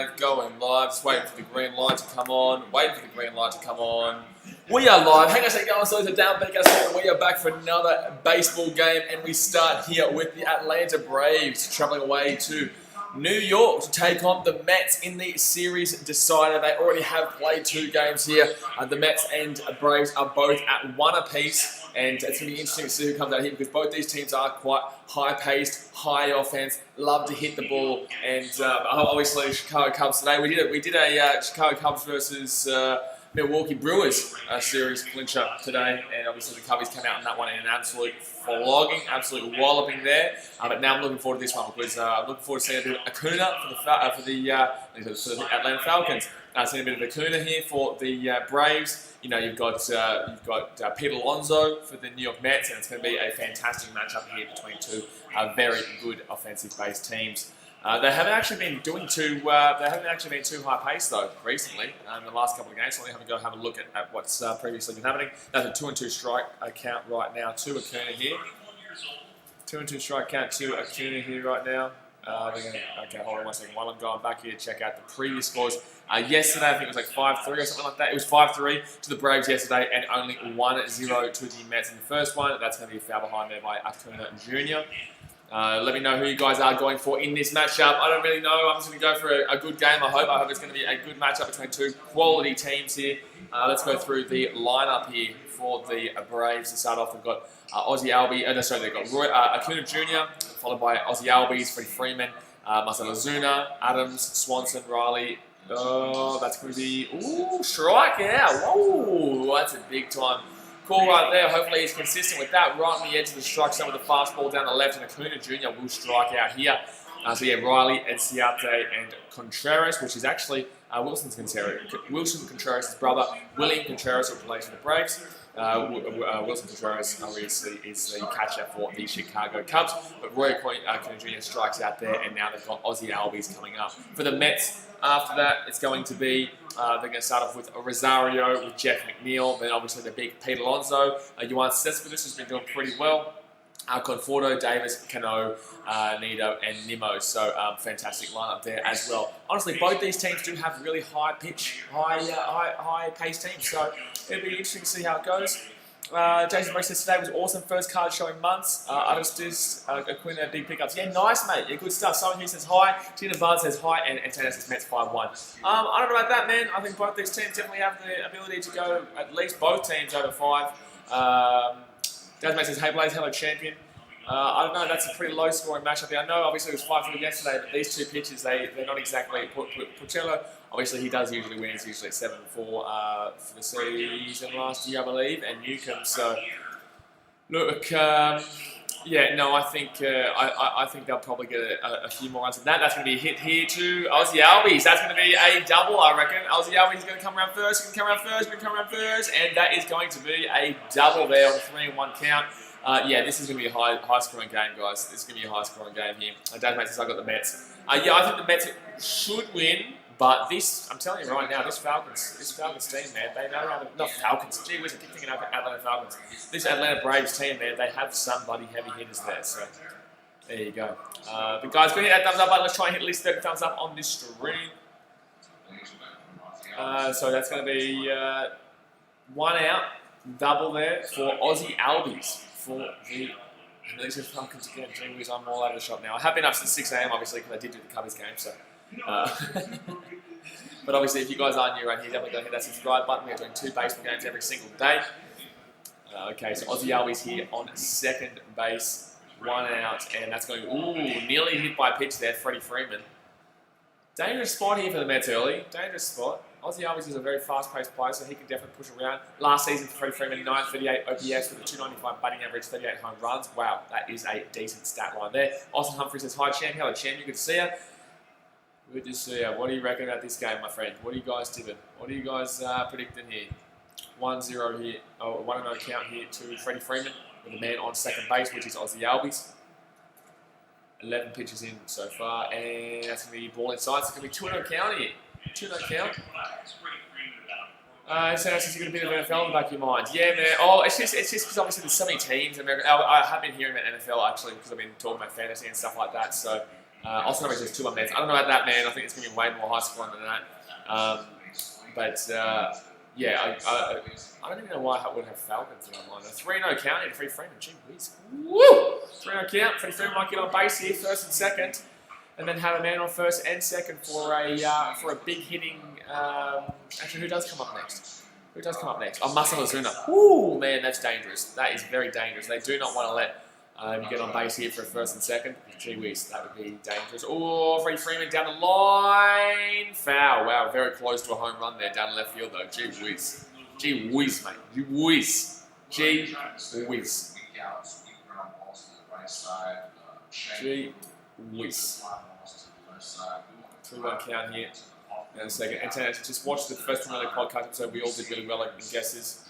Going live, just waiting for the green light to come on. We are live. Hang on a second, guys. So down BKRmy. We are back for another baseball game, and we start here with the Atlanta Braves traveling away to New York to take on the Mets in the series decider. They already have played 2 games here. The Mets and Braves are both at 1 apiece. And it's going to be interesting to see who comes out here because both these teams are quite high-paced, high offense, love to hit the ball. And obviously, Chicago Cubs today. We did a Chicago Cubs versus Milwaukee Brewers series clincher today, and obviously the Cubbies came out in that one in an absolute flogging, absolute walloping there. But now I'm looking forward to this one because I'm looking forward to seeing a bit of Acuna for the Atlanta Falcons. Seeing a bit of Acuna here for the Braves. You know, you've got Pete Alonso for the New York Mets, and it's going to be a fantastic matchup here between 2 very good offensive-based teams. They haven't actually been doing too. They haven't actually been too high paced though recently. In the last couple of games, so we haven't got to have a look at what's previously been happening. That's a 2-2 strike count right now to Acuna here. 2-2 strike count to Acuna here right now. Okay, hold on one second. While I'm going back here to check out the previous scores. Yesterday, I think it was like 5-3 or something like that. It was 5-3 to the Braves yesterday, and only 1-0 to the Mets in the first one. That's going to be a foul behind there by Acuna Jr. Let me know who you guys are going for in this matchup. I don't really know. I'm just going to go for a good game, I hope. It's going to be a good matchup between 2 quality teams here. Let's go through the lineup here for the Braves. To start off, we've got they've got Acuna Jr., followed by Ozzie Albies, Freddie Freeman, Marcell Ozuna, Adams, Swanson, Riley. That's going to be, strikeout. Whoa, that's a big time call right there. Hopefully he's consistent with that. Right on the edge of the strike zone with the fastball down the left, and Acuna Jr. will strike out here. So yeah, Riley, Enciarte, and Contreras, which is actually Wilson Contreras' brother, William Contreras, who plays for the Braves. Wilson Contreras obviously is the catcher for the Chicago Cubs, but Roy Acuna Jr. strikes out there, and now they've got Ozzie Albies coming up. For the Mets, after that, it's going to be, they're going to start off with Rosario, with Jeff McNeil, then obviously the big Pete Alonso. Yohan Cespedes has been doing pretty well. Conforto, Davis, Cano, Nido, and Nimmo. So fantastic lineup there as well. Honestly, both these teams do have really high pitch, high pace teams. So it'll be interesting to see how it goes. Jason Brooks says today was awesome. First card showing months. Aristus, Acuna, big pickups. Yeah, nice, mate. Yeah, good stuff. Someone here says hi. Tina Bard says hi. And Tanner says Mets 5-1. I don't know about that, man. I think both these teams definitely have the ability to go at least both teams over 5. Desmond says, hey Blaze, hello champion. I don't know, that's a pretty low scoring matchup. I know obviously it was 5-3 yesterday, but these 2 pitches, they're not exactly. Porcello, obviously he does usually win. He's usually at 7-4 for the season last year, I believe, and Newcomb. So, look, yeah, no, I think they'll probably get a few more runs than that. That's going to be a hit here to Ozzie Albies. That's going to be a double, I reckon. Ozzie Albies is going to come around first, and that is going to be a double there on a 3-1 count. Yeah, this is going to be a high-scoring game, guys. This is going to be a high-scoring game here. Dave Mates says I got the Mets. Yeah, I think the Mets should win, but I'm telling you right now, this Falcons team, man, they know how to, not Falcons, gee whiz, I keep thinking of Atlanta Falcons. This Atlanta Braves team, man, they have some bloody heavy hitters there, so there you go. But guys, go hit that thumbs up button. Let's try and hit at least 30 thumbs up on this stream. So that's going to be 1 out, double there for Ozzie Albies. For the Atlanta Falcons again. Gee whiz, I'm all over the shop now. I have been up since 6 a.m. obviously because I did do the Cubbies game. So, but obviously if you guys are new right here, definitely go hit that subscribe button. We're doing 2 baseball games every single day. Okay, so Ozzie Albies here on second base, 1 out, and that's going. Nearly hit by a pitch there, Freddie Freeman. Dangerous spot here for the Mets early. Dangerous spot. Ozzie Albies is a very fast-paced player, so he can definitely push around. Last season for Freddie Freeman, 938 OPS with a 295 batting average, 38 home runs. Wow, that is a decent stat line there. Austin Humphrey says, hi, Champ. Hello, Champ. Good to see you. Good to see you. What do you reckon about this game, my friend? What are you guys tipping? What are you guys predicting here? 1-0 here. 1-0 count here to Freddie Freeman with a man on second base, which is Ozzie Albies. 11 pitches in so far, and that's going to be ball inside. So it's going to be 2-0 count here. 2-0 count. So that's just going to be the NFL in the back of your mind. Yeah, man. Oh, it's just because obviously there's so many teams. I have been hearing about NFL actually because I've been talking about fantasy and stuff like that. So Also, no, just 2-1 Mets. I don't know about that, man. I think it's going to be way more high scoring than that. Yeah, I don't even know why I would have Falcons in my mind. A 3-0 count in Freddie Freeman. Gee whiz. Woo! 3-0 count. Freddie Freeman might get on base here, first and second, and then have a man on first and second for a big hitting. Actually, who does come up next? Who does come up next? Oh, Marcell Ozuna. Ooh, man, that's dangerous. That is very dangerous. They do not want to let get on base here for a first and second. Gee whiz, that would be dangerous. Oh, Freddie Freeman down the line. Foul. Wow, very close to a home run there down left field, though. Gee whiz. Gee whiz, mate. Gee whiz. Gee whiz. Gee whiz. 3-1 count here. In a second. And to just watch the first Premier League podcast episode, we all did really well in guesses.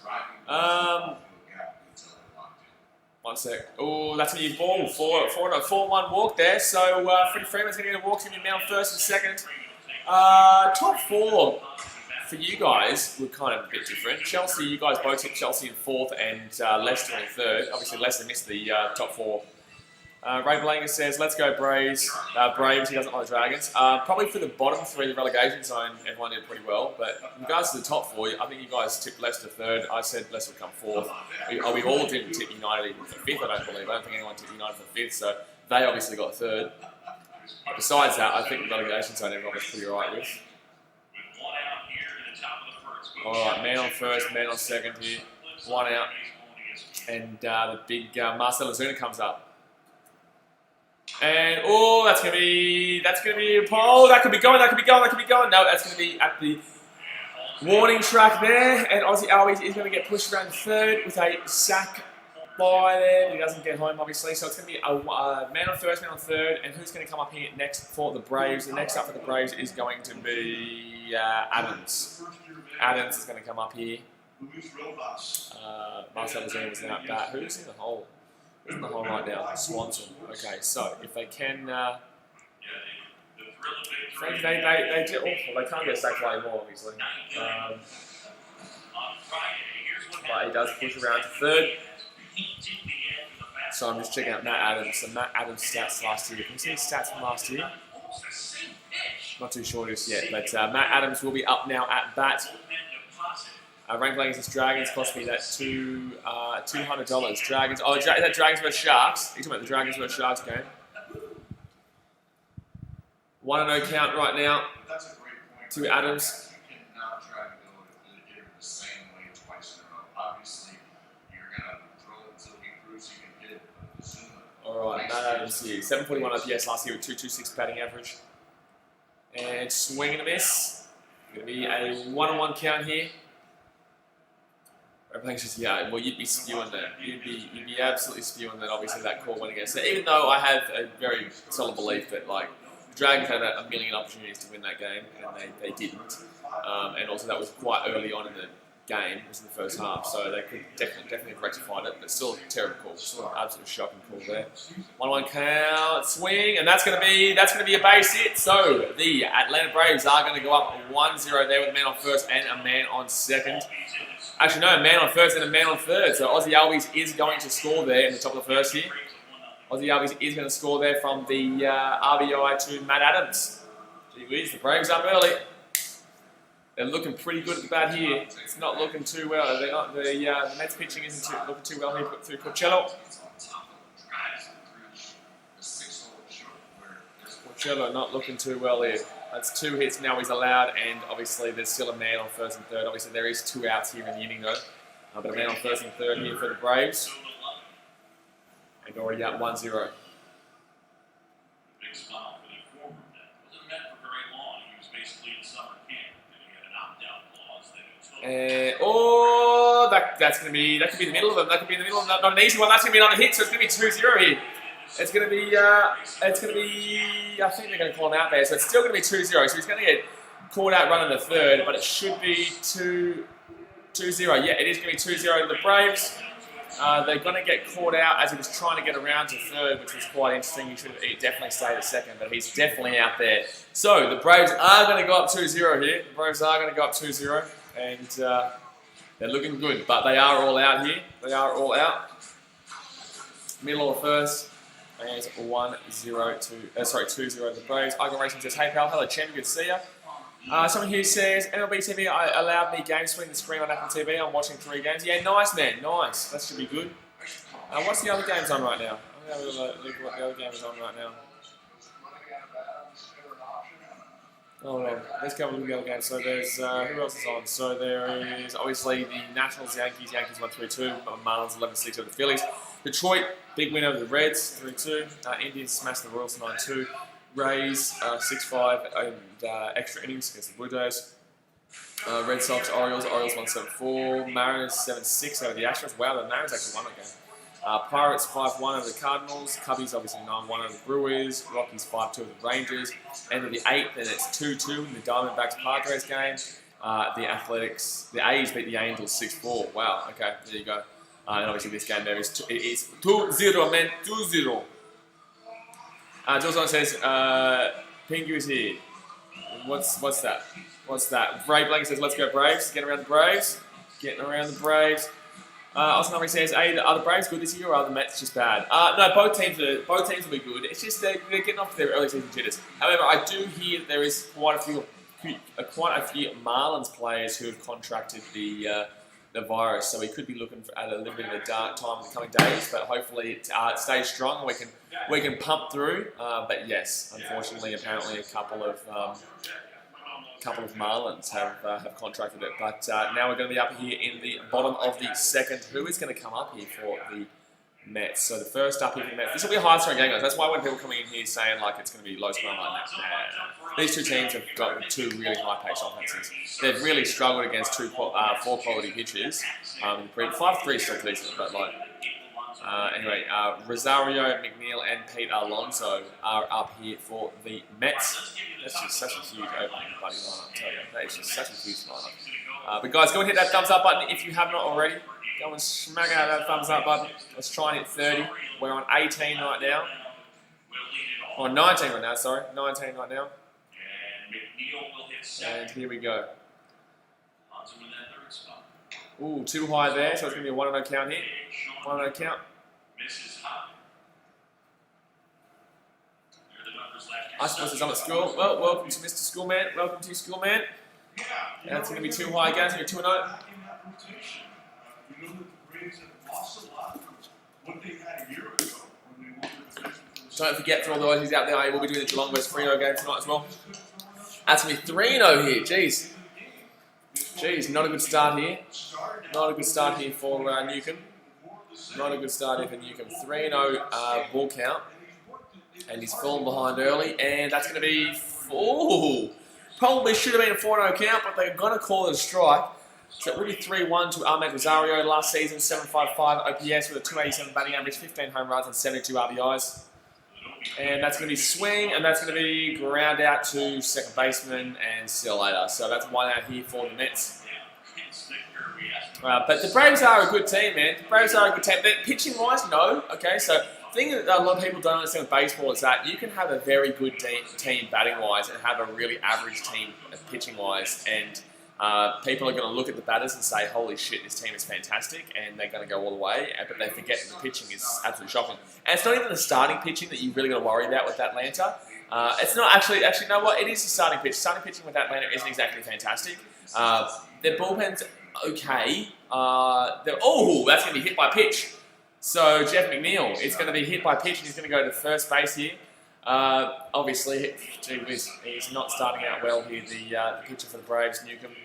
1 sec. Oh, that's going to be a ball. 4-1 walk there. So Freddie Freeman's going to get a walk. He's going to be down first and second. Top 4 for you guys were kind of a bit different. Chelsea, you guys both took Chelsea in 4th and Leicester in 3rd. Obviously, Leicester missed the top 4. Ray Blanger says, let's go Braves. Braves, he doesn't like the Dragons. Probably for the bottom 3 of the relegation zone, everyone did pretty well. But in regards to the top 4, I think you guys tipped Leicester 3rd. I said Leicester would come 4th. We all didn't tip United for 5th, I don't believe. I don't think anyone tipped United for 5th, so they obviously got 3rd. Besides that, I think the relegation zone everyone was pretty right with. Alright, man on first, man on second here. 1 out. And the big Marcell Ozuna comes up. And oh, that's gonna be a pole. That could be going. No, that's gonna be at the warning track there. And Aussie Albies is gonna get pushed around 3rd with a sack by there. But he doesn't get home, obviously. So it's gonna be a man on first, man on 3rd. And who's gonna come up here next for the Braves? The next up for the Braves is going to be Adams. Adams is gonna come up here. Marcell Ozuna was out bat. Who's in the hole? Who's in the hole right now? Swanson. Okay, so if they can, they do. Oh, they can't get sacked anymore, obviously. But he does push around to 3rd. So I'm just checking out Matt Adams. So Matt Adams' stats last year. Can you see his stats from last year? Not too sure just yet, but Matt Adams will be up now at bat. Rank playing against Dragons cost me that $200. Dragons. Oh, is that Dragons vs Sharks? You're talking about the Dragons vs Sharks game. 1-0 count right now to Adams. Alright, Matt Adams here. 741 OPS last year with 226 batting average. And swing and a miss. Going to be a 1-on-1 count here. Yeah, well, you'd be spewing that. You'd be absolutely spewing that. Obviously, that call went against it. Even though I have a very solid belief that the Dragons had a million opportunities to win that game, and they didn't. And also, that was quite early on in the game. It was in the first half, so they could definitely have rectified it. But still, a terrible call. Still an absolute shocking call there. 1-1 count, swing, and that's going to be a base hit. So the Atlanta Braves are going to go up 1-0 there with a man on first and a man on second. Actually, no, a man on first and a man on 3rd. So Aussie Albies is going to score there in the top of the 1st here. Aussie Albies is going to score there from the RBI to Matt Adams. Gee whiz, the Braves up early. They're looking pretty good at the bat here. It's not looking too well. The Mets pitching isn't looking too well here through Porcello. Porcello not looking too well here. That's 2 hits now he's allowed, and obviously there's still a man on first and third. Obviously there is 2 outs here in the inning though. But a man on first and third here for the Braves. And already up 1-0. That could be the middle of them. That could be the middle of them. Not an easy one. That's going to be another hit, so it's going to be 2-0 here. It's going to be, I think they're going to call him out there. So it's still going to be 2-0. So he's going to get called out running the 3rd, but it should be 2-0. Yeah, it is going to be 2-0 to the Braves. They're going to get caught out as he was trying to get around to 3rd, which was quite interesting. He should have definitely stayed at 2nd, but he's definitely out there. So the Braves are going to go up 2-0 here. The Braves are going to go up 2-0, and they're looking good, but they are all out here. They are all out. Middle of the 1st. And 2-0 the Braves. Icon Racing says, hey pal, hello champion, good to see ya. Someone here says, MLB TV allowed me game swing the screen on Apple TV. I'm watching 3 games. Yeah, nice man, nice. That should be good. What's the other games on right now? I'm going to have a look at what the other game is on right now. Oh, well, let's go look at the other game. So there's, who else is on? So there is obviously the Nationals, Yankees. Yankees 1-3-2. Marlins 11-6 over the Phillies. Detroit, big win over the Reds, 3-2. Indians smashed the Royals 9-2. Rays 6-5 and extra innings against the Blue Jays. Red Sox, Orioles 1-7-4. Mariners 7-6 over the Astros. Wow, the Mariners actually won that game. Pirates 5-1 over the Cardinals. Cubbies obviously 9-1 over the Brewers. Rockies 5-2 over the Rangers. End of the 8th, and it's 2-2 in the Diamondbacks Padres game. The A's beat the Angels 6-4. Wow, okay, there you go. And obviously this game there is 2-0, man, 2-0. Johnson says, Pingu is here. What's that? What's that? Brave Blanket says, let's go Braves. Getting around the Braves. Austin Humphrey says, hey, are the Braves good this year or are the Mets just bad? No, both teams will be good. It's just they're getting off their early season jitters. However, I do hear there is quite a few Marlins players who have contracted the virus, so we could be looking at a little bit of a dark time in the coming days. But hopefully it stays strong and we can pump through. But yes, unfortunately, apparently a couple of Marlins have contracted it. But now we're going to be up here in the bottom of the 2nd. Who is going to come up here for the Mets? So the first up here for the Mets. This will be a high-scoring game, guys. That's why when people coming in here saying like it's going to be low-scoring, like nah. These two teams have got 2 really high-paced offenses. They've really struggled against 4 quality pitchers. 5-3 is still decent, but like. Anyway, Rosario, McNeil, and Pete Alonso are up here for the Mets. That's just such a huge opening bloody lineup, I tell you. That is just such a huge lineup. But guys, go and hit that thumbs up button if you have not already. Go and smack out that thumbs up button. Let's try and hit 30. We're on 18 right now. Or 19 right now, sorry. 19 right now. And here we go. Ooh, too high there, so it's going to be a 1-0 count here. 1-0 count. I suppose I'm at school. Well, welcome to Mr. Schoolman. Welcome to Schoolman. That's going to be too high, guys. You're 2-0. Don't forget, for all the Aussies out there, I will be doing the Geelong vs Freo game tonight as well. That's going to be 3-0 here. Jeez, not a good start here. Not a good start here for Newcomb. 3-0 ball count. And he's fallen behind early. And that's going to be... probably should have been a 4-0 count, but they're going to call it a strike. So it will be 3-1 to Ahmed Rosario. Last season, 7.55 OPS with a 287 batting average, 15 home runs and 72 RBIs. And that's going to be swing, and that's going to be ground out to second baseman and see you later. So that's 1 out here for the Mets. But the Braves are a good team, man. The Braves are a good team. Pitching-wise, no. Okay, so the thing that a lot of people don't understand with baseball is that you can have a very good team batting-wise and have a really average team pitching-wise, and people are going to look at the batters and say, holy shit, this team is fantastic, and they're going to go all the way, but they forget that the pitching is absolutely shocking. And it's not even the starting pitching that you really got to worry about with Atlanta. It's not actually, you know what, it is the starting pitch. Starting pitching with Atlanta isn't exactly fantastic. Their bullpen's okay. That's going to be hit by pitch. So Jeff McNeil is going to be hit by pitch, and he's going to go to first base here. Obviously, he's not starting out well here, the pitcher for the Braves, Newcomb.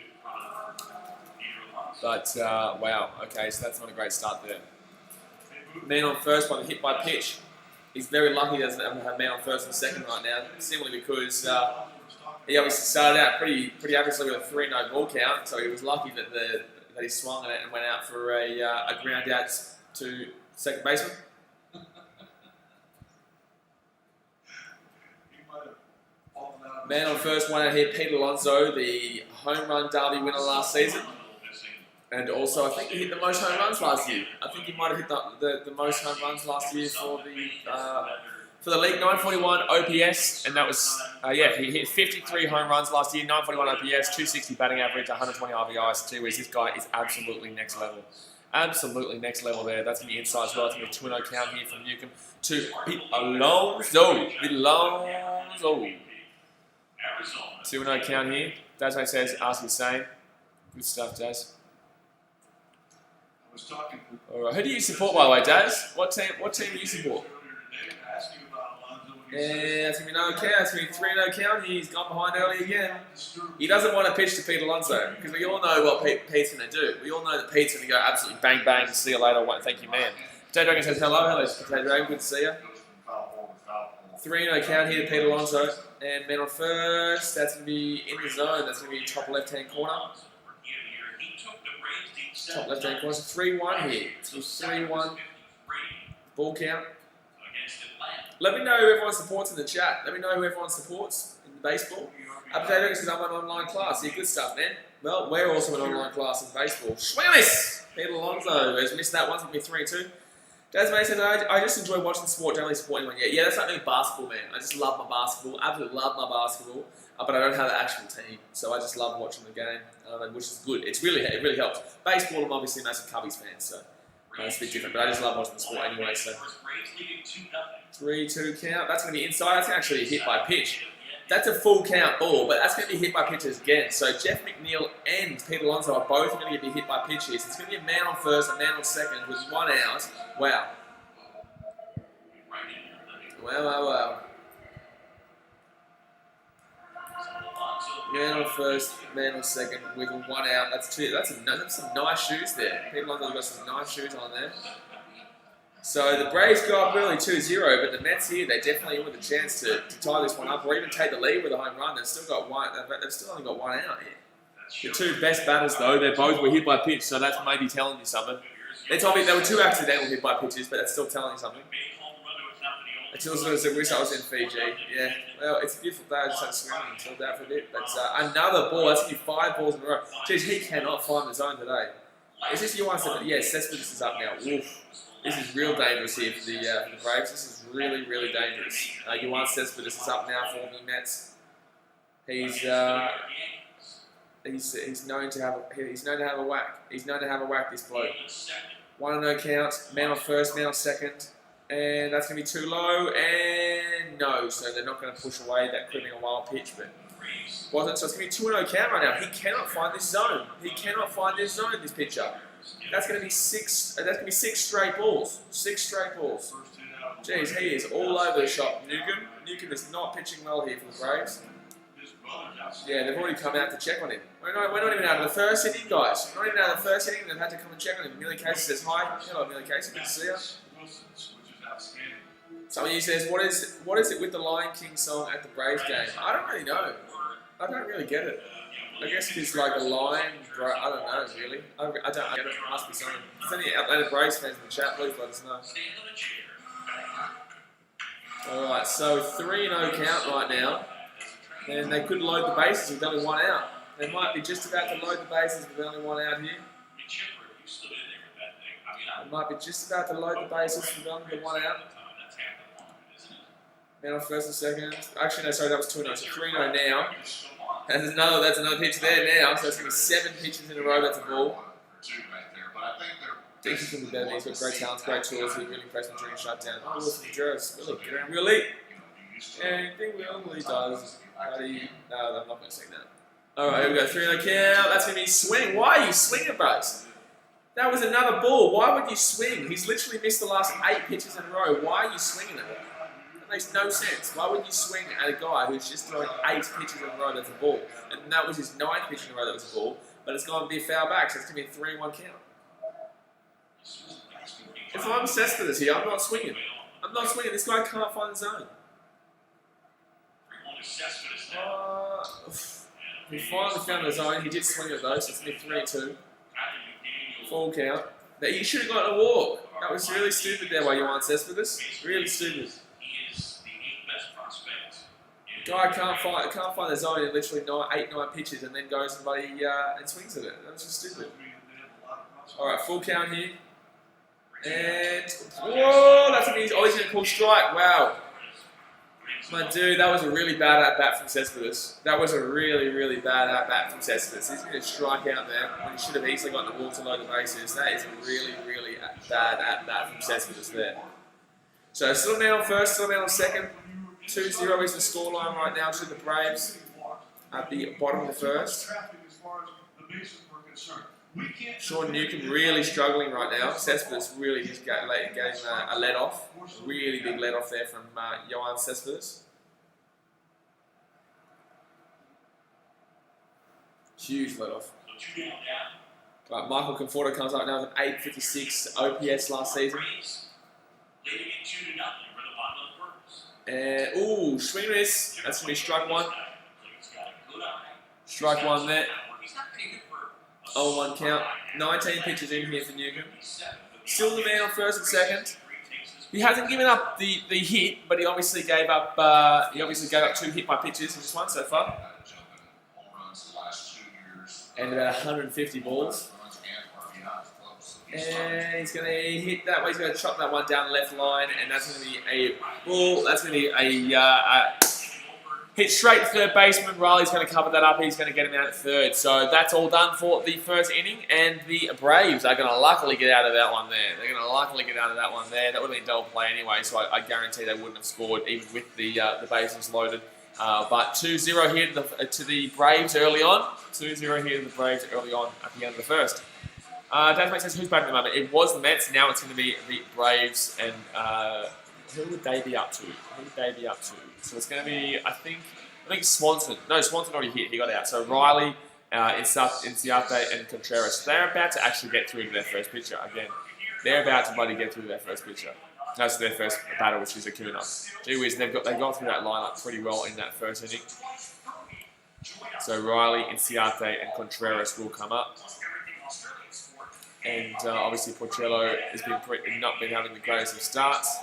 But, wow, okay, so that's not a great start there. Man on first by the hit by pitch. He's very lucky he doesn't have a man on first and second right now, simply because he obviously started out pretty averagely with a 3-0 ball count, so he was lucky that he swung at it and went out for a ground out to second baseman. Man on first, 1 out here, Pete Alonso, the home run derby winner last season. And also, I think he hit the most home runs last year. I think he might have hit the most home runs last year for the league. 941 OPS, and that was, he hit 53 home runs last year, 941 OPS, 260 batting average, 120 RBIs. Gee whiz, this guy is absolutely next level. Absolutely next level there. That's going to be inside as well. It's going to be a 2-0 count here from Newcomb to Pete Alonso. 2-0 count here. Daz says, ask the same. Good stuff, Daz. All right. Who do you support, by the way, Daz? What team do you support? Yeah, that's going to be no count. That's going to be 3-0 count. He's gone behind early again. He doesn't want to pitch to Pete Alonso because we all know what Pete's going to do. We all know that Pete's going to go absolutely bang, bang, see you later, thank you, man. Potato Dragon says hello. Hello, Potato Dragon. Good to see you. 3-0 count here to Pete Alonso. And man on first. That's going to be in the zone. That's going to be top left-hand corner. Top left-hand corner. It's 3-1 here. It's 3-1. Ball count. Let me know who everyone supports in the chat. Let me know who everyone supports in baseball. Potato says I'm an online class. Yeah, good stuff, man. Well, we're also an online class in baseball. Swingers! Pete Alonso has missed that one. It's going to be 3-2. Desmond says, I just enjoy watching the sport, don't really support anyone yet. Yeah, that's like me with basketball, man. I just love my basketball. Absolutely love my basketball. But I don't have an actual team. So I just love watching the game, which is good. It really helps. Baseball, I'm obviously a massive Cubbies fan, so it's a bit different. But I just love watching the sport anyway, so. 3-2 count. That's going to be inside. That's actually a hit by pitch. That's a full count ball, but that's going to be hit by pitches again. So Jeff McNeil and Pete Alonso are both going to be hit by pitches. It's going to be a man on first, a man on second with 1 out. Wow. Wow. Man on first, man on second with 1 out. That's some nice shoes there. Pete Alonso's got some nice shoes on there. So the Braves go up early 2-0, but the Mets here, they definitely with a chance to tie this one up or even take the lead with a home run. They've still only got 1 out here. The two best batters though, they both were hit by pitch, so that's maybe telling you something. They told me there were 2 accidental hit by pitches, but that's still telling you something. I wish I was in Fiji. Yeah, well, it's a beautiful day. I just had to swim and chill out for a bit. But another ball, that's going to be 5 balls in a row. Jeez, he cannot find the zone today. Is this your one? Yeah, Cespedes is up now. Oof. This is real dangerous here for the Braves. This is really dangerous. Yohan Cespedes is up now for the Mets. He's known to have a whack. He's known to have a whack, this bloke. 1-0 count. Man on first, man on second. And that's going to be too low, and no, so they're not going to push away. That could have been a wild pitch, but wasn't. So it's going to be 2-0 count right now. He cannot find this zone. This pitcher. That's going to be 6. That's going to be 6 straight balls. 6 straight balls. Jeez, he is all over the shop. Newcomb is not pitching well here for the Braves. Yeah, they've already come out to check on him. We're not even out of the first inning, guys. We're not even out of the first inning. They've had to come and check on him. Millie Casey says hi. Hello, Millie Casey. Good to see you. Someone here says, what is it with the Lion King song at the Braves game? I don't really know. I don't really get it. I guess it's like a lion, I don't know really. I don't get it. It must be something. If there's any Atlanta Braves fans in the chat, please let us know. Alright, so 3-0 count right now. And they could load the bases with only 1 out. They might be just about to load the bases with only 1 out here. They might be just about to load the bases with only 1 out. Man on first and second. Actually, no, sorry, that was 2-0. So 3-0 now. And that's another pitch there now. So it's going to be 7 pitches in a row. That's a ball. I think he can be better. He's got great talents, great tools. He really impressed me during the shutdown. Oh, Wilson Jerez. Really? Anything Willie does. No, I'm not going to sing that. Alright, here we go. 3-0 count. That's going to be swing. Why are you swinging, bros? That was another ball. Why would you swing? He's literally missed the last 8 pitches in a row. Why are you swinging at it? That makes no sense. Why would you swing at a guy who's just thrown 8 pitches in a row that's a ball? And that was his 9th pitch in a row that was a ball. But it's going to be a foul back, so it's going to be a 3-1 count. If I'm Cespedes here, I'm not swinging. This guy can't find the zone. He finally found the zone. He did swing it though, so it's going to be 3-2. Full count. But he should have gotten a walk. That was really stupid there by Yohan Cespedes. Really stupid. Guy can't find the zone in literally 8-9 pitches and then goes and swings at it. That was just stupid. Alright, full count here. And whoa, that's an easy. Oh, he's going to call strike. Wow. My dude, that was a really bad at-bat from Cespedes. That was a really, really bad at-bat from Cespedes. He's going to strike out there when he should have easily gotten the ball to load the bases. That is a really, really bad at-bat from Cespedes there. So still man on first, still man on second. 2-0 is the scoreline right now to the Braves at the bottom of the first. Sean Newcomb really struggling right now. Cespedes really just getting a let off. Really big let off there from Yohan Cespedes. Huge let off. Right, Michael Conforto comes up now with an 856 OPS last season. And, ooh, swing miss. That's going to be strike one. Strike one there. 0-1 count. 19 pitches in here for Newcomb. Still the man on first and second. He hasn't given up the hit, but he obviously gave up 2 hit by pitches in this one so far. And about 150 balls. And he's going to hit that way. He's going to chop that one down the left line, and that's going to be a ball. That's going to be a hit straight to third baseman. Riley's going to cover that up. He's going to get him out at third. So that's all done for the first inning, and the Braves are going to luckily get out of that one there. They're going to luckily get out of that one there. That would have been double play anyway, so I guarantee they wouldn't have scored even with the bases loaded. But 2-0 here to the Braves early on. 2-0 here to the Braves early on at the end of the first. Does make sense who's batting at the moment. It was the Mets, now it's going to be the Braves, and who would they be up to? So it's going to be, I think Swanson. No, Swanson already hit, he got out. So Riley, Inciarte, and Contreras. They're about to actually get through to their first pitcher again. They're about to bloody get through to their first pitcher. That's their first batter, which is Acuna. Gee whiz, they've gone through that lineup pretty well in that first inning. So Riley, Inciarte, and Contreras will come up. And obviously Porcello has not been having the greatest of starts.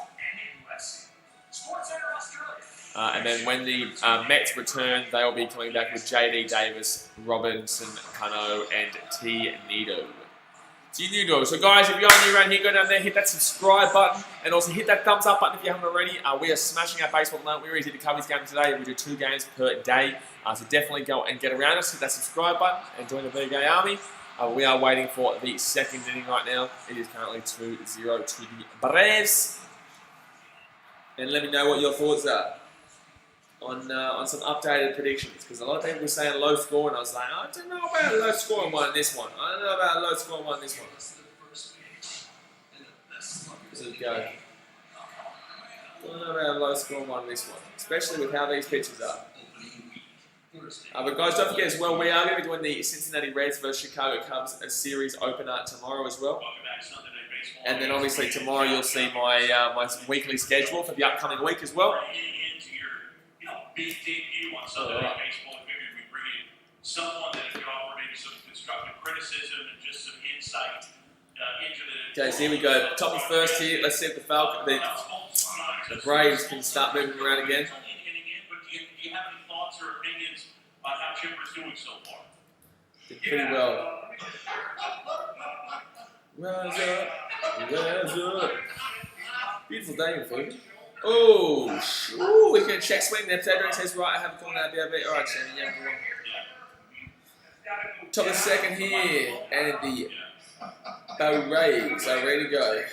And then when the Mets return, they will be coming back with J.D. Davis, Robinson, Cano, and T. Nido. So guys, if you're new around here, go down there, hit that subscribe button, and also hit that thumbs up button if you haven't already. We are smashing our baseball tonight. We already did the Cubbies game today. We do 2 games per day. So definitely go and get around us, hit that subscribe button, and join the BKRmy. We are waiting for the second inning right now. It is currently 2-0 to the Braves. And let me know what your thoughts are on some updated predictions. Because a lot of people were saying low score, and I was like, I don't know about a low score one in this one. I don't know about a low score one in this one. There we go. I don't know about a low score one in this one. Especially with how these pitches are. But guys, don't forget as well, we are going to be doing the Cincinnati Reds versus Chicago Cubs series opener tomorrow as well. And then obviously tomorrow you'll see my my weekly schedule for the upcoming week as well. Okay, so here we go. Top of first here. Let's see if the Braves can start moving around again. Did pretty well. Rise up. Beautiful day in Phoebe. Oh, we can check swing there. Pedro says, right, I haven't gone out there a bit. Alright, Shannon, yeah, go on. Top of the second here, and the Braves are ready to go.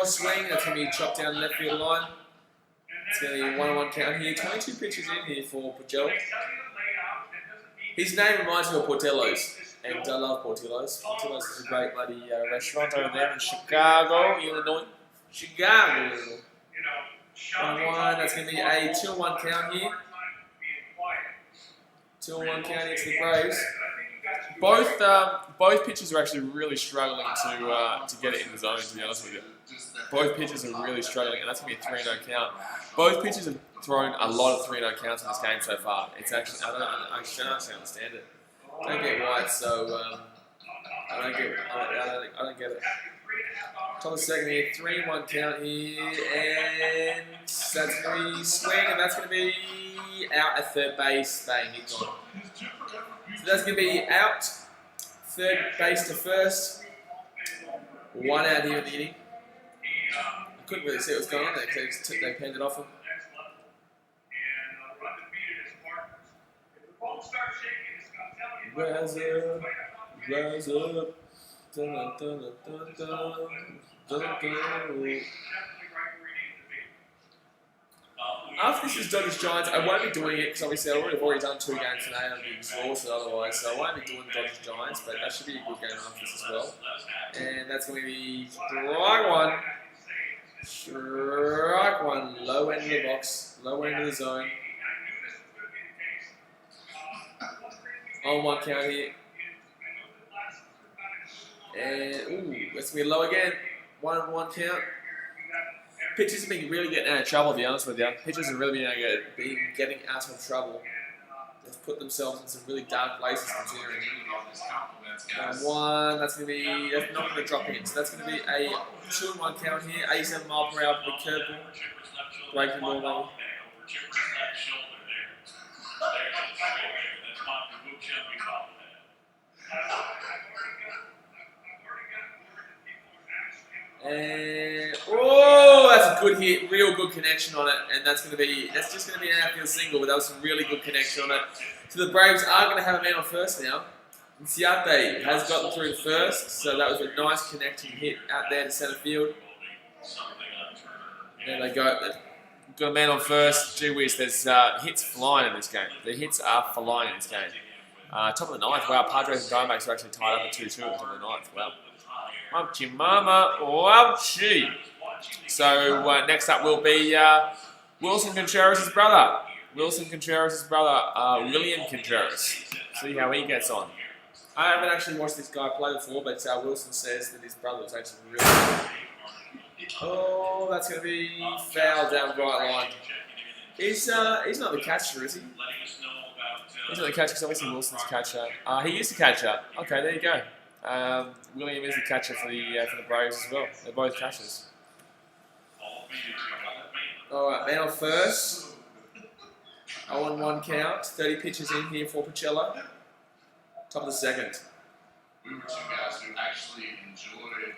Swing, that's going to be chopped down the left field line. It's going to be a 1-1 count here. 22 pitches in here for Porcello. His name reminds me of Portillo's, and I love Portillo's. Portillo's is a great bloody restaurant over there in Chicago, Illinois. 1-1, that's going to be a 2-1 count here. 2-1 count here to the Braves. Both pitchers are actually really struggling to get it in the zone, to be honest with you. Both pitchers are really struggling, and that's going to be a 3-0 count. Both pitchers have thrown a lot of 3-0 counts in this game so far. It's actually, I don't actually understand it. I don't get why it's so, I don't get it. Top of the second here, 3-1 count here, and that's going to be swing, and that's going to be out at third base. Bang, he's gone. So that's going to be out, third base to first. 1 out here in the inning. couldn't really see what was going on there because they panned it off him. Rise up, rise up. Dun, dun, dun, dun, dun, dun. After this is Dodgers Giants, I won't be doing it because obviously I've already done 2 games today and I'll be exhausted otherwise, so I won't be doing Dodgers Giants, but that should be a good game after this as well. And that's going to be strike one, low end of the box, low end of the zone. On 1 count here. And, ooh, that's going to be low again. 1-1 count. Pitchers have been really getting out of trouble, to be honest with you. Pitchers have really been getting out of trouble. They've put themselves in some really dark places considering. 1, that's going to be, that's not going to drop in. So that's going to be a 2-1 count here. 87 mile per hour, big curveball. Breaking ball level. And oh, that's a good hit, real good connection on it, and that's just going to be an outfield single, but that was some really good connection on it. So the Braves are going to have a man on first now. And Ciate has gotten through to first, so that was a nice connecting hit out there to centre field. There they go. They've got a man on first. Gee whiz, there's hits flying in this game. The hits are flying in this game. Top of the 9th, wow, Padres and Diamondbacks are actually tied up at 2-2 at the top of the 9th. Wow. Wamchi mama, wamchi. So next up will be Wilson Contreras' brother. William Contreras. See how he gets on. I haven't actually watched this guy play before, but Wilson says that his brother was actually really good. Oh, that's going to be foul down right line. He's not the catcher, is he? He's not the catcher because obviously Wilson's catcher. He used to catcher. Okay, there you go. William is the catcher for the Braves as well. They're both catchers. Alright, man on first. 0-1 count. 30 pitches in here for Pacella. Top of the 2nd. We were 2 guys who actually enjoyed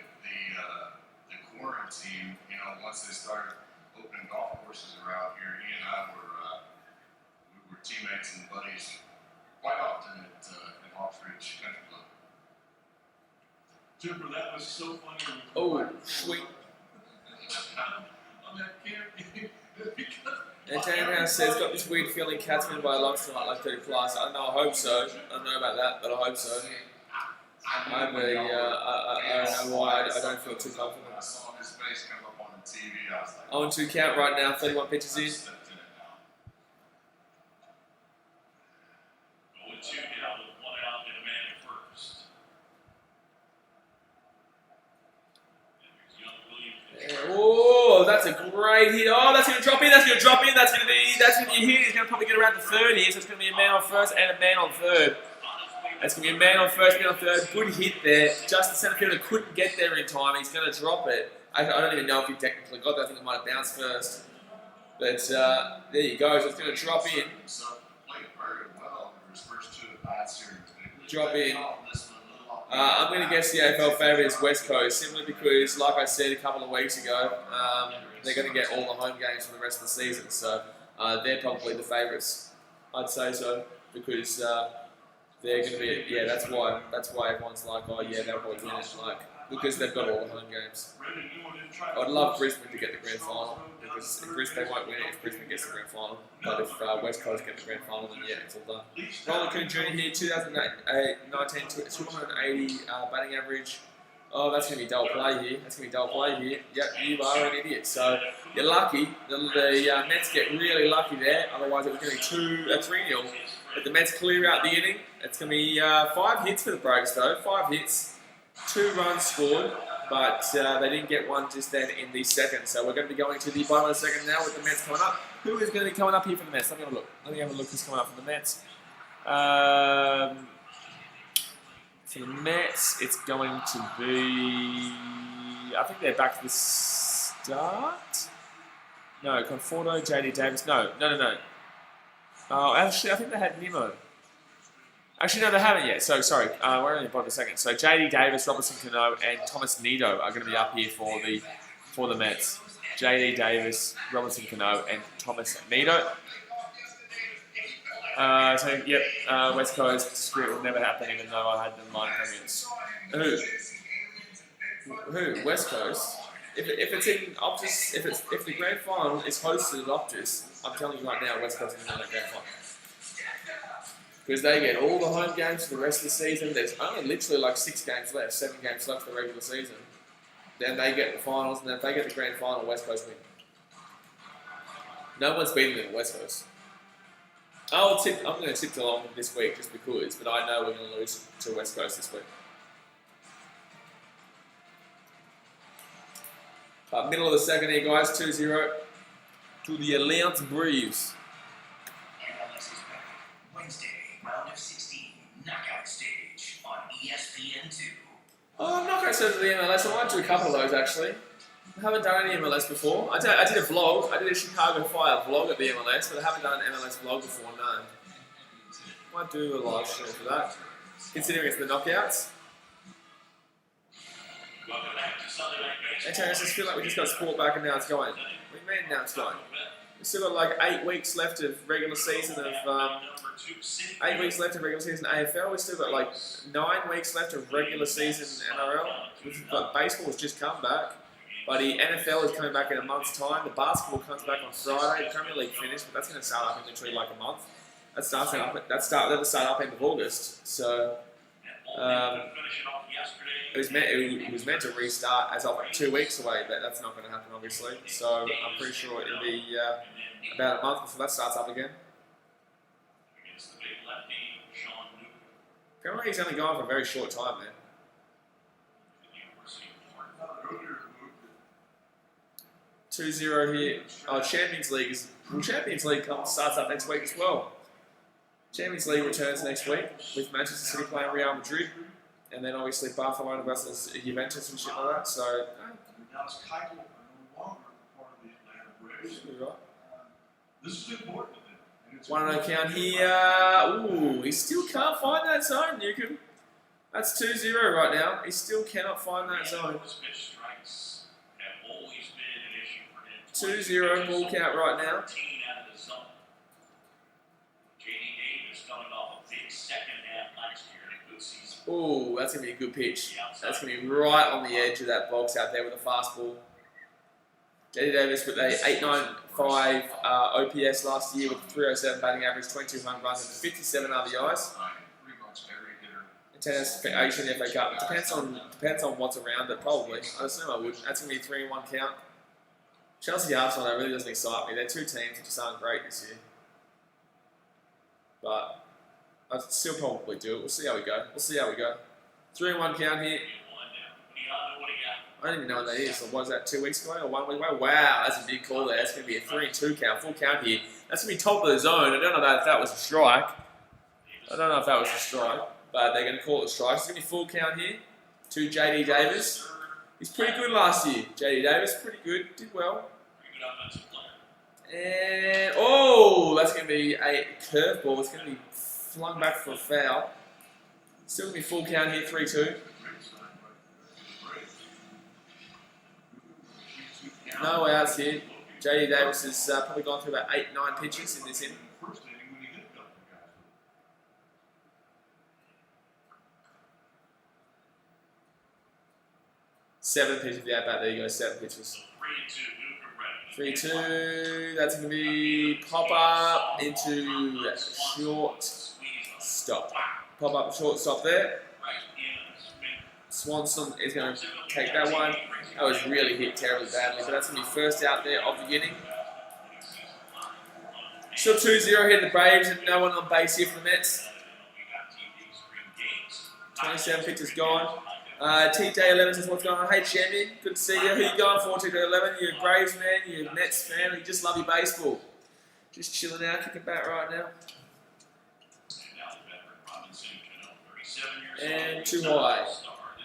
the quarantine. You know, once they started opening golf courses around here, he and I were teammates and buddies quite often at Hawksridge Country Club. Jumper, that was so funny. Oh, sweet. And Tanner says, got this weird feeling Cat's going to buy a lot tonight, like 30 plus. I know, I hope so. I don't know about that, but I hope so. I don't know why I don't feel too confident. I saw his face come up on the TV. I was like, 0-2 count right now, 31 pitches in. Oh, that's a great hit. Oh, that's going to drop in. That's going to drop in. That's going to be a hit. He's going to probably get around the 3rd here. So it's going to be a man on first and a man on 3rd. That's going to be a man on first, man on 3rd. Good hit there. Just the centre fielder couldn't get there in time. He's going to drop it. I don't even know if he technically got that. I think it might have bounced first. But there you go. So it's going to drop in. so played very well in his first 2 at-bats here. Drop in. I'm going to guess the AFL favourite is West Coast, simply because, like I said a couple of weeks ago, they're going to get all the home games for the rest of the season. So they're probably the favourites. I'd say so, because they're going to be. Yeah, that's why everyone's like, oh yeah, they'll probably win it, like because they've got all the home games. I'd love Brisbane to get the grand final, because if Brisbane won't win it if Brisbane gets the grand final. But if West Coast get the grand final, then yeah, it's all done. Roland Coon Jr. here, 2019, 280 batting average. Oh, that's going to be double play here. Yep, you are an idiot. So you're lucky. The Mets get really lucky there. Otherwise, it was going to be 3-0. But the Mets clear out the inning. It's going to be 5 hits for the Braves, though. 5 hits, 2 runs scored. But they didn't get one just then in the 2nd. So we're going to be going to the bottom of the 2nd now with the Mets coming up. Who is going to be coming up here for the Mets? Let me have a look who's coming up for the Mets. For the Mets, it's going to be... I think they're back to the start. No, Conforto, JD Davis. No. Actually, I think they had Nimmo. Actually, no, they haven't yet. So, sorry, we're only about a second. So, JD Davis, Robinson Cano, and Thomas Nido are going to be up here for the Mets. JD Davis, Robinson Cano, and Thomas Nido. West Coast screw it would never happen, even though I had the minor premiums. Who? West Coast? If it's in Optus, if the grand final is hosted at Optus, I'm telling you right now, West Coast is in that grand final. Because they get all the home games for the rest of the season. There's only literally like 7 games left for the regular season. Then they get the finals, and then if they get the grand final, West Coast win. No one's beaten them at West Coast. I'm going to tip along this week just because, but I know we're going to lose to West Coast this week. Middle of the second here, guys, 2-0 to the Atlanta Braves. Wednesday, round of 16, knockout stage on ESPN2. Oh, knockout stage of the MLS. I might do a couple of those actually. I haven't done any MLS before. I did a vlog. I did a Chicago Fire vlog at the MLS, but I haven't done an MLS vlog before, no. Might do a live stream for that, considering it's the knockouts. Hey, I just feel like we just got sport back and now it's going. What do you mean now it's going? We've still got like 8 weeks left of regular season of 8 weeks left of regular season AFL. We've still got like 9 weeks left of regular season NRL. But baseball has just come back. But the NFL is coming back in a month's time. The basketball comes back on Friday. The Premier League finished, but that's going to start up in literally like a month. That'll start up end of August. So it was meant to restart as of like 2 weeks away, but that's not going to happen obviously. So I'm pretty sure it'll be about a month before that starts up again. Apparently he's only gone for a very short time, man. 2-0 here. Oh, Champions League starts up next week as well. Champions League returns next week with Manchester City playing Real Madrid, and then obviously Barcelona versus Juventus and shit like that. So, This is important. 1-0 count here. Ooh, he still can't find that zone, Newcomb. That's 2-0 right now. He still cannot find that zone. 2-0 ball count right now. Ooh, that's going to be a good pitch. That's going to be right on the edge of that box out there with a fastball. JD Davis with a 895 OPS last year with a 307 batting average, 22 home runs and 57 RBIs. Tennis, actually in the FA Cup. Depends on what's around it, probably. I assume I would. That's going to be a 3-1 count. Chelsea Arsenal, that really doesn't excite me. They're two teams that just aren't great this year. But I'd still probably do it. We'll see how we go. 3-1 count here. I don't even know what that is. So what is that, 2 weeks away or 1 week away? Wow, that's a big call there. That's going to be a 3-2 count, full count here. That's going to be top of the zone. I don't know if that was a strike. But they're going to call it a strike. It's going to be full count here to JD Davis. He's pretty good last year. JD Davis, pretty good. Did well. And, oh, that's going to be a curveball. It's going to be flung back for a foul. Still going to be full count here, 3-2. No outs here. JD Davis has probably gone through about 8-9 pitches in this inning. Seven pitches, yeah, about there you go, 7 pitches. 3-2, that's going to be pop up into short stop. Pop up short stop there. Swanson is going to take that one. That was really hit terribly badly, but that's going to be first out there of the inning. Still 2-0 here to the Braves and no one on base here for the Mets. 27 pitches gone. TJ11 says, what's going on? Hey, champion, good to see you. Who you going for, TJ11? You're a Braves man, you're a Mets fan, or you just love your baseball? Just chilling out, kicking back right now. And too high.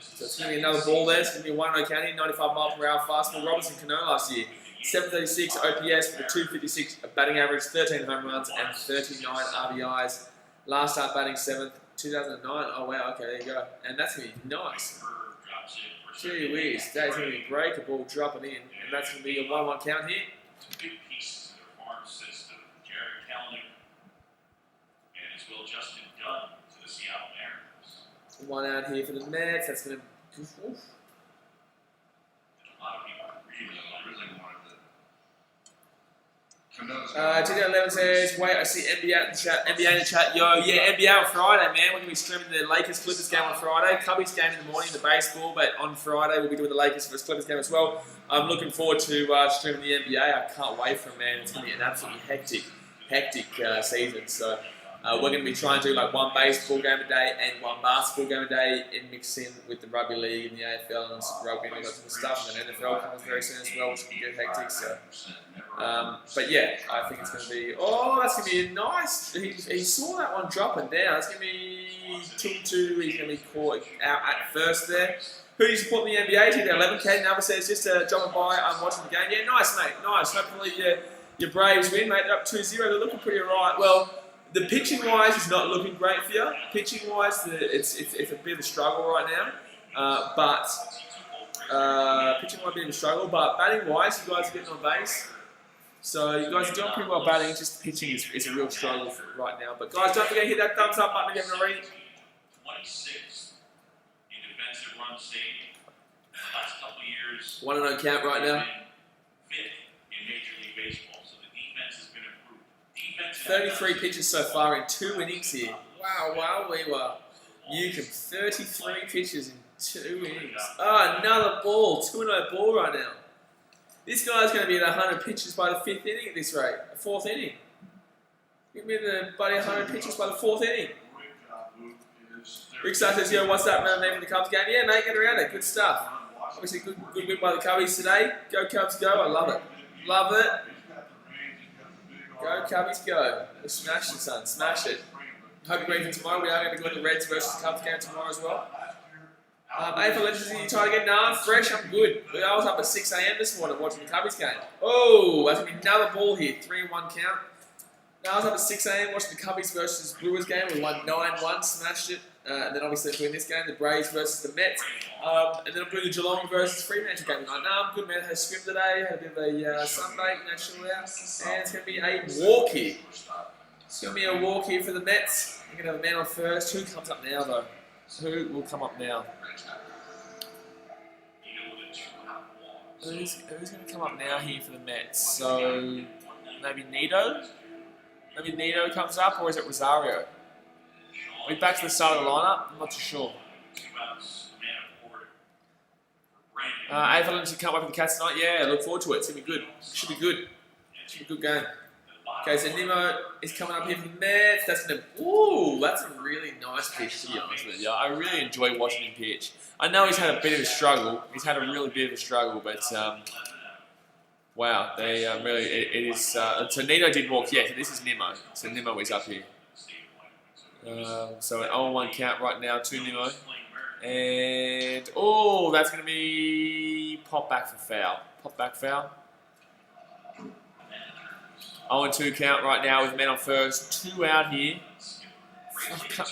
So it's going to be another ball there. It's going to be 1-0 county, 95 mile per hour fastball. Robinson Cano last year, 736 OPS with a 256 batting average, 13 home runs and 39 RBIs. Last start batting 7th, 2009. Oh wow, okay, there you go. And that's going to be nice. Gee whiz, that's going to be breakable, dropping in, and that's going to be a 1-1 count here. Big pieces of their farm system. Jared Kelly and as well Justin Dunn to the Seattle Mariners. One out here for the Mets. That's going to. A lot of people really wanted to. Canoes. 2011 says, wait, I see NBA in the chat. NBA in the chat, yo, yeah, NBA on Friday, man. We're going to be streaming the Lakers Clippers game on Friday. Cubbies game in the morning, the baseball, but on Friday we'll be doing the Lakers vs Clippers game as well. I'm looking forward to streaming the NBA. I can't wait for it, man. It's going to be an absolutely hectic season. So we're going to be trying to do like one baseball game a day and one basketball game a day, and mix in with the rugby league and the AFL and some rugby and all that sort of stuff. And then NFL comes very soon as well, which will be good hectic. So, but yeah, I think it's going to be. Oh, that's going to be nice. He saw that one dropping down. It's going to be 2-2. He's going to be caught out at first there. Who do you support in the NBA? 2011. Number says just jumping by. I'm watching the game. Yeah, nice, mate. Nice. Hopefully your Braves win, mate. They're up 2-0. They're looking pretty alright. Well. The pitching wise is not looking great for you. Pitching wise, it's a bit of a struggle right now. Pitching might be a bit of a struggle, but batting wise, you guys are getting on base. So you guys are doing pretty well batting. Just pitching is a real struggle right now. But guys, don't forget to hit that thumbs up button if you haven't already. 26th in defensive run saving. In the last couple of years, 1-0 count right now. 5th in Major League Baseball. So the defense has been improved. 33 pitches so far in 2 innings here. Wow, we were. You can 33 pitches in 2 innings. Another ball. 2-0 ball right now. This guy's going to be at 100 pitches by the 5th inning at this rate. 4th inning. Give me the buddy 100 pitches by the 4th inning. Rick Star says, yo, what's that man for the Cubs game? Yeah, mate, get around it. Good stuff. Obviously, good win by the Cubbies today. Go Cubs, go. I love it. Love it. Go Cubbies, go. Smash it, son. Smash it. Hope you're ready for tomorrow. We are going to be doing the Reds versus Cubs game tomorrow as well. AFL Legends, are you tired again? No, I'm fresh. I'm good. I was up at 6 a.m. this morning watching the Cubbies game. Oh, that's going to be another ball here. 3-1 count. No, I was up at 6 a.m. watching the Cubbies versus Brewers game. We won 9-1, smashed it. And then obviously doing this game, the Braves versus the Mets. And then I'm doing the Geelong versus Fremantle game tonight. No, I'm good, man. Had a swim today, had a bit of a sunbake, chill out. And it's going to be a walk here. It's going to be a walk here for the Mets. We're going to have a man on first. Who comes up now, though? Who will come up now? Who's going to come up now here for the Mets? So, maybe Nito? Maybe Nito comes up, or is it Rosario? Are we back to the start of the lineup? I'm not too sure. Avalon should come up with the Cats tonight. Yeah, look forward to it. It's going to be good. Should be good. Should be a good game. Okay, so Nemo is coming up here for the Mets. That's a really nice pitch, to be honest with you. I really enjoy watching him pitch. I know he's had a bit of a struggle. He's had a really bit of a struggle, but wow, they really it is. So Nino did walk. Yeah, this is Nemo. So Nemo is up here. So an 0-1 count right now to Nemo. And that's going to be pop back for foul. Pop back foul. 0-2 count right now with men on first. 2 out here.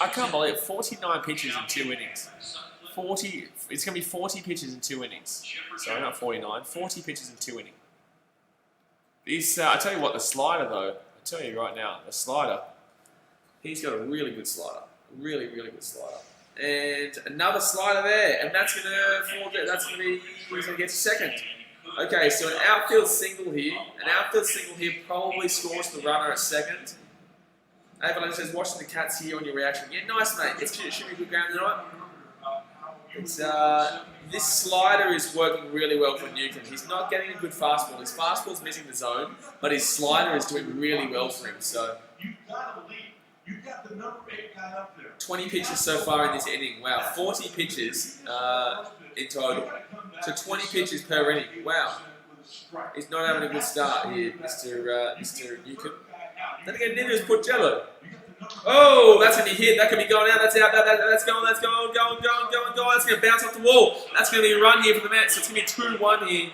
I can't believe it. 49 pitches in 2 innings. 40. It's going to be 40 pitches in 2 innings. Sorry, not 49. 40 pitches in 2 innings. These, I tell you what, the slider though. I tell you right now, the slider. He's got a really good slider. Really, really good slider. And another slider there. And that's going to be, he's going to get second. Okay, so an outfield single here. An outfield single here probably scores the runner at second. Avalon says, watching the Cats here on your reaction. Yeah, nice, mate. It should be a good game tonight. It's, this slider is working really well for Newcomb. He's not getting a good fastball. His fastball's missing the zone, but his slider is doing really well for him. So, 20 pitches so far in this inning. Wow, 40 pitches in total. So 20 pitches per inning. Wow. He's not having a good start here, Mr. Newcomb. Then again, Ninja's put Jello. Oh, that's going to be hit. That could be going out. That's out. That's going. That's going. That's going to bounce off the wall. That's going to be a run here for the Mets. So it's going to be 2-1 here.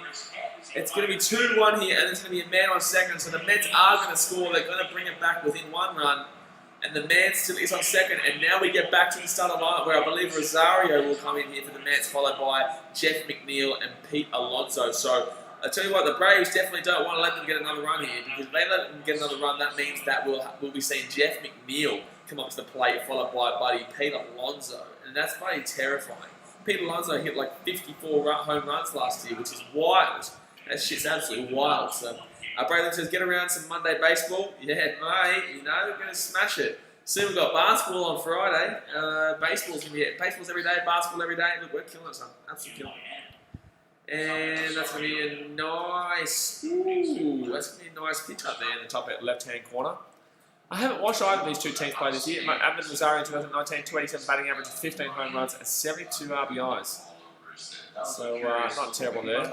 It's going to be 2-1 here, and it's going to be a man on second. So the Mets are going to score. They're going to bring it back within 1 run. And the man still is on second. And now we get back to the start of the lineup where I believe Rosario will come in here for the Mets, followed by Jeff McNeil and Pete Alonso. So I tell you what, the Braves definitely don't want to let them get another run here, because if they let them get another run, that means that we'll be seeing Jeff McNeil come up to the plate, followed by buddy Pete Alonso. And that's bloody terrifying. Pete Alonso hit like 54 home runs last year, which is wild. That shit's absolutely wild. So, Braylon says, get around some Monday baseball. Yeah, mate, you know, we're going to smash it. Soon we've got basketball on Friday. Baseball's every day, basketball every day. Look, we're killing it, son. Absolutely killing it. And that's going to be a nice, that's going to be a nice pitch up there in the top left-hand corner. I haven't watched either of these two teams play this year. Abner Rosario in 2019, 287 batting average, 15 home runs, and 72 RBIs. So, not terrible there.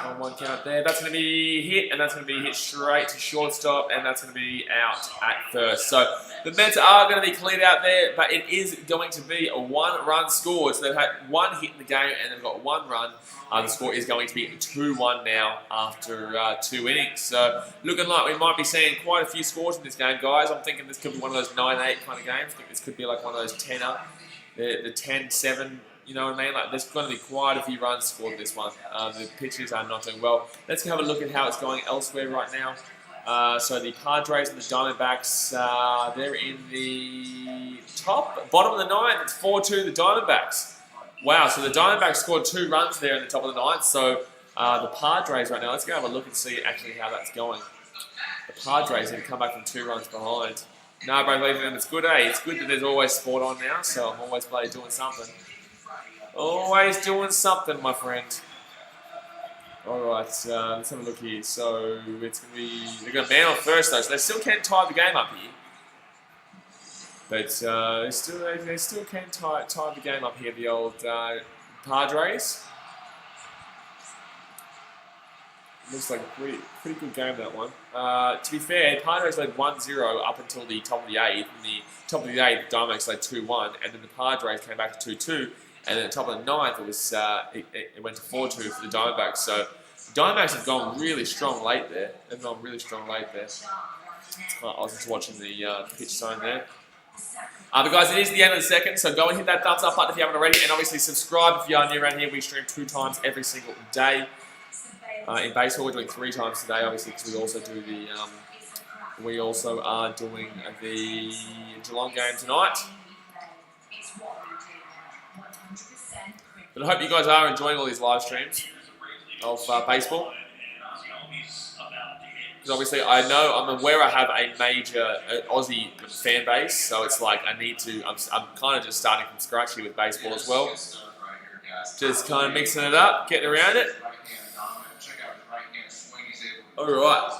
On one count there. That's going to be hit, and that's going to be hit straight to shortstop, and that's going to be out at first. So the Mets are going to be cleared out there, but it is going to be a one-run score. So they've had one hit in the game, and they've got one run. The score is going to be 2-1 now after 2 innings. So looking like we might be seeing quite a few scores in this game, guys. I'm thinking this could be one of those 9-8 kind of games. I think this could be like one of those 10-up, the 10-7. You know what I mean? Like, there's going to be quite a few runs scored this one. The pitchers are not doing well. Let's have a look at how it's going elsewhere right now. So the Padres and the Diamondbacks, they're in the bottom of the ninth. It's 4-2 the Diamondbacks. Wow, so the Diamondbacks scored 2 runs there in the top of the ninth. So the Padres right now, let's go have a look and see actually how that's going. The Padres have come back from 2 runs behind. No, bro, leave them. It's good, eh? It's good that there's always sport on now, so I'm always doing something. Always doing something, my friend. Alright, let's have a look here. So, it's going to be... They're going to man on first, though, so they still can tie the game up here. But they still can tie the game up here, the old Padres. Looks like a pretty good game, that one. To be fair, Padres led 1-0 up until the top of the 8th. In the top of the 8th, the Diamondbacks led 2-1, and then the Padres came back to 2-2. And then at the top of the 9th, it went to 4-2 for the Diamondbacks. So the Diamondbacks have gone really strong late there. I was just watching the pitch zone there. But guys, it is the end of the second, so go and hit that thumbs up button if you haven't already, and obviously subscribe if you are new around here. We stream 2 times every single day. In baseball, we're doing 3 times today, obviously, because we also do the we also are doing the Geelong game tonight. But I hope you guys are enjoying all these live streams of baseball. Because obviously I'm aware I have a major Aussie fan base, so it's like I'm kind of just starting from scratch here with baseball as well. Just kind of mixing it up, getting around it. Alright.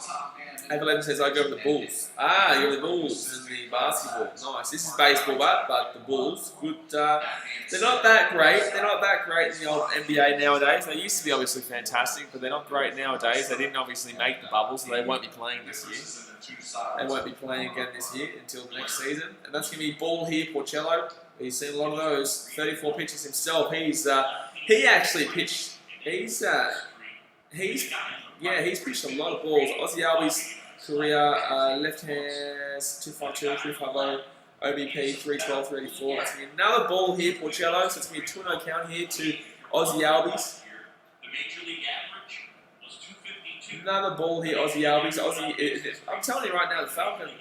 Evelyn says I go with the Bulls. You're the Bulls in the basketball. Nice. This is baseball, but the Bulls, good. They're not that great. They're not that great in the old NBA nowadays. They used to be obviously fantastic, but they're not great nowadays. They didn't obviously make the bubble, so they won't be playing this year. They won't be playing again this year until the next season. And that's going to be ball here, Porcello. He's seen a lot of those. 34 pitches himself. He actually pitched. He's pitched a lot of balls. Aussie Albies career left hands 252, 350, OBP 312, 384. That's going to be another ball here, Porcello. So it's going to be a 2-0 count here to Aussie Albies. Another ball here, Aussie Albies. I'm telling you right now, the Falcons.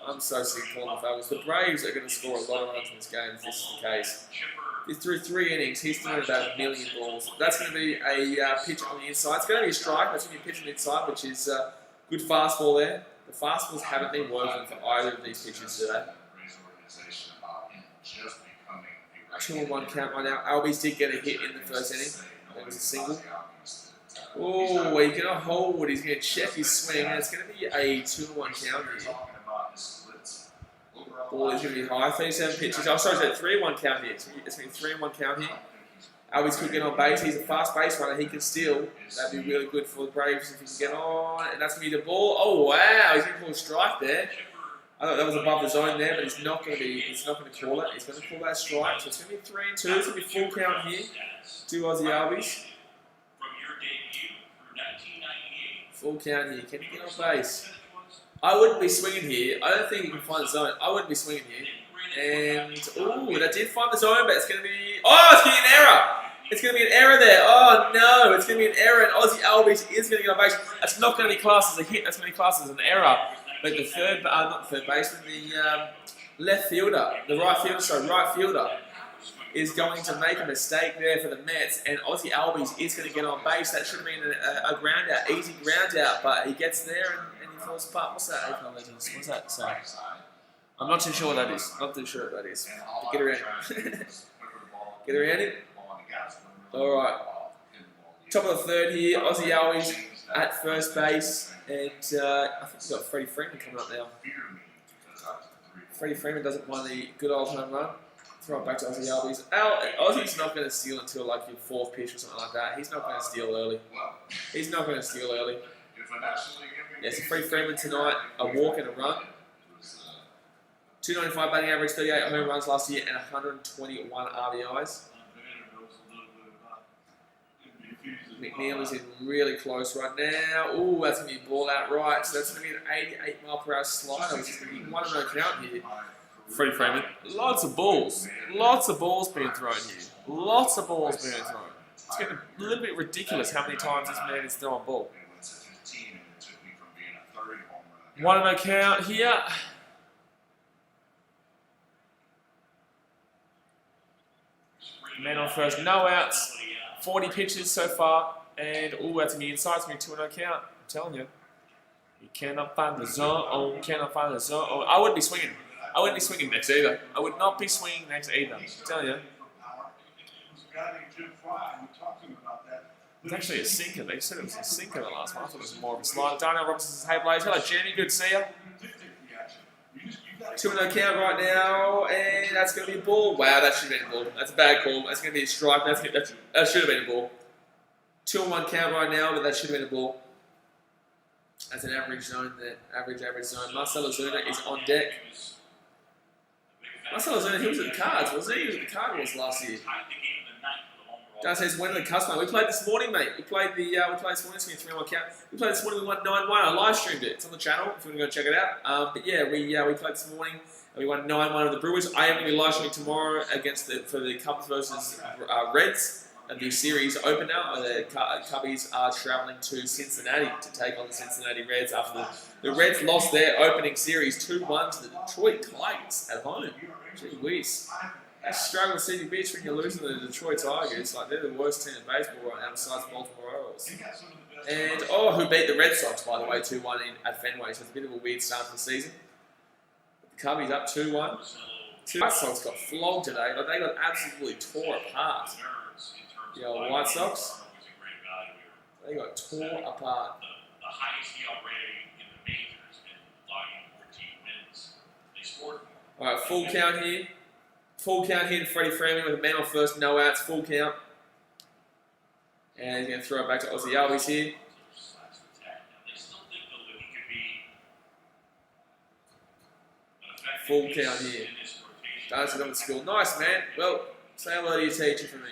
I'm so sick of calling the Falcons. The Braves are going to score a lot of runs in this game if this is the case. Through 3 innings, he's thrown about 1 million balls. That's going to be a pitch on the inside. It's going to be a strike. That's going to be a pitch on the inside, which is good fastball there. The fastballs haven't been working for either of these pitches today. 2-1 count right now. Albies did get a hit in the first inning. That was a single. Oh, he's going to hold. He's going to check his swing. And it's going to be a 2-1 count here. Ball is going to be high. 37 pitches. Oh, sorry, it's a 3-1 count here. It's going to be a 3-1 count here. Albies could get on base. He's a fast base runner. He can steal. That'd be really good for the Braves if he can get on. And that's going to be the ball. Oh, wow. He's going to call a strike there. I thought that was above the zone there, but he's not going to call it. He's going to call that strike. So it's going to be 3-2. It's going to be full count here. 2 Aussie Albies. Full count here. Can he get on base? I wouldn't be swinging here. I don't think you can find the zone. I wouldn't be swinging here. And, ooh, that did find the zone, but it's going to be... Oh, it's going to be an error. It's going to be an error there. Oh, no. It's going to be an error, and Aussie Albies is going to get on base. That's not going to be classed as a hit. That's going to be classed as an error. But the not third baseman, the left fielder, the right fielder is going to make a mistake there for the Mets, and Aussie Albies is going to get on base. That should have been a ground out, easy ground out, but he gets there and he falls apart. What's that? What's that? Sorry. I'm not too sure what that is. Not too sure what that is. But get around it. Get around it. Alright. Top of the third here, Aussie Albies at first base, and I think we've got Freddie Freeman coming up now. Freddie Freeman doesn't mind the good old home run. Throw it back to Aussie Albies. Aussie's not going to steal until like your fourth pitch or something like that. He's not going to steal early. He's not going to steal early. Yeah, so Freddie Freeman tonight, a walk and a run. 295 batting average, 38 home runs last year, and 121 RBIs. McNeil is in really close right now. Ooh, that's going to be ball out right. So that's going to be an 88 mile per hour slider, which is going to be 1-0 count here. Freddie Freeman. Lots of balls. Lots of balls being thrown here. Lots of balls being thrown. It's getting a little bit ridiculous how many times this man is throwing ball. 1-0 count here. Man on first, no outs. 40 pitches so far, and that's in the inside. It's going to be 2-0 count. I'm telling you. You cannot find the zone. Cannot find the zone. I wouldn't be swinging. I wouldn't be swinging next either. I would not be swinging next either. I'm telling you. It's actually a sinker. They said it was a sinker the last one. I thought it was more of a slider. Darnell Robinson says, hey Blaze. Hello Jenny, good to see you. 2-0 count right now, and that's going to be a ball. Wow, that should have been a ball. That's a bad call. That's going to be a strike. That should have been a ball. 2-1 count right now, but that should have been a ball. That's an average zone there. Average zone. Marcell Ozuna is on deck. Marcell Ozuna, he was at the Cards, wasn't he? He was at the Cardinals last year. John says, when did the customer? We played this morning, mate. We played this morning. It's going to be 3-1 count. We played this morning. We won 9-1. I live streamed it. It's on the channel if you want to go check it out. But yeah, we played this morning and we won 9-1 of the Brewers. I am going to be live streaming tomorrow for the Cubs versus Reds of the series opener. The Cubbies are traveling to Cincinnati to take on the Cincinnati Reds after the Reds lost their opening series 2-1 to the Detroit Tigers at home. Gee whiz. They struggle with City Beach when you're losing to the Detroit Tigers. Like, they're the worst team in baseball right now besides Baltimore Orioles. And, who beat the Red Sox, by the way, 2-1 at Fenway. So it's a bit of a weird start to the season. The Cubbies up 2-1. The White Sox got flogged today. Like, they got absolutely tore apart. The old White Sox. They got tore apart. The highest ERA in the majors and logging 14 wins. They scored more. Alright, full count here. Full count here to Freddie Freeman with a man on first, no outs, full count. And he's going to throw it back to Aussie Albies here. Full count here. Dancing on the school. Nice, man. Well, say hello to your teacher for me.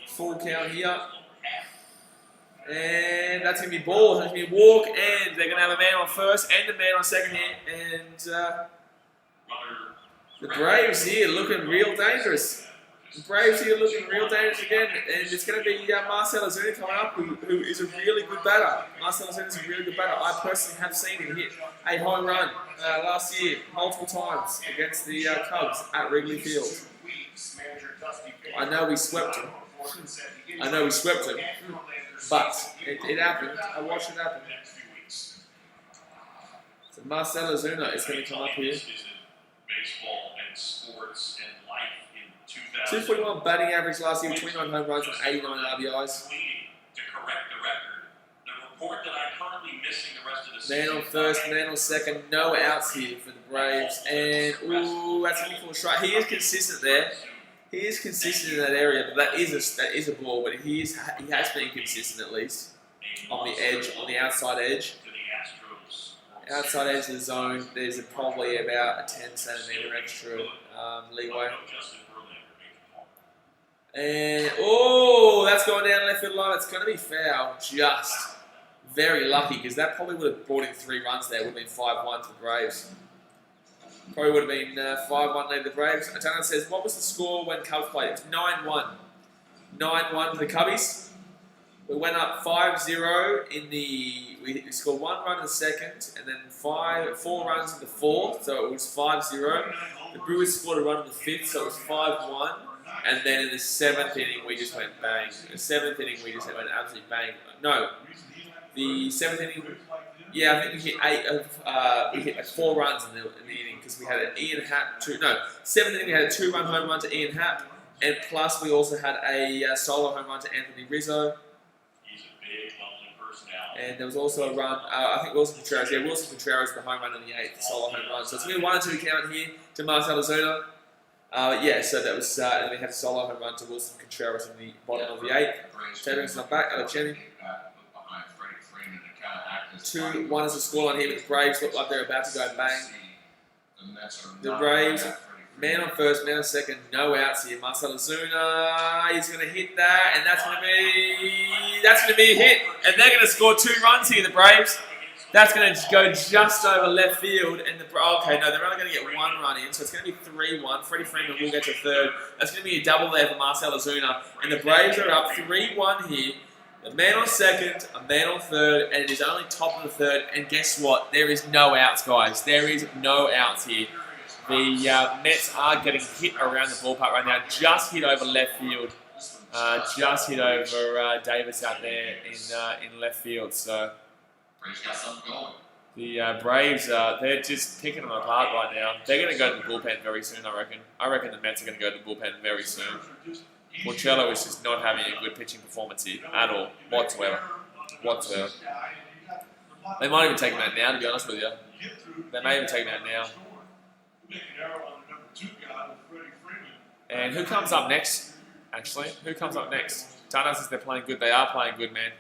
Full count here. And that's going to be ball. That's going to be a walk. And they're going to have a man on first and a man on second here. And the Braves here looking real dangerous. The Braves here looking real dangerous again. And it's going to be Marcell Ozuna coming up, who is a really good batter. Marcell Ozuna is a really good batter. I personally have seen him hit a home run last year multiple times against the Cubs at Wrigley Field. I know we swept him. But it happened. I watched it happen. So Marcell Ozuna is going to come up here. Baseball and sports and life in 241 batting average last year, 29 home runs and 89 RBIs. To correct the record, the report that I'm currently missing the rest of the season. Man on first, man on second, no outs here for the Braves. And that's going to be full strike. He is consistent there. He is consistent in that area, but that is a ball. But he has been consistent at least on the edge, on the outside edge. Outside edge of the zone, there's probably about a 10 centimetre extra leeway. And, that's going down left field line. It's going to be foul. Just very lucky because that probably would have brought in 3 runs there. It would have been 5-1 to the Braves. Probably would have been 5-1 lead to the Braves. Atana says, what was the score when Cubs played? It was 9-1. 9-1 to the Cubbies. We went up 5-0 in the... We scored 1 run in the second and then 4 runs in the fourth, so it was 5-0. The Brewers scored a run in the fifth, so it was 5-1. And then in the 7th inning, we just went bang. The 7th inning, we just went absolutely bang. No, the 7th inning... Yeah, I think we hit 4 runs in the inning because we had an Ian Happ 7th inning we had a 2-run home run to Ian Happ, and plus we also had a solo home run to Anthony Rizzo. He's a big, lovely personality. And there was also a run, I think Wilson Contreras. Yeah, Wilson Contreras the home run in the 8th, solo home run. So it's going to be 1-2 count here to Marcell Ozuna. So that was, and we had a solo home run to Wilson Contreras in the bottom of the 8th. Taylor's not back, Alex 2-1 is the scoreline here, but the Braves look like they're about to go bang. The Braves, man on first, man on second, no outs here. Marcell Ozuna, he's going to hit that, and that's going to be a hit. And they're going to score 2 runs here, the Braves. That's going to go just over left field, and they're only going to get 1 run in, so it's going to be 3-1. Freddie Freeman will get to third. That's going to be a double there for Marcell Ozuna, and the Braves are up 3-1 here. A man on second, a man on third, and it is only top of the third. And guess what? There is no outs, guys. There is no outs here. The Mets are getting hit around the ballpark right now. Just hit over left field. Just hit over Davis out there in left field. So the Braves, they're just picking them apart right now. They're going to go to the bullpen very soon, I reckon. I reckon the Mets are going to go to the bullpen very soon. Porcello is just not having a good pitching performance here at all, whatsoever. They might even take him out now, to be honest with you. They may even take him out now. And who comes up next, actually? Who comes up next? Tana says they're playing good. They are playing good, man.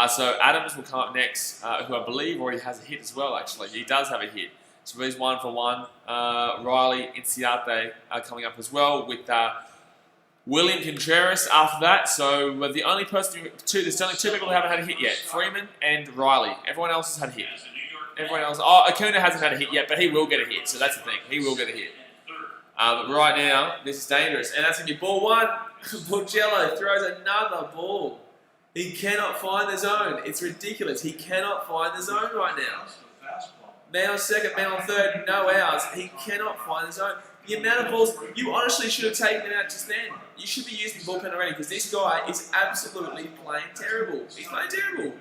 So Adams will come up next, who I believe already has a hit as well, actually. He does have a hit. So he's 1 for 1. Riley and Ciarte are coming up as well with... William Contreras after that, so we're the only person, there's only 2 people who haven't had a hit yet, Freeman and Riley. Everyone else has had a hit. Everyone else, Acuna hasn't had a hit yet, but he will get a hit, so that's the thing, he will get a hit. But right now, this is dangerous, and that's going to be ball 1. Porcello throws another ball. He cannot find the zone. It's ridiculous, he cannot find the zone right now. Man on second, man on third, no outs, he cannot find the zone. The amount of balls, you honestly should have taken him out just then. You should be using the bullpen already because this guy is absolutely playing terrible. He's playing terrible.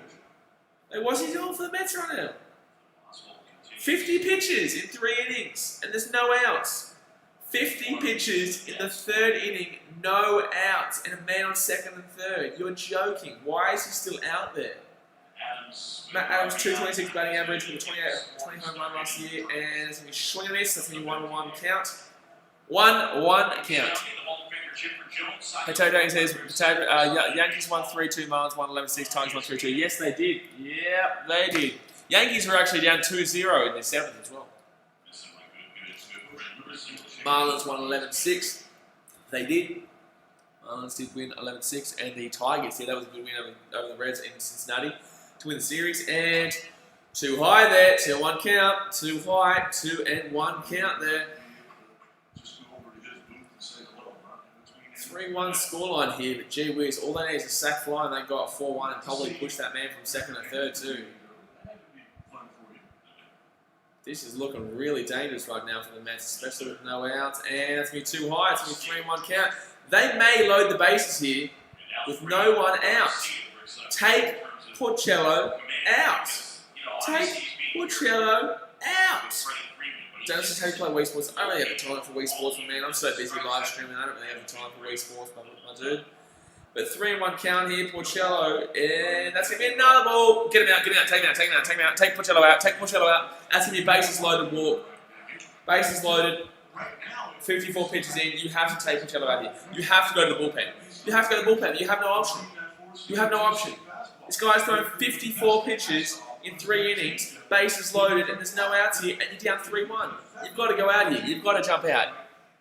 Like, what's he doing for the Mets right now? 50 pitches in 3 innings and there's no outs. 50 pitches in the 3rd inning, no outs, and a man on second and third. You're joking. Why is he still out there? Matt Adams, 226 batting average with a 20 home run last year, and it's going to be swing and miss. That's going to be 1-1 count. 1-1 count. Potato says, Yankees won 3-2, Marlins won 11-6, Tigers won 3-2. Yes, they did. Yep, they did. Yankees were actually down 2-0 in the 7th as well. Marlins won 11-6. They did. Marlins did win 11-6, and the Tigers, that was a good win over the Reds in Cincinnati to win the series. And too high there, 2-1 count, too high, 2-1 count there. 3-1 scoreline here, but gee whiz, all they need is a sack fly and they got 4-1 and probably push that man from second to third too. This is looking really dangerous right now for the Mets, especially with no outs, and it's going to be too high, it's going to be 3-1 count. They may load the bases here with no one out. Take Porcello out. Take Porcello out. Don't just take play Wii Sports. I don't really have the time for Wii Sports, man. I'm so busy live streaming, I don't really have the time for Wii Sports, my dude. But 3-1 count here, Porcello, and that's going to be another ball. Get him out, take him out. Take Porcello out, That's going to be bases loaded walk. Bases loaded. 54 pitches in, you have to take Porcello out here. You have to go to the bullpen. You have no option. This guy's thrown 54 pitches in 3 innings, bases loaded, and there's no outs here, and you're down 3-1. You've got to go out here. You've got to jump out.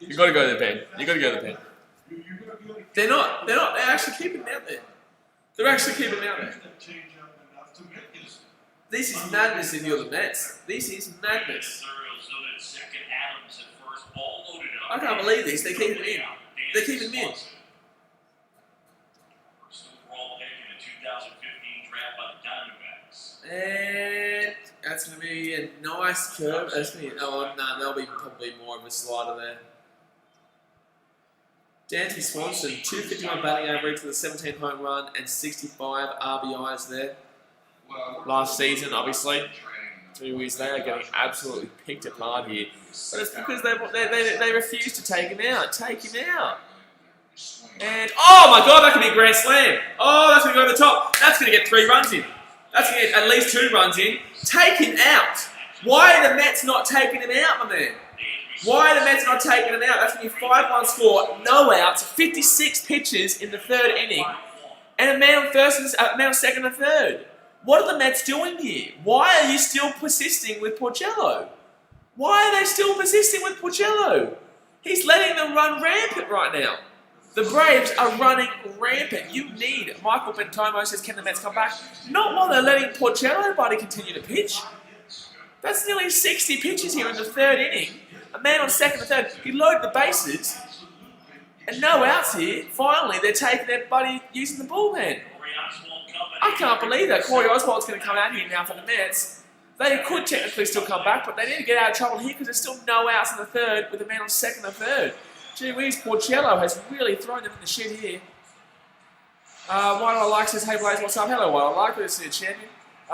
You've got to go to the pen. They're not. They're actually keeping him out there. This is madness if you're the Mets. This is madness. I can't believe this. They keep him in. They keep him in. And that's going to be a nice curve. That's going to be, oh, no, there'll be probably more of a slider there. Dansby Swanson, 251 batting average with a 17 home run and 65 RBIs there. Last season, obviously. 2 years they are getting absolutely picked apart here. But it's because they refuse to take him out. Take him out. And, oh my God, that could be a grand slam. Oh, that's going to go to the top. That's going to get 3 runs in. That's going to get at least 2 runs in. Take him out. Why are the Mets not taking him out, my man? Why are the Mets not taking him out? That's going to be a 5-1 score, no outs, 56 pitches in the 3rd inning, and a man on first, a man on second and third. What are the Mets doing here? Why are you still persisting with Porcello? Why are they still persisting with Porcello? He's letting them run rampant right now. The Braves are running rampant. You need, Michael Bentomo says, can the Mets come back? Not while they're letting Porcello buddy continue to pitch. That's nearly 60 pitches here in the 3rd inning. A man on second and third. He loaded the bases. And no outs here. Finally, they're taking their buddy using the bullpen. I can't believe that. Corey Oswald's going to come out here now for the Mets. They could technically still come back, but they need to get out of trouble here because there's still no outs in the 3rd with a man on second and third. Gee whiz, Porcello has really thrown them in the shit here. Why do I like says, hey Blaze, what's up? Hello, why do I like this here, champion?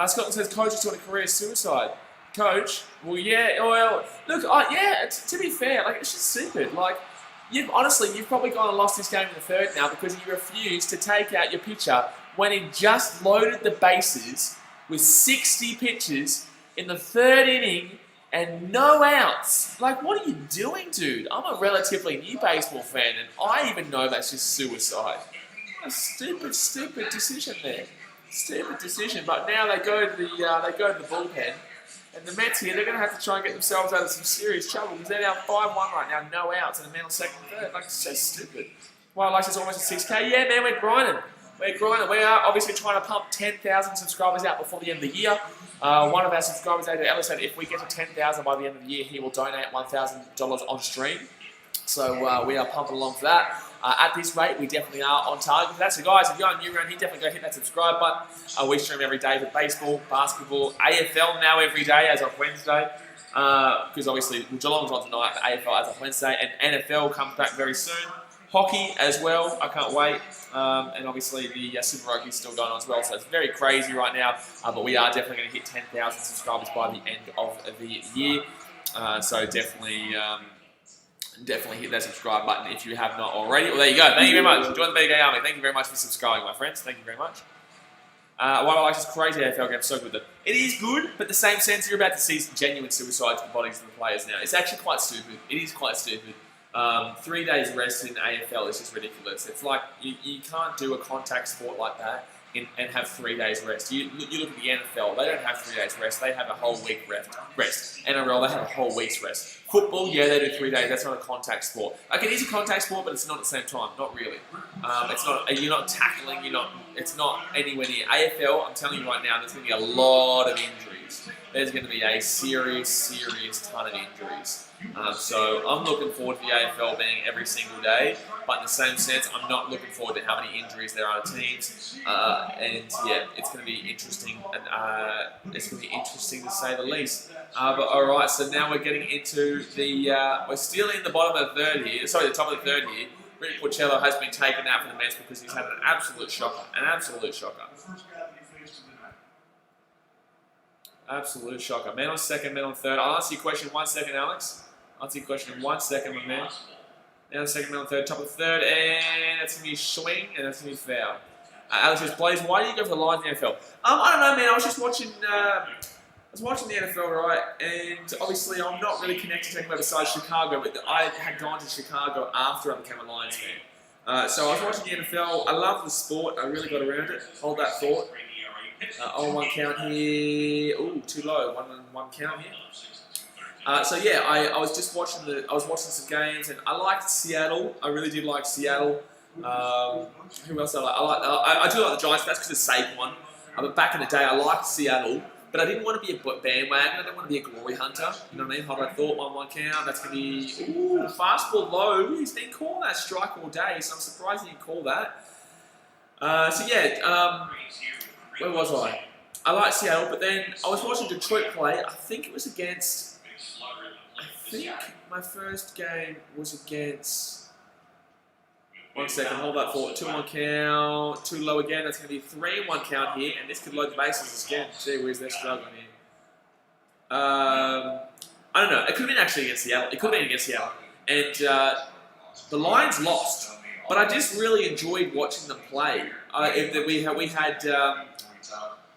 Scotland says, coach is doing a career suicide. Coach? Well, yeah, well, look, yeah, to be fair, like, it's just stupid. Like, you've probably gone and lost this game in the 3rd now because you refused to take out your pitcher when he just loaded the bases with 60 pitches in the 3rd inning and no outs. Like, what are you doing, dude? I'm a relatively new baseball fan, and I even know that's just suicide. What a stupid decision there. Stupid decision. But now they go to the bullpen, and the Mets here, they're going to have to try and get themselves out of some serious trouble because they're down 5-1 right now, no outs, and a man on second and third. Like, it's so stupid. Well, like it's almost a 6K. Yeah, man, we're grinding. We're grinding. We are obviously trying to pump 10,000 subscribers out before the end of the year. One of our subscribers, Ellis, said if we get to 10,000 by the end of the year, he will donate $1,000 on stream. So we are pumping along for that. At this rate, we definitely are on target for that. So guys, if you're new around here, definitely go hit that subscribe button. We stream every day for baseball, basketball, AFL now every day as of Wednesday. Because obviously Geelong's on tonight, AFL as of Wednesday, and NFL comes back very soon. Hockey as well, I can't wait. And obviously the Super Rugby is still going on as well, so it's very crazy right now. But we are definitely going to hit 10,000 subscribers by the end of the year. So definitely hit that subscribe button if you have not already. Well, there you go. Thank you very much. Join the BKRmy. Thank you very much for subscribing, my friends. Thank you very much. Why do I like this crazy AFL game so good? It is good, but the same sense you're about to see some genuine suicides in the bodies of the players now. It's actually quite stupid. It is quite stupid. 3 days rest in AFL is just ridiculous. It's like you can't do a contact sport like that and have 3 days rest. You look at the NFL, they don't have 3 days rest, they have a whole week rest. NRL, they have a whole week's rest. Football, yeah, they do 3 days, that's not a contact sport. Like, it is a contact sport, but it's not at the same time, not really. You're not tackling, it's not anywhere near. AFL, I'm telling you right now, there's going to be a lot of injuries. There's going to be a serious ton of injuries. So I'm looking forward to the AFL being every single day, but in the same sense, I'm not looking forward to how many injuries there are to teams. And yeah, it's going to be interesting, and it's going to be interesting to say the least. But all right, so now we're getting into the. We're still in the bottom of the 3rd here. Sorry, the top of the 3rd here. Ricky Porcello has been taken out for the Mets because he's had an absolute shocker. An absolute shocker. Absolute shocker. Man on second, man on third. I'll answer your question in 1 second, Alex. I'll answer your question in 1 second, my man. Man on second, man on third, top of the 3rd, and that's going to be a swing, and that's going to be foul. Alex says, Blaze, why do you go for the Lions in the NFL? I don't know, man. I was just watching the NFL, right? And obviously, I'm not really connected to anywhere besides Chicago, but I had gone to Chicago after I became a Lions fan. So I was watching the NFL. I love the sport. I really got around it. Hold that thought. One count here. Ooh, too low. One count here. So yeah, I was just watching some games, and I liked Seattle. I really did like Seattle. Who else I like? I do like the Giants. That's because it's Saquon. But back in the day, I liked Seattle. but I didn't want to be a bandwagon. I didn't want to be a glory hunter. You know what I mean? Hold on, I thought 1-1 count. That's going to be fastball low. He's been calling that strike all day, so I'm surprised he didn't call that. Where was I? I like Seattle, but then I was watching Detroit play. I think it was against. I think my first game was against. 1 second, hold that thought. 2-1 count, too low again. That's going to be 3-1 count here, and this could load the bases again. Gee whiz, they're struggling here. I don't know. It could have been actually against Seattle. It could have been against Seattle, and the Lions lost. But I just really enjoyed watching them play.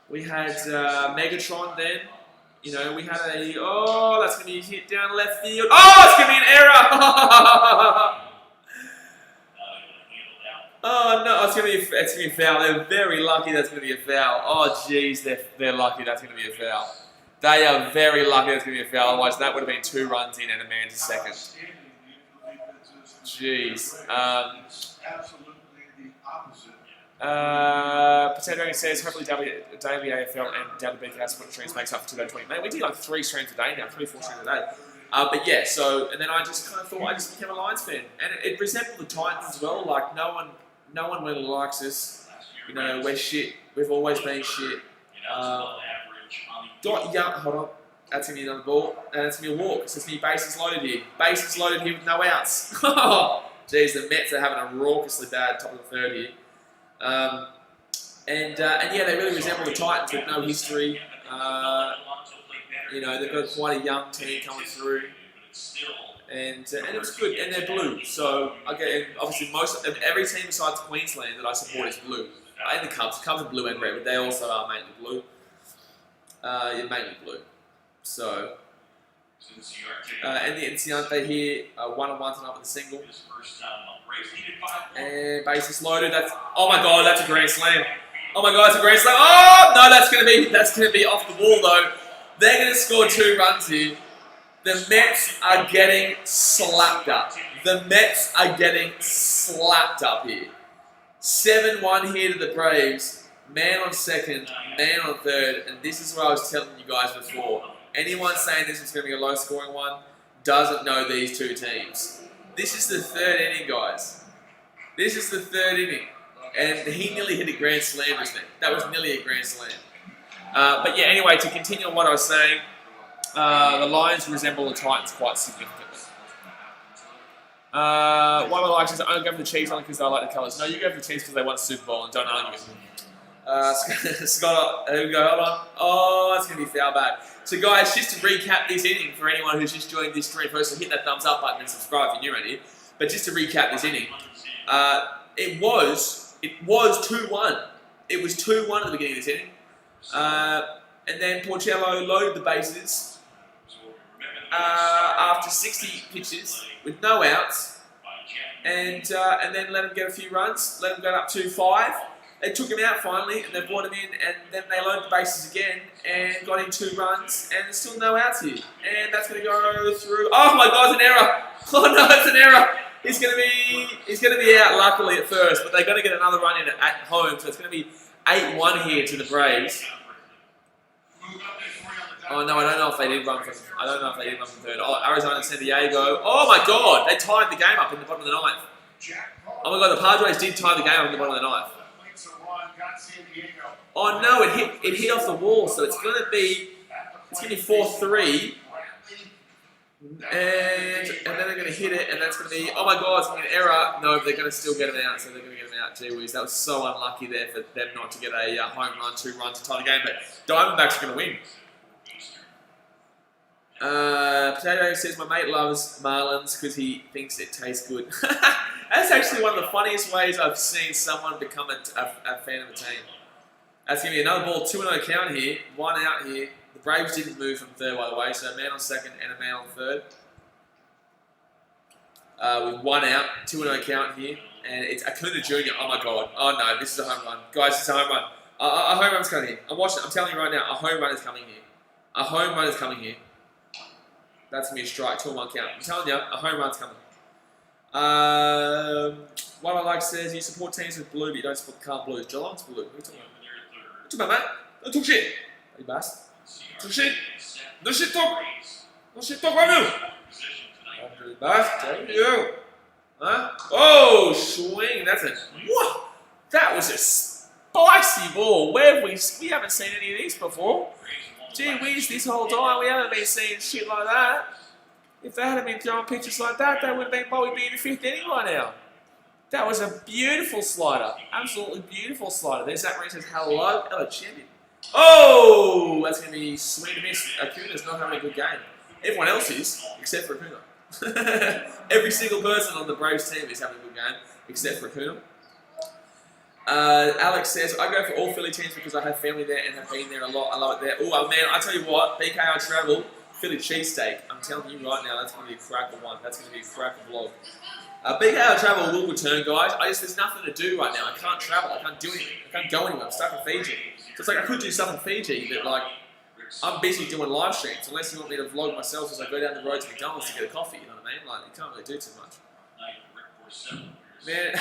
We had Megatron then. You know, we had that's going to be a hit down left field. Oh, it's going to be an error. Oh no, it's gonna be a foul. They're very lucky that's gonna be a foul. Oh jeez, they're lucky that's gonna be a foul. They are very lucky that's gonna be a foul. Otherwise, that would have been 2 runs in and a man to second. Jeez. Potato Dragon says hopefully daily AFL and daily BKR sport streams makes up for 2020. Mate, we do like 3 streams a day now, 3-4 streams a day. But yeah, and then I just kind of thought I just became a Lions fan, and it resembled the Titans as well. Like no one really likes us. You know, we're shit. We've always been shit. Hold on. That's gonna be another ball, and it's gonna be a walk. So it's gonna be bases loaded here. Bases loaded here with no outs. Jeez, the Mets are having a raucously bad top of the third here. And yeah, they really resemble the Titans with no history. You know, they've got quite a young team coming through, and it was good. And they're blue, so obviously every team besides Queensland that I support is blue. And the Cubs are blue and red, but they also are mainly blue. Mainly blue. So, and the Enciante here, 1-on-1 tonight with a single. And bases loaded. Oh my God, that's a grand slam. Oh my God, it's a grand slam. Oh no, that's gonna be off the wall though. They're gonna score 2 runs here. The Mets are getting slapped up. The Mets are getting slapped up here. 7-1 here to the Braves. Man on second, man on third, and this is what I was telling you guys before. Anyone saying this is going to be a low-scoring one doesn't know these 2 teams. This is the 3rd inning, guys. This is the 3rd inning, and he nearly hit a grand slam just then. That was nearly a grand slam. But yeah, anyway, to continue on what I was saying, the Lions resemble the Titans quite significantly. One of the likes is I don't go for the Chiefs only because I like the colours. No, you go for the Chiefs because they won the Super Bowl and don't argue with them. Scott, here we go, hold on. Oh, that's going to be foul bad. So guys, just to recap this inning for anyone who's just joined this stream, first hit that thumbs up button and subscribe if you're new around here. But just to recap this inning, it was 2-1. It was 2-1 at the beginning of this inning. And then Porcello loaded the bases after 60 pitches with no outs, and then let him get a few runs, let him go up 2-5. They took him out finally, and they brought him in, and then they loaded the bases again and got in 2 runs, and there's still no outs here. And that's going to go through. Oh my God, it's an error! Oh no, it's an error! He's going to be out luckily at first, but they're going to get another run in at home, so it's going to be 8-1 here to the Braves. Oh no, I don't know if they did run from third. Oh, Arizona and San Diego. Oh my God, they tied the game up in the bottom of the 9th. Oh my God, the Padres did tie the game up in the bottom of the 9th. Oh no, it hit off the wall, so it's gonna be 4-3. And then they're gonna hit it, and that's gonna be, oh my God, it's gonna be an error. No, they're gonna still get him out, so they're gonna get him out. Gee whiz, that was so unlucky there for them not to get a home run, 2 runs to tie the game, but Diamondbacks are gonna win. Potato says my mate loves Marlins because he thinks it tastes good. That's actually one of the funniest ways I've seen someone become a fan of a team. That's going to be another ball, 2-0 count here, 1 out here. The Braves didn't move from third, by the way, so a man on second and a man on third. With 1 out, 2-0 count here, and it's Acuna Jr. Oh my God! Oh no, this is a home run, guys. This is a home run. A home run's coming here. I'm watching. I'm telling you right now, a home run is coming here. A home run is coming here. That's going to be a strike, 2-1 count. I'm telling you, a home run's coming. What I like says, you support teams with blue, but you don't support the Calm Blues. Geelong's blue. What are you talking about? What are you talking about, mate? Don't talk shit. You bastard. No shit talk! No shit talk right now! Happy birthday to you! Huh? Oh, swing! That's a what? That was a spicy ball. Where have we haven't seen any of these before. Gee whiz, this whole time we haven't been seeing shit like that. If they hadn't been throwing pitches like that, they would have been probably be in the 5th inning by now. That was a beautiful slider. Absolutely beautiful slider. There's that where he says hello, champion. Oh, that's going to be swing and miss. Acuna's not having a good game. Everyone else is, except for Acuna. Every single person on the Braves team is having a good game, except for Acuna. Alex says, I go for all Philly teams because I have family there and have been there a lot. I love it there. Oh, man, I tell you what, BKR travel, Philly cheesesteak. I'm telling you right now, that's going to be a cracker one. That's going to be a cracker vlog. BKR travel will return, guys. There's nothing to do right now. I can't travel. I can't do anything. I can't go anywhere. I'm stuck in Fiji. So it's like I could do stuff in Fiji, but like I'm busy doing live streams. Unless you want me to vlog myself as I go down the road to McDonald's to get a coffee. You know what I mean? Like you can't really do too much. Man,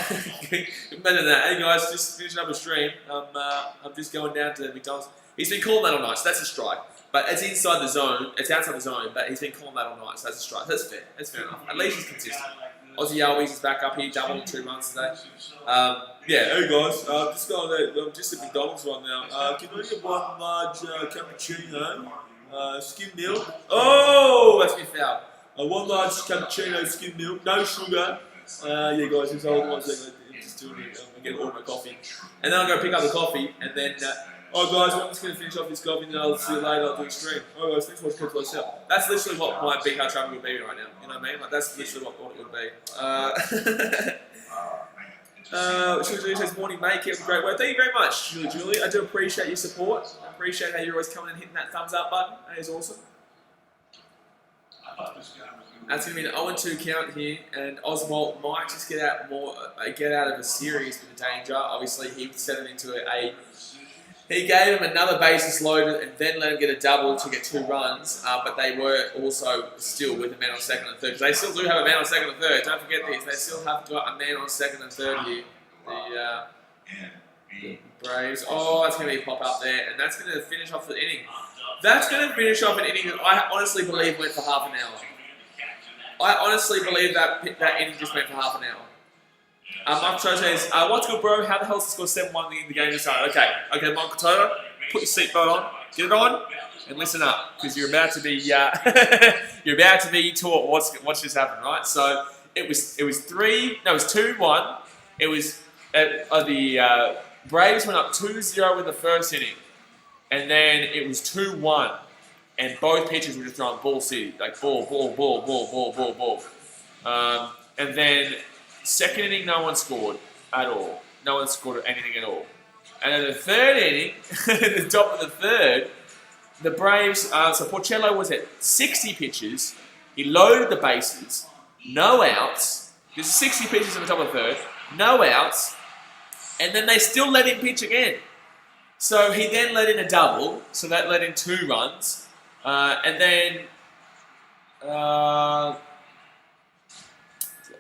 imagine that. Hey guys, just finishing up a stream. I'm just going down to McDonald's. He's been calling that all night, so that's a strike. But it's inside the zone. It's outside the zone, but he's been calling that all night, so that's a strike. That's fair. That's fair enough. At least he's consistent. Aussie Always is back up here, doubled 2 runs today. Yeah, hey guys, just going there. I'm just at McDonald's right now. Can I get one large cappuccino, skim milk? Oh, that's been foul. One large cappuccino, skim milk, no sugar. Yeah, guys, just hold on 1 second. I'm just doing it. I'm gonna get all my coffee, and then I'll go pick up the coffee, and then. Oh guys, I'm just going to finish off this coffee and then I'll see you later, I'll do a stream. Oh guys, thanks for watching Coach Myself. That's literally what my big hard travel would be right now, you know what I mean? Like that's literally what it would be. Julie says, morning mate, keep up the great work. Thank you very much, Julie. I do appreciate your support. I appreciate how you're always coming and hitting that thumbs up button. That is awesome. That's going to be an 0-2 count here, and Oswald might just get out of a series with a danger. Obviously, he set him into He gave him another bases loaded and then let him get a double to get 2 runs, but they were also still with a man on second and third. They still do have a man on second and third. Don't forget this. They still have got a man on second and third here. The Braves. Oh, that's going to be a pop up there, and that's going to finish off the inning. That's going to finish off an inning that I honestly believe went for half an hour. I honestly believe that inning just went for half an hour. Mark Toto says, what's good, bro? How the hell is the score 7-1 in the game to start? Okay, Mark Toto, put your seatbelt on, get it on, and listen up, because you're about to be taught what's just happened, right? So it was 2-1. It was the Braves went up 2-0 in the first inning, and then it was 2-1, and both pitchers were just throwing ball city, like ball. And then second inning, no one scored at all. No one scored anything at all. And then the third inning, at the top of the third, the Braves, so Porcello was at 60 pitches. He loaded the bases, no outs. There's 60 pitches at the top of the third, no outs. And then they still let him pitch again. So he then let in a double, so that let in 2 runs. And then...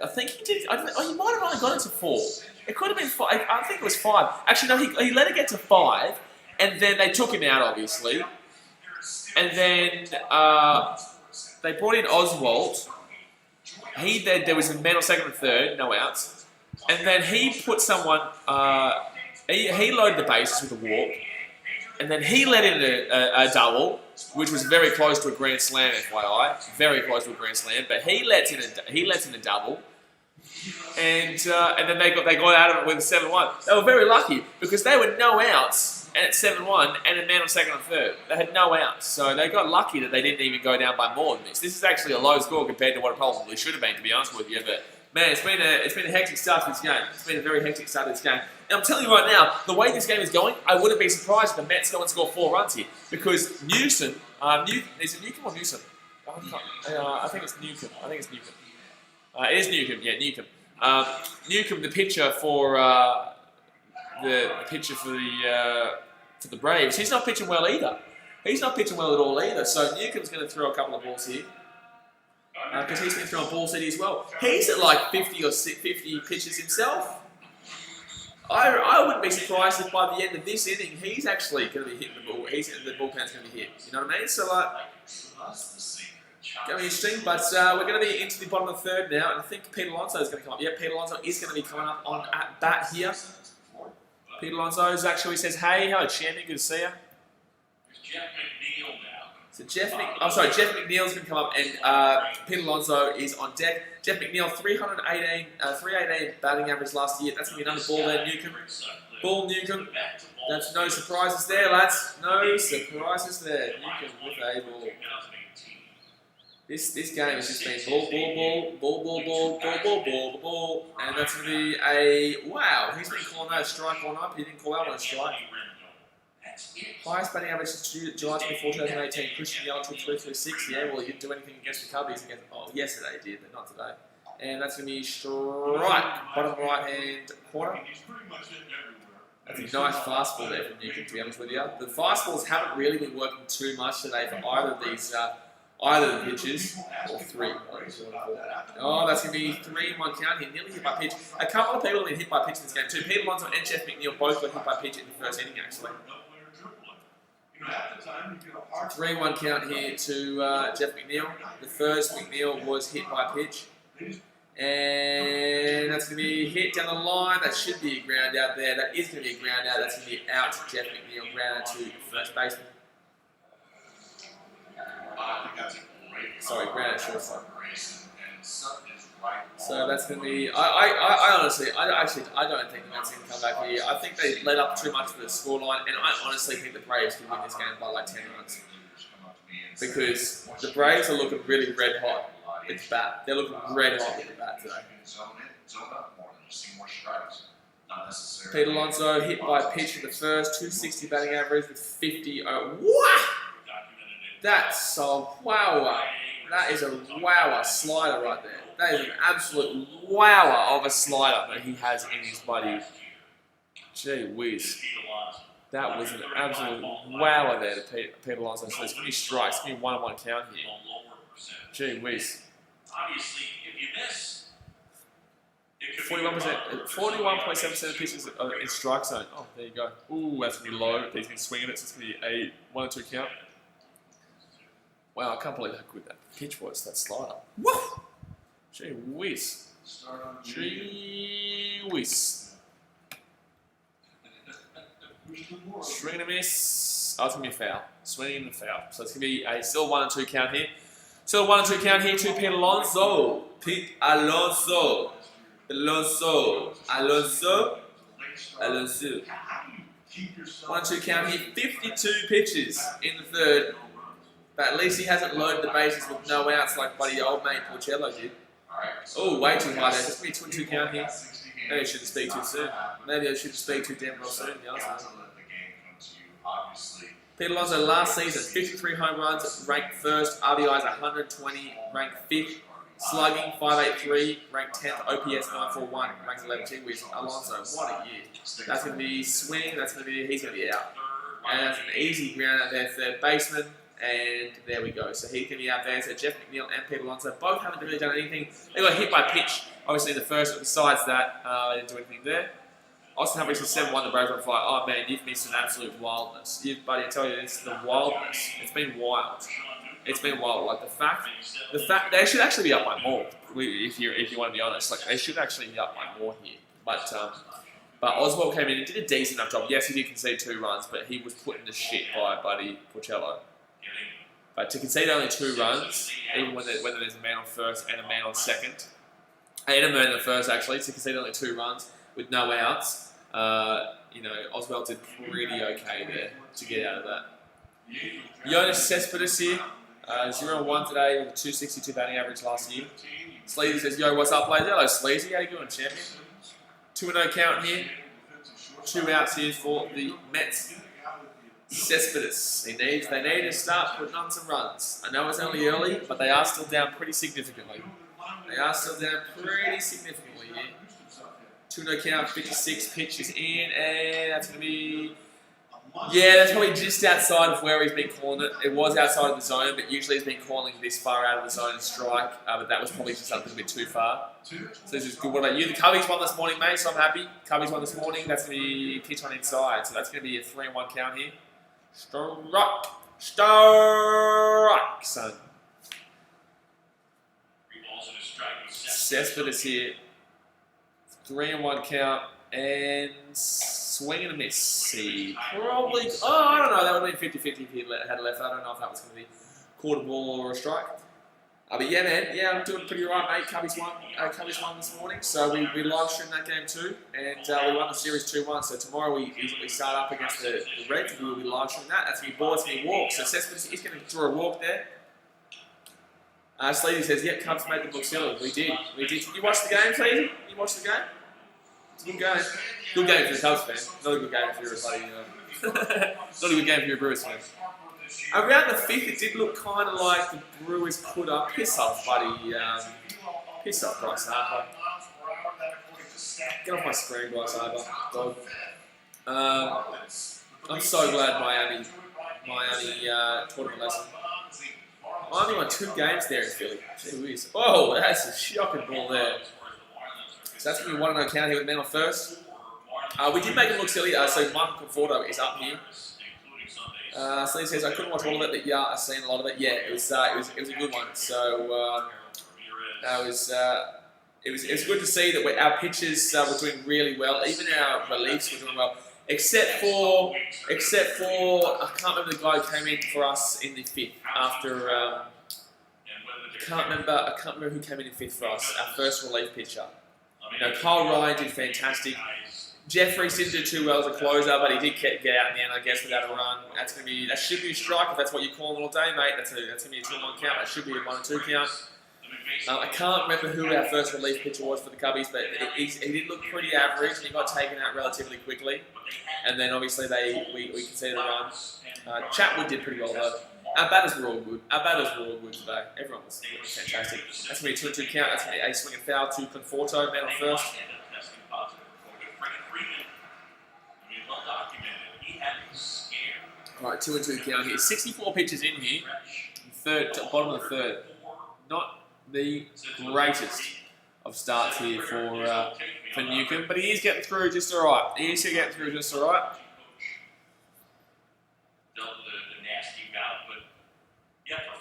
I think he did. He might have only got it to 4. It could have been 5. I think it was 5. Actually, no. He let it get to 5, and then they took him out, obviously. And then they brought in Oswald. There was a man on second and third, no outs. And then he put someone. He loaded the bases with a walk, and then he let in a double, which was very close to a grand slam, FYI. Very close to a grand slam, but he lets in a double, and then they got out of it with a 7-1. They were very lucky because they were no outs and it's 7-1 and a man on second and third. They had no outs, so they got lucky that they didn't even go down by more than this. This is actually a low score compared to what it probably should have been, to be honest with you. But man, it's been a hectic start to this game. It's been a very hectic start to this game. And I'm telling you right now, the way this game is going, I wouldn't be surprised if the Mets go and score 4 runs here. Because Newsom, is it Newcomb or Newsom? I think it's Newcomb. It is Newcomb, yeah, Newcomb. Newcomb, the pitcher for the Braves, he's not pitching well either. He's not pitching well at all either. So Newcomb's going to throw a couple of balls here. Because he's been throwing ball city as well. He's at like 50 pitches himself. I wouldn't be surprised if by the end of this inning he's actually going to be hitting the ball. The bullpen's going to be hit. You know what I mean? So like, going to be interesting. But we're going to be into the bottom of the third now, and I think Pete Alonso is going to come up. Yeah, Pete Alonso is going to be coming up on at bat here. Pete Alonso actually says, "Hey, hello, champion. Good to see you." Jeff McNeil now. So Jeff McNeil's going to come up, and Pete Alonso is on deck. Jeff McNeil, 318 batting average last year. That's going to be another ball there, Newcomb. Ball Newcomb. That's no surprises there, lads. No surprises there. Newcomb with a ball. This game has just been ball, and that's going to be a wow. He's been calling that a strike one up. He didn't call that one a strike. Highest batting average since July 24, 2018. Christian Yelich took 336. Yeah, well, he didn't do anything against the Cubbies. Yesterday he did, but not today. And that's going to be strike, bottom right-hand corner. That's a nice fastball there from Newcomb, to be honest with you. The fastballs haven't really been working too much today for either of these, either of the pitches. Or three. Oh, that's going to be 3-1 count here. Nearly hit by pitch. A couple of people have been hit by pitch in this game too. Pete Alonso and Jeff McNeil both got hit by pitch in the first inning, actually. 3-1 count here to Jeff McNeil. The first McNeil was hit by pitch. And that's going to be hit down the line. That should be a ground out there. That is going to be a ground out. That's going to be out to Jeff McNeil. Ground out to first baseman. Sorry, ground out shortstop. So that's going to be. I honestly, I don't think the Mets can come back here. I think they let up too much for the scoreline, and I honestly think the Braves can win this game by like 10 runs. Because the Braves are looking really red hot with the bat. They're looking red hot with the bat today. Pete Alonso hit by a pitch for the first, 260 batting average with 50. What? That's so wow. That is a wower slider right there. That is an absolute wower of a slider that he has in his body. Gee whiz. That was an absolute wower there to Pete Alonso. So it's going to be strikes. It's going to be 1-1 count here. Gee whiz. 41.7% of pitches in strike zone. Oh, there you go. Ooh, that's going to be low. He's going to swing at it, so it's going to be a 1-2 count. Wow, I can't believe how good that pitch was, that slider. Woo! Gee whiz. Gee whiz. Swing and a miss. Oh, it's going to be a foul. Swing and a foul. So it's going to be a still 1-2 count here. Still 1-2 count here to Pete Alonso. Pete Alonso. Alonso. 1-2 count here. 52 pitches in the third. But at least he hasn't loaded the bases with no outs like buddy old mate Porcello did. Oh, way too high there. Just be a 2-2 count here. Maybe I shouldn't speak too soon. Maybe I shouldn't speak too damn well soon. Pete Alonso last season, 53 home runs, ranked first. RBIs 120, ranked 5th. Slugging 583, ranked 10th. OPS 941, ranked 11th. With Alonso, what a year. That's going to be swing. That's going to be, he's going to be out. And that's an easy ground out there, third baseman. And there we go. So he's going to be out there. So Jeff McNeil and Pete Alonso both haven't really done anything. They got hit by pitch, obviously, in the first. But besides that, they didn't do anything there. Austin Humphries has 7-1 the Braves on fire. Oh, man, you've missed an absolute wildness. Buddy, I tell you, it's the wildness. It's been wild. It's been wild. Like, the fact, they should actually be up by more, if you want to be honest. Like, they should actually be up by more here. But Oswald came in and did a decent enough job. Yes, he did concede 2 runs, but he was put in the shit by buddy Porcello. But to concede only 2 runs, even whether there's a man on first and a man on second, and a man on first actually, to concede only 2 runs with no outs, Oswald did pretty okay there to get out of that. Jonas Cespedes here, 0-1 today with a 262 batting average last year. Sleazy says, yo, what's up, ladies? Hello, Sleazy. How you doing, champion? 2-0 count here. 2 outs here for the Mets. Cespedes. They need to start putting on some runs. I know it's only early, but they are still down pretty significantly. Here. 2-0 count, 56 pitches in, and that's going to be Yeah, that's probably just outside of where he's been calling it. It was outside of the zone, but usually he's been calling this far out of the zone and strike. But that was probably just a little bit too far. So this is good. What about you? The Cubbies won this morning, mate, so I'm happy. Cubbies won this morning. That's going to be pitch on inside. So that's going to be a 3-1 count here. Strike, son. Cespedes here. 3-1 count. And swing and a miss. See, probably. Oh, I don't know. That would have been 50-50 if he had left. I don't know if that was going to be caught a ball or a strike. But yeah, man. Yeah, I'm doing pretty right, mate. Cubbies won this morning, so we live streamed that game too, and we won the series 2-1. So tomorrow we start up against the Reds. We will be live streaming that. That's going to be balls, going to be walk. So Cespedes is going to draw a walk there. Sleazy says, "Yep, Cubs made the look silly." We did. Did you watch the game, Sleazy? You watched the game? It's a good game. Good game for the Cubs fan. Not a good game if you're a bloody. Not a good game if you're a Brewers fan. Around the 5th, it did look kind of like the Brewers put up. Piss off, buddy. Piss off, Bryce Harper. Get off my screen, Bryce Harper. Dog. I'm so glad Miami taught him a lesson. Miami won 2 games there in Philly. Gee whiz. Oh, that's a shocking ball there. So that's going to be 1-0 count here with men on first. We did make it look silly, so Michael Conforto is up here. Slee says, I couldn't watch all of it, but yeah, I've seen a lot of it. Yeah, it was a good one. So it was good to see that our pitchers were doing really well. Even our reliefs were doing well, except for I can't remember the guy who came in for us in the 5th after. I can't remember who came in 5th for us. Our first relief pitcher. Kyle Ryan did fantastic. Jeffries didn't do too well as a closer, but he did get out in the end, I guess, without a run. That should be a strike if that's what you're calling all day, mate. That's going to be a 2-1 count. That should be a 1-2 count. I can't remember who our first relief pitcher was for the Cubbies, but he did look pretty average, and he got taken out relatively quickly. And then obviously we conceded a run. Chatwood did pretty well though. Our batters were all good. Today. Everyone was fantastic. That's going to be a 2-2 count. That's going to be a swing and foul to Conforto, man on first. Alright, 2-2 count here. 64 pitches in here. Bottom of the third. Not the greatest of starts here for Newcomb, but he is getting through just alright.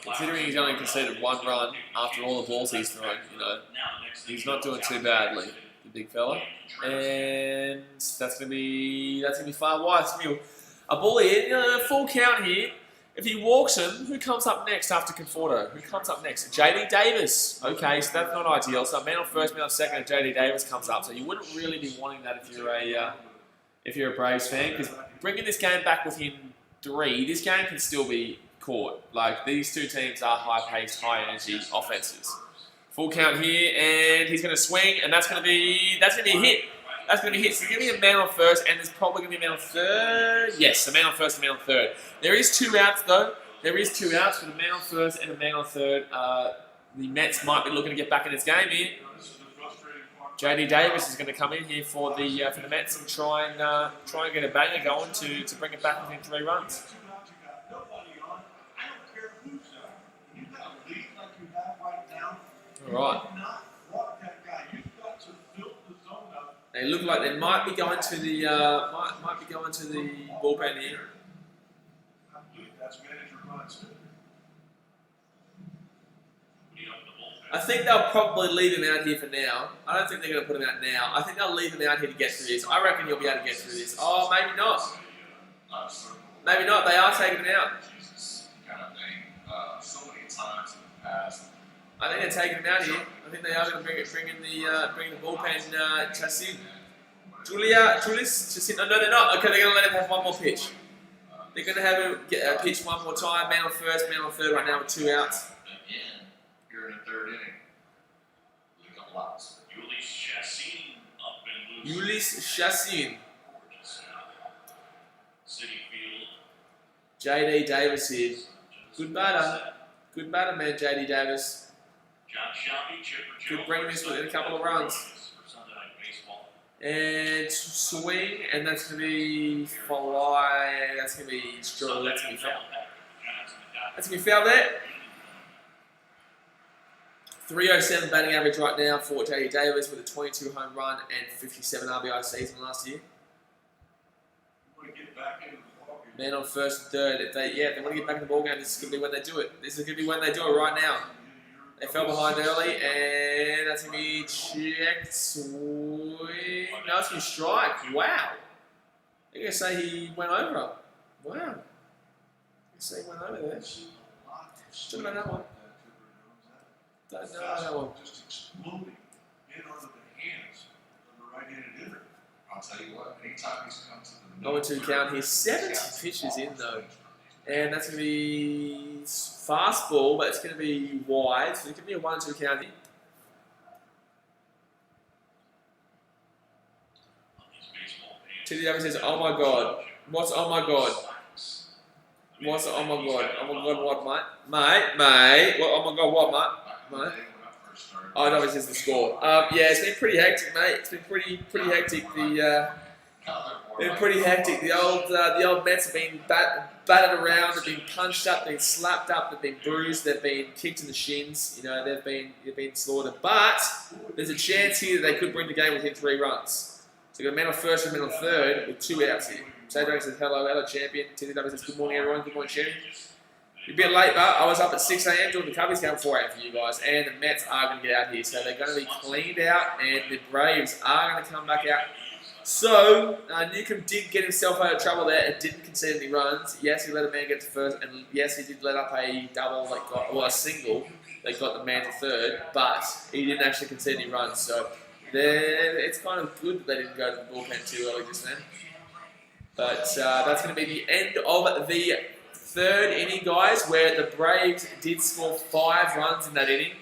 Considering he's only conceded 1 run after all the balls he's thrown, he's not doing too badly, the big fella. And that's gonna be far wide. It's gonna be a ball here, full count here. If he walks him, who comes up next after Conforto? Who comes up next? JD Davis. Okay, so that's not ideal. So man on first, man on second, and JD Davis comes up. So you wouldn't really be wanting that if you're a Braves fan, because bringing this game back within 3, this game can still be caught. Like, these 2 teams are high-paced, high-energy offenses. Full count here, and he's going to swing, and that's going to be a hit. So there's going to be a man on first, and there's probably going to be a man on third. Yes, a man on first and a man on third. There is 2 outs, though. There is 2 outs with a man on first and a man on third. The Mets might be looking to get back in this game here. JD Davis is going to come in here for the Mets and try and get a banger going to bring it back within 3 runs. All right. They look like they might be going to the bullpen here. I think they'll probably leave him out here for now. I don't think they're going to put him out now. I think they'll leave him out here to get through this. I reckon he'll be able to get through this. Oh, maybe not. Maybe not. They are taking him out. I think they're taking him out here. I think they are going to bring in the bullpen Chassin. Julius Chassin. No, they're not. Okay, they're going to let him have 1 more pitch. They're going to have him get a pitch 1 more time. Man on first, man on third right now with 2 outs. You're in the 3rd inning. Look up lots. Ulysse Chassin. Citi Field. JD Davis here. Good batter, man, JD Davis. John Shelby, Chipper Could bring this within a couple of runs. And swing, and that's going to be fly. That's going to be straw. That's going to be foul. That's going to be foul there. 307 batting average right now for J.D. Davis with a 22 home run and 57 RBI season last year. Man on first and third. If they want to get back in the ball game, this is going to be when they do it. This is going to be when they do it right now. They fell behind early, and that's going to be checked. Swing. No, it's going to strike. Wow. They're going to say he went over. Wow. They're going to say he went over there. Should have done that one. Don't know that one. Just exploding in under the hands of the right-handed hitter. I'll tell you what, anytime he's come to the 0-2 count. He's 70 pitches in though, and that's going to be fastball, but it's going to be wide. So it could be a 1-2 count here. Citi Field says, "Oh my God, what's oh my God? What's oh my God? Oh my God, what, mate? What? Oh my God, what, mate? Oh no, it says the score. Yeah, it's been pretty hectic, mate. It's been pretty hectic. The old Mets have been battered around. They've been punched up. They've been slapped up. They've been bruised. They've been kicked in the shins. You know, they've been slaughtered. But there's a chance here that they could bring the game within 3 runs. So you've got a man on first and a man on third with 2 outs here. Sadrak says, hello champion. Citi Field says, good morning everyone. Good morning, champion. You're a bit late, but I was up at 6 a.m. doing the Cubbies game 4 a.m. for you guys, and the Mets are going to get out here, so they're going to be cleaned out, and the Braves are going to come back out. So, Newcomb did get himself out of trouble there and didn't concede any runs. Yes, he let a man get to first, and yes, he did let up a double, a single that got the man to third, but he didn't actually concede any runs. So, it's kind of good that they didn't go to the bullpen too early just then. But that's going to be the end of the 3rd inning, guys, where the Braves did score 5 runs in that inning.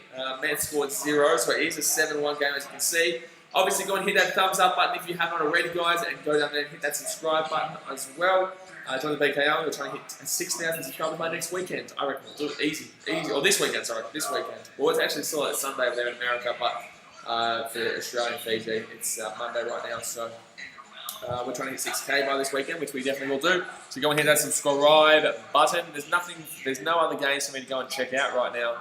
Mets scored 0, so it is a 7-1 game, as you can see. Obviously, go and hit that thumbs up button if you haven't already, guys, and go down there and hit that subscribe button as well. Join the BKRmy. We're trying to hit 6,000 subscribers by next weekend. I reckon we'll do it easy. Or this weekend, sorry, this weekend. Well, it's actually still at Sunday over there in America, but for Australian Fiji, it's Monday right now, so... we're trying to hit 6K by this weekend, which we definitely will do. So go and hit that subscribe button. There's no other games for me to go and check out right now.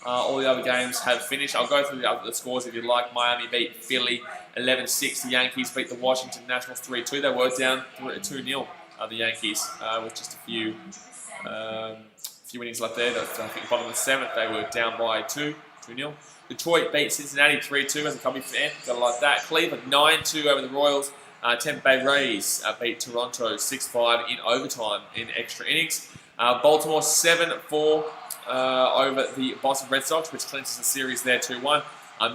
All the other games have finished. I'll go through the scores if you'd like. Miami beat Philly 11-6. The Yankees beat the Washington Nationals 3-2. They were down 2-0, the Yankees, with just a few innings left there. I think the bottom of the 7th, they were down by 2-0. Detroit beat Cincinnati 3-2 as a Cubby fan. Gotta like that. Cleveland 9-2 over the Royals. Tampa Bay Rays beat Toronto 6-5 in overtime in extra innings. Baltimore 7-4 over the Boston Red Sox, which clinches the series there 2-1.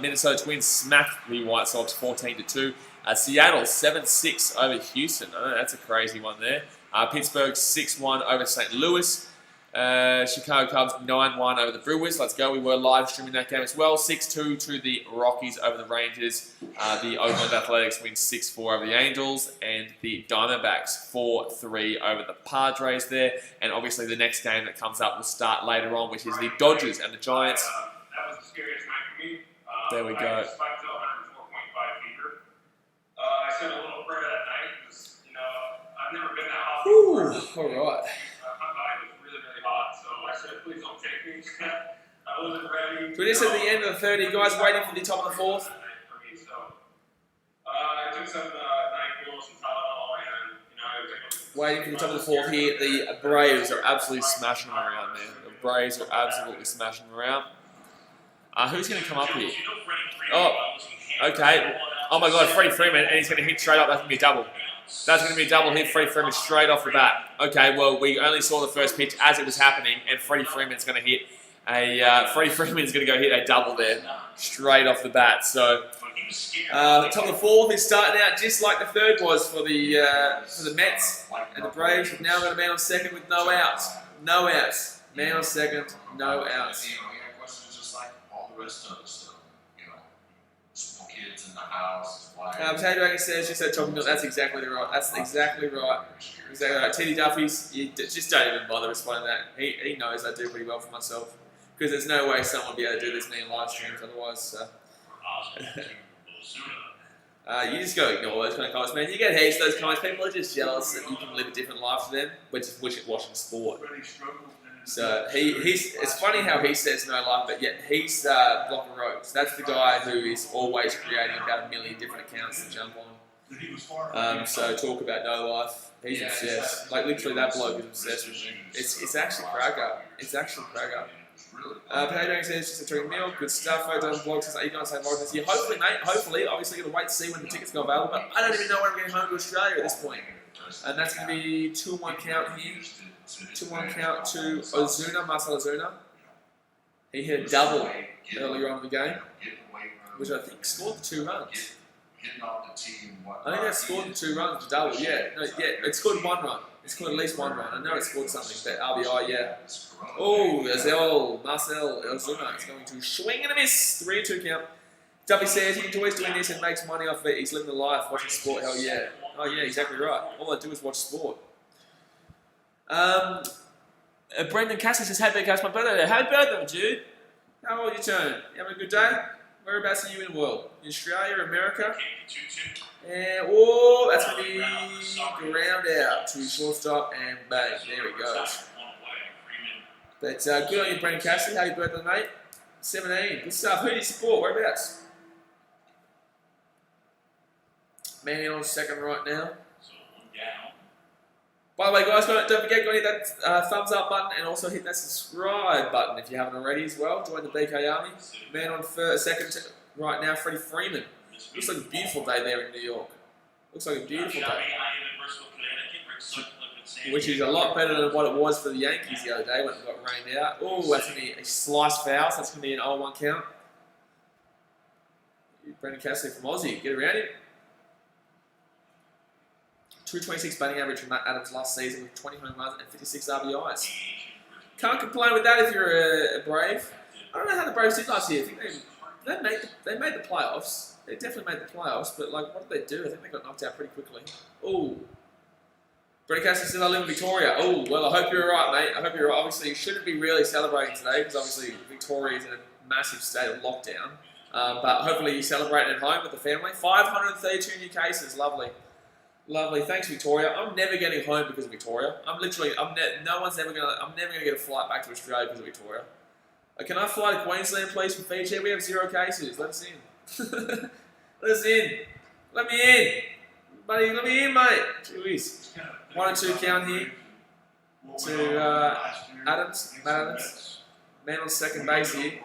Minnesota Twins smacked the White Sox 14-2. Seattle 7-6 over Houston. That's a crazy one there. Pittsburgh 6-1 over St. Louis. Chicago Cubs 9-1 over the Brewers. Let's go. We were live streaming that game as well. 6-2 to the Rockies over the Rangers. The Oakland Athletics win 6-4 over the Angels. And the Diamondbacks 4-3 over the Padres there. And obviously the next game that comes up will start later on, which is the Dodgers and the Giants. That was the scariest night for me. There we go. I spiked to 104.5 fever. I said a little prayer that night because, I've never been that hot before. All right. Please don't take me. I wasn't ready. So this is the end of the 30, guys, waiting for the top of the 4th. I took some NyQuil, some Tylenol, and waiting for the top of the 4th here. The Braves are absolutely smashing them around, man. The Braves are absolutely smashing them around. Who's going to come up here? Oh, okay. Oh my God, Freddie Freeman, and he's going to hit straight up. That's going to be a double. That's going to be a double hit, Freddie Freeman, straight off the bat. Okay, well, we only saw the first pitch as it was happening, and Freddie Freeman's going to hit Freddie Freeman's going to go hit a double there, straight off the bat. So, top of the 4th is starting out just like the 3rd was for the Mets, and the Braves have now got a man on 2nd with no outs. No outs. Man on 2nd, no outs. We got questions just like all the rest of us. Small kids in the house. Potato Dragon says, just said chocolate milk. That's exactly right. That's exactly right. Exactly right. Teddy Duffy's, you just don't even bother responding to that. He knows I do pretty well for myself. Because there's no way someone would be able to do this many live streams otherwise. So. You just got to ignore those kind of comments, man. You get heaps of those comments. People are just jealous that you can live a different life to them, but just wish it watching sport. So it's funny how he says no life, but yet he's Block and Rose. That's the guy who is always creating about 1 million different accounts to jump on. So talk about no life. He's obsessed. Like literally, that bloke is obsessed with me. It's actually cracker. It's actually cracker. Potato says just a drink meal, good stuff. Photos, vlogs, says, are you going to say more this year? Hopefully, mate. Hopefully, obviously, going to wait to see when the tickets go available. But I don't even know when I'm getting home to Australia at this point. And that's going to be 2-1 count here. 2-1 count to Ozuna, Marcel Ozuna. He hit a double earlier on in the game, which I think scored the 2 runs. I think that scored the 2 runs, the double. Yeah, no, yeah, it scored 1 run. It scored at least 1 run. I know it scored something, but RBI, yeah. Oh, there's Marcel Ozuna is going to swing and a miss. 3-2 count. Duffy says he enjoys doing this and makes money off it. He's living the life, watching sport. Hell yeah. Oh yeah, exactly right. All I do is watch sport. Brendan Cassie says, happy birthday, my birthday. Happy birthday, dude. How old are you turning? You having a good day? Whereabouts are you in the world? In Australia, America? And, oh, that's going to be ground out to shortstop and bang. There he goes. But good on you, Brendan Cassidy. Happy birthday, mate. 17. Good stuff. Who do you support? Whereabouts? Manny on second right now. By the way, guys, don't forget to hit that thumbs up button and also hit that subscribe button if you haven't already as well. Join the BKRmy. Man on second right now, Freddie Freeman. Looks like a beautiful day there in New York. Looks like a beautiful day. Which is a lot better than what it was for the Yankees the other day when it got rained out. Oh, that's going to be a slice foul, so that's going to be an 0-1 count. Brendan Cassidy from Aussie. Get around him. 226 batting average from Matt Adams last season with 20 home runs and 56 RBIs. Can't complain with that if you're a Brave. I don't know how the Braves did last year. I think they made the playoffs. They definitely made the playoffs, but like, what did they do? I think they got knocked out pretty quickly. Oh. Brendan Cassidy says, I live in Victoria. Oh, well, I hope you're right, mate. I hope you're right. Obviously, you shouldn't be really celebrating today because obviously Victoria is in a massive state of lockdown. But hopefully you're celebrating at home with the family. 532 new cases. Lovely. Lovely, thanks Victoria. I'm never getting home because of Victoria. I'm never gonna get a flight back to Australia because of Victoria. Can I fly to Queensland, please, from Fiji? We have 0 cases. Let us in. Let us in. Let me in, buddy. Let me in, mate. Jeez. 1-2 count here to Adams. Matt Adams. Man on second base here.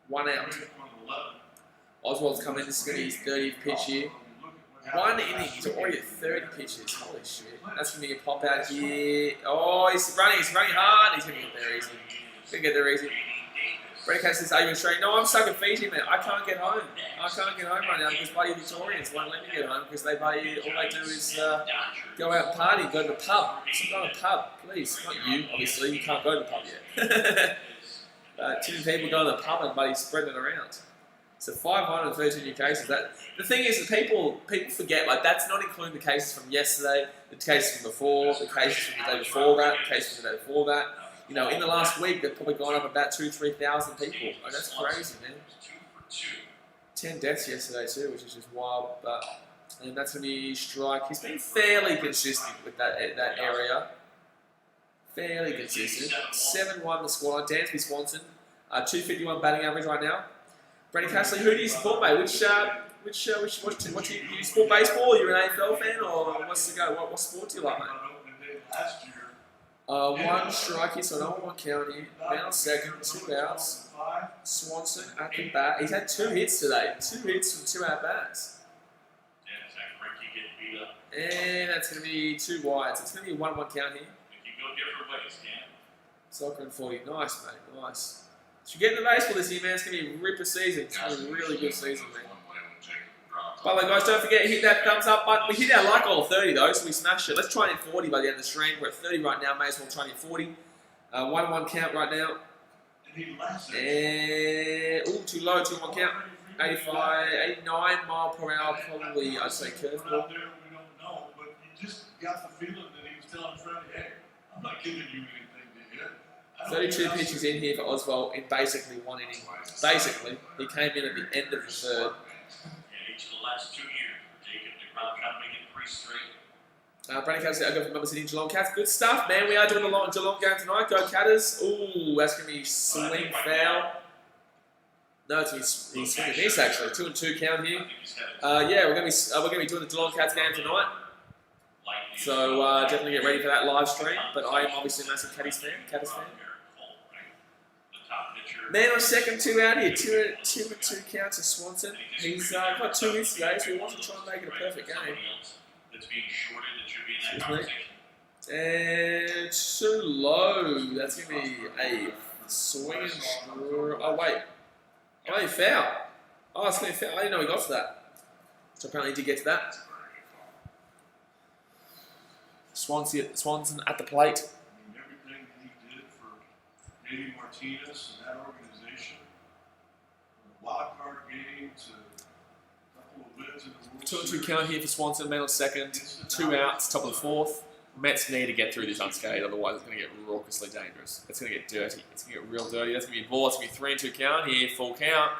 1 out. Oswald's come in. This is gonna be his 30th pitch here. 1 inning, he's already at 30 pitches. Holy shit. That's going to be a pop out here. Oh, he's running hard. He's going to get there easy. He's going to get there easy. Brendan Cassidy says, are you in Australia? No, I'm stuck in Fiji, man. I can't get home. I can't get home right now because bloody Victorians won't let me get home because all they do is go out and party, go to the pub. So go to the pub, please. Not you, obviously. You can't go to the pub yet. Too many people go to the pub and buddy spreading it around. So 532 new cases. The thing is that people forget, like that's not including the cases from yesterday, the cases from before, the cases from the day before that, the cases from the day before that. You know, in the last week they've probably gone up about 2,000-3,000 people. Like, that's crazy, man. 10 deaths yesterday too, which is just wild. And that's gonna be strike. He's been fairly consistent with that area. Fairly consistent. 7-1 the scoreline. Dansby Swanson, 251 batting average right now. Brendan Cassidy, who do you support, mate? Which do you support baseball? Are you an AFL fan, or what's the go? What sport do you like, mate? 1 strike here, so no 1 count here. Man on second, 2 outs. Swanson at the bat. He's had 2 hits today. 2 hits from 2 at bats. And that's going to be 2 wides. It's going to be a 1-1 count here. You go different ways, Cam. Soccer and 40. Nice, mate. Nice. So you're getting the baseball this year, man. It's going to be a ripper season. It's going to be a really good season, man. By the way, guys, don't forget to hit that thumbs up button. We hit our like goal of 30, though, so we smashed it. Let's try and hit 40 by the end of the stream. We're at 30 right now. May as well try and hit 40. 1-1 count right now. And, ooh, too low, 2-1 count. 85, 89 mile per hour, probably, I'd say curveball. We don't know, but you just got the feeling that he was telling Freddie, hey, I'm not giving you anything to hit. 32 pitches in here for Oswald in basically 1 inning. Basically, he came in at the end of the third. each of the last 2 years for Jacob DeGrom, trying to make it 3 straight. Brandon Catters, I go for Melbourne City and Geelong Cats. Good stuff, man. We are doing a Geelong game tonight. Go Catters. Ooh, that's going to be swing foul. No, he's swinging this actually. 2-2 count here. Yeah, we're going to be doing the Geelong Cats game tonight. So definitely get ready for that live stream. But I am obviously a massive Catters fan. Man on second, 2 out here. 2-2 counts to Swanson. He's got 2 hits today, so he wants to try and make it a perfect game. And too low. That's going to be a swing and oh wait. Oh, foul. Oh, it's going to be foul. I didn't know he got to that. So apparently he did get to that. Swanson at the plate. I mean, everything he did for Navy Martinez and that organization, from the wild card game to a couple of wins in the World 2-2 count here for Swanson, man on second. 2 outs, top of the 4th. Mets need to get through this unscathed, otherwise it's going to get raucously dangerous. It's going to get dirty. It's going to get real dirty. That's going to be a ball. It's going to be 3-2 count here, full count.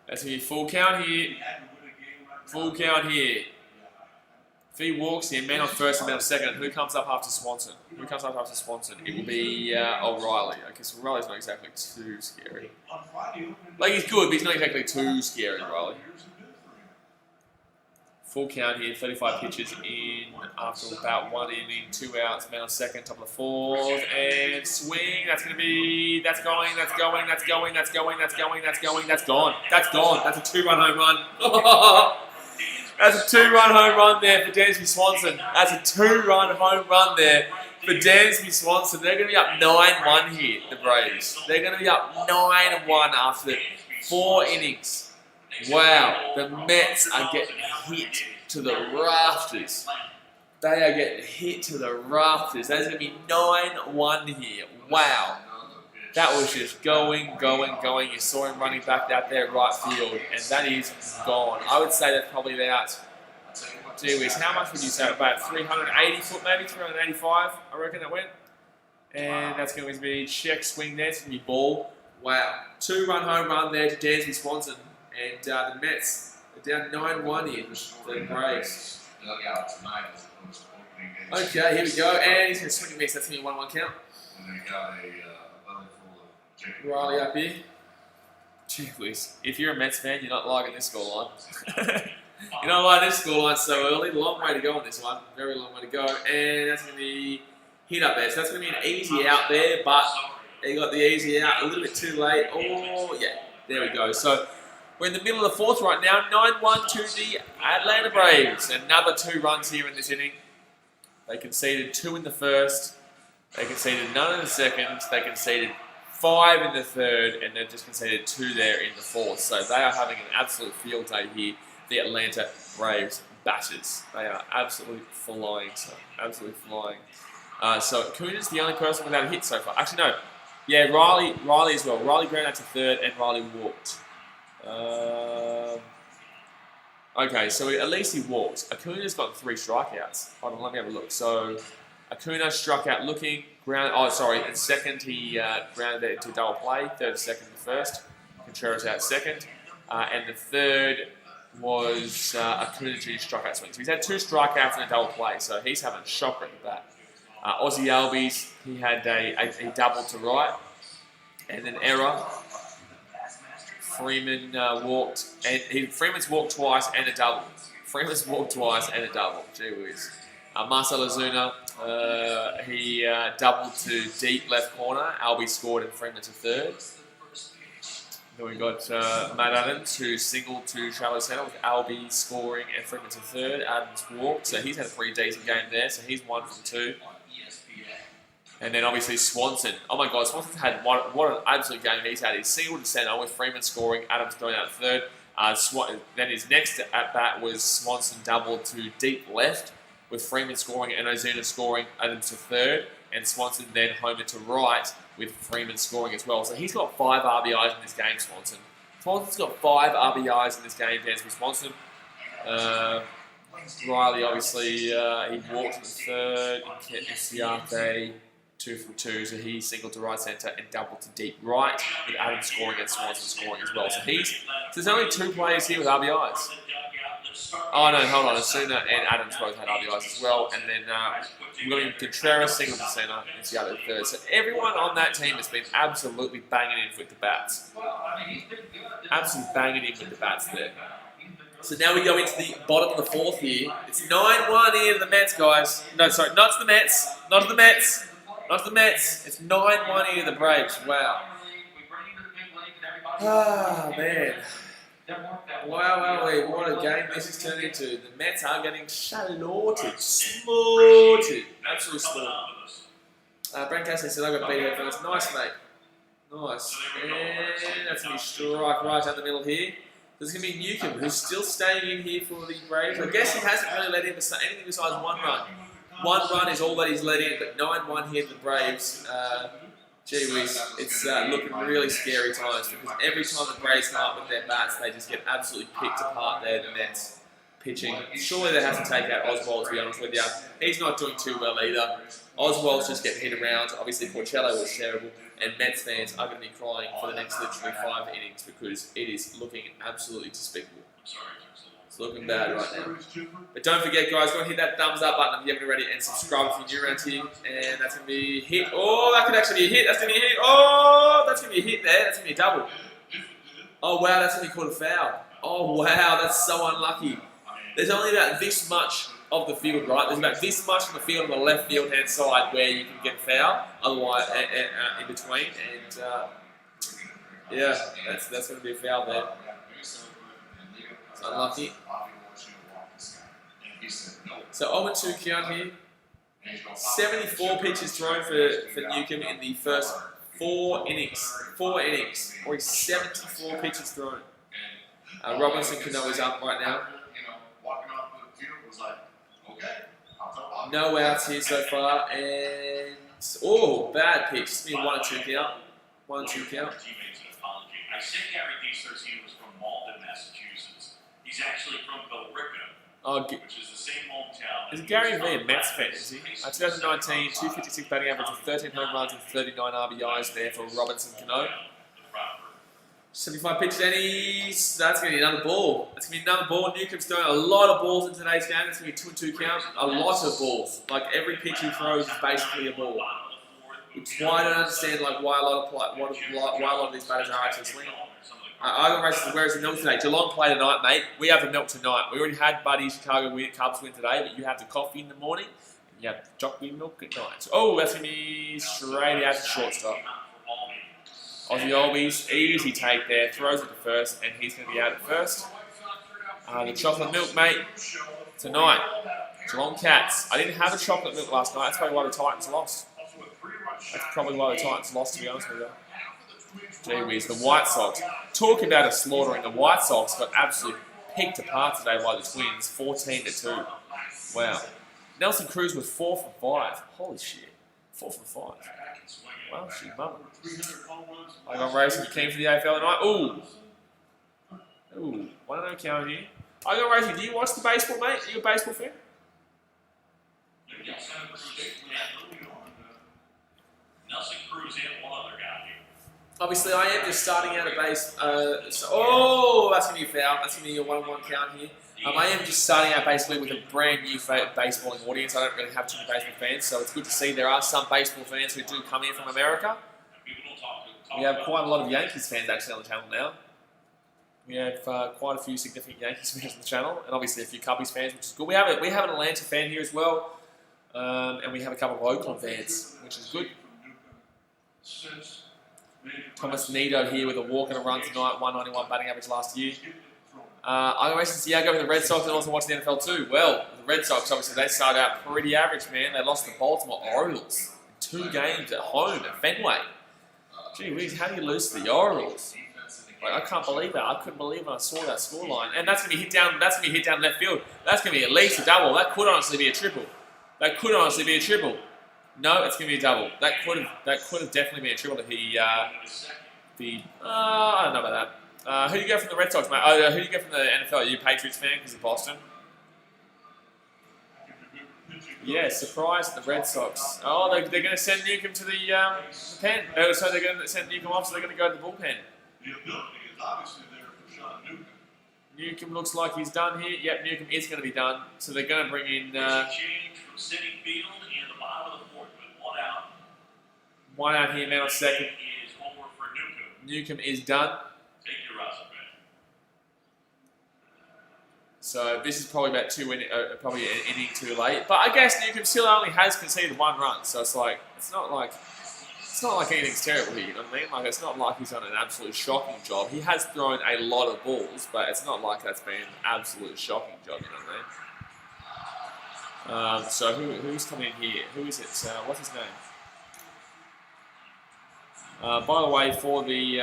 That's going to be full count here. Full count here. If he walks here, man on first and man on second, who comes up after Swanson? It will be O'Reilly. I guess O'Reilly's not exactly too scary. Like, he's good, but he's not exactly too scary, O'Reilly. Full count here, 35 pitches in after about 1 inning, 2 outs, man on second, top of the 4th, and swing. That's going to be, that's going, that's gone. That's a 2-run home run. That's a 2-run home run there for Dansby Swanson. That's a 2-run home run there for Dansby Swanson. They're going to be up 9-1 here, the Braves. They're going to be up 9-1 after 4 innings. Wow, the Mets are getting hit to the rafters. They are getting hit to the rafters. That's going to be 9-1 here. Wow. That was just going. You saw him running back out there right field, and that is gone. I would say that's probably about, gee whiz, how much would you say? About 380 foot maybe, 385, I reckon that went. And that's going to be check swing there. It's going to be ball. Wow. 2-run home run there to Dansby Swanson. And the Mets are down 9-1 here for the Braves. Okay, here we go. And he's going to swing and miss. That's going to be a 1-1 count. And they got a belly full of chicken. Riley up here. Gee whiz. If you're a Mets fan, you're not liking this scoreline. You don't like this scoreline so early. Long way to go on this one. Very long way to go. And that's going to be hit up there. So that's going to be an easy out there. But he got the easy out a little bit too late. Oh, yeah. There we go. So we're in the middle of the 4th right now. 9-1 to the Atlanta Braves. Another 2 runs here in this inning. They conceded 2 in the 1st. They conceded none in the 2nd. They conceded 5 in the 3rd. And they've just conceded 2 there in the 4th. So they are having an absolute field day here. The Atlanta Braves batters. They are absolutely flying. So absolutely flying. So Acuna's the only person without a hit so far. Actually, no. Yeah, Riley as well. Riley grounded out to 3rd and Riley walked. Okay, so at least he walked. Acuna's got 3 strikeouts. Hold on, let me have a look. So Acuna struck out looking. In second he grounded it into a double play. 3rd, second, the 1st. Contreras out second. And the 3rd was Acuna to struck out swing. So he's had 2 strikeouts and a double play. So he's having a shocker at the bat. Aussie Albies, he had a double to right. And an error. Freeman walked, and Freeman's walked twice and a double. Gee whiz. Marcell Ozuna, he doubled to deep left corner. Albie scored and Freeman to 3rd. Then we got Matt Adams, who singled to shallow centre with Albie scoring and Freeman to 3rd. Adams walked, so he's had a pretty decent game there. So he's 1 from 2. And then obviously Swanson. Oh my God, Swanson's had what an absolute game he's had. He's singled to centre with Freeman scoring, Adams going out 3rd. Then his next at bat was Swanson doubled to deep left with Freeman scoring and Ozuna scoring, Adams to 3rd. And Swanson then homered to right with Freeman scoring as well. So he's got 5 RBIs in this game, Swanson. Swanson's got 5 RBIs in this game, Dansby Swanson. Riley, obviously, he walked to the 3rd. Siate 2 from 2, so he singled to right centre and doubled to deep right, with Adam scoring and Swanson scoring as well. So there's only 2 players here with RBIs. Oh no, hold on, Asuna and Adams both had RBIs as well, and then William Contreras singled to centre and Seattle to third. So everyone on that team has been absolutely banging in with the bats. Absolutely banging in with the bats there. So now we go into the bottom of the 4th here. It's 9-1 here to the Mets, guys. No, sorry, not to the Mets. Not to the Mets. Not to the Mets. It's 9-1 here to the Braves. Wow. Ah, man. Wow, what a game this has turned into. The Mets are getting slaughtered. Slaughtered. Absolutely slaughtered. Brent Cassidy said, I got beat headphones. Nice, mate. Nice. And that's going to be strike right down the middle here. There's going to be Newcomb, who's still staying in here for the Braves. I guess he hasn't really let in anything besides 1 run. 1 run is all that he's let in, but 9-1 here to the Braves. Gee whiz, it's looking really scary times, because every time the Braves come up with their bats, they just get absolutely picked apart there, the Mets pitching. Surely they have to take out Oswald, to be honest with you. He's not doing too well either. Oswald's just getting hit around. Obviously, Porcello was terrible, and Mets fans are going to be crying for the next literally 5 innings, because it is looking absolutely despicable. It's looking bad right now. But don't forget, guys, go and hit that thumbs up button if you haven't already, and subscribe if you're new around here. And that's going to be a hit. Oh, that could actually be a hit. That's going to be a hit. Oh, that's going to be a hit there. That's going to be a double. Oh, wow, that's going to be called a foul. Oh, wow, that's so unlucky. There's only about this much of the field, right? There's about this much of the field on the left field hand side where you can get a foul, otherwise in between, and yeah, that's going to be a foul there. It's unlucky. So 0-2 count here. 74 pitches thrown for Newcomb in the first 4 innings. 4 innings, or he's 74 pitches thrown. Robinson Cano is up right now. No outs here so far, and oh, bad pitch. It's been 1-2 count. 1-2 count. I said Gary Diester's was from Malden, Massachusetts. He's actually from Billerica, which is the same hometown. Is Gary V a Mets fan, is he? 2019, 256 batting average with 13 home runs and 39 RBIs there for Robinson Cano. 75 pitches, and that's going to be another ball. That's going to be another ball. Newcomb's throwing a lot of balls in today's game. It's going to be 2-2 count. A lot of balls. Like every pitch he throws is basically a ball. Which why I don't understand why a lot of these batters are actually swinging. I got races. Where is the milk today? Geelong play tonight, mate. We have the milk tonight. We already had Buddy Chicago Cubs win today, but you have the coffee in the morning and you have the chocolate milk at night. Oh, that's going to be straight out to shortstop. Aussie Olbies, easy take there, throws it to first, and he's going to be out at first. The chocolate milk, mate, tonight. Geelong Cats. I didn't have a chocolate milk last night. That's probably why the Titans lost. That's probably why the Titans lost, to be honest with you. Gee whiz, the White Sox. Talk about a slaughtering. The White Sox got absolutely picked apart today by the Twins, 14-2. Wow. Nelson Cruz was 4 for 5. Holy shit. 4 for 5. Wow, she's mum. I got racing keen for the AFL tonight. Ooh, 1-0 count here. I got racing. Do you watch the baseball, mate? Are you a baseball fan? Nelson Cruz and one other guy here. Obviously, I am just starting out at base. That's going to be a foul. That's going to be a 1-1 count here. I am just starting out basically with a brand new baseballing audience. I don't really have too many baseball fans, so it's good to see there are some baseball fans who do come in from America. We have quite a lot of Yankees fans actually on the channel now. We have quite a few significant Yankees fans on the channel, and obviously a few Cubbies fans, which is good. We have an Atlanta fan here as well, and we have a couple of Oakland fans, which is good. Thomas Nido here with a walk and a run tonight, 191 batting average last year. I go with the Red Sox and also watch the NFL too. Well, the Red Sox, obviously, they started out pretty average, man. They lost the Baltimore Orioles in 2 games at home at Fenway. Gee whiz, how do you lose to the Orioles? I can't believe that. I couldn't believe when I saw that scoreline. And that's going to be hit down. That's going to be hit down left field. That's going to be at least a double. That could honestly be a triple. No, it's going to be a double. That could have definitely been a triple if he I don't know about that. Who do you go from the Red Sox, mate? Who do you go from the NFL? Are you a Patriots fan because of Boston? Yeah, surprise the Red Sox. Oh, they're going to send Newcomb to the pen. Oh, so they're going to send Newcomb off, so they're going to go to the bullpen. The ability is obviously there for Sean Newcomb. Newcomb looks like he's done here. Yep, Newcomb is going to be done. So they're going to bring in... change from Citi Field in the bottom of the fourth with one out. One out here, man on second. Is over for Newcomb. Newcomb is done. Take your Russell back. So this is probably about probably an inning too late. But I guess Newcomb still only has conceded 1 run, so it's not like anything's terrible here. You know what I mean? Like it's not like he's done an absolute shocking job. He has thrown a lot of balls, but it's not like that's been an absolute shocking job. You know what I mean? So who's coming in here? Who is it? What's his name? By the way, for the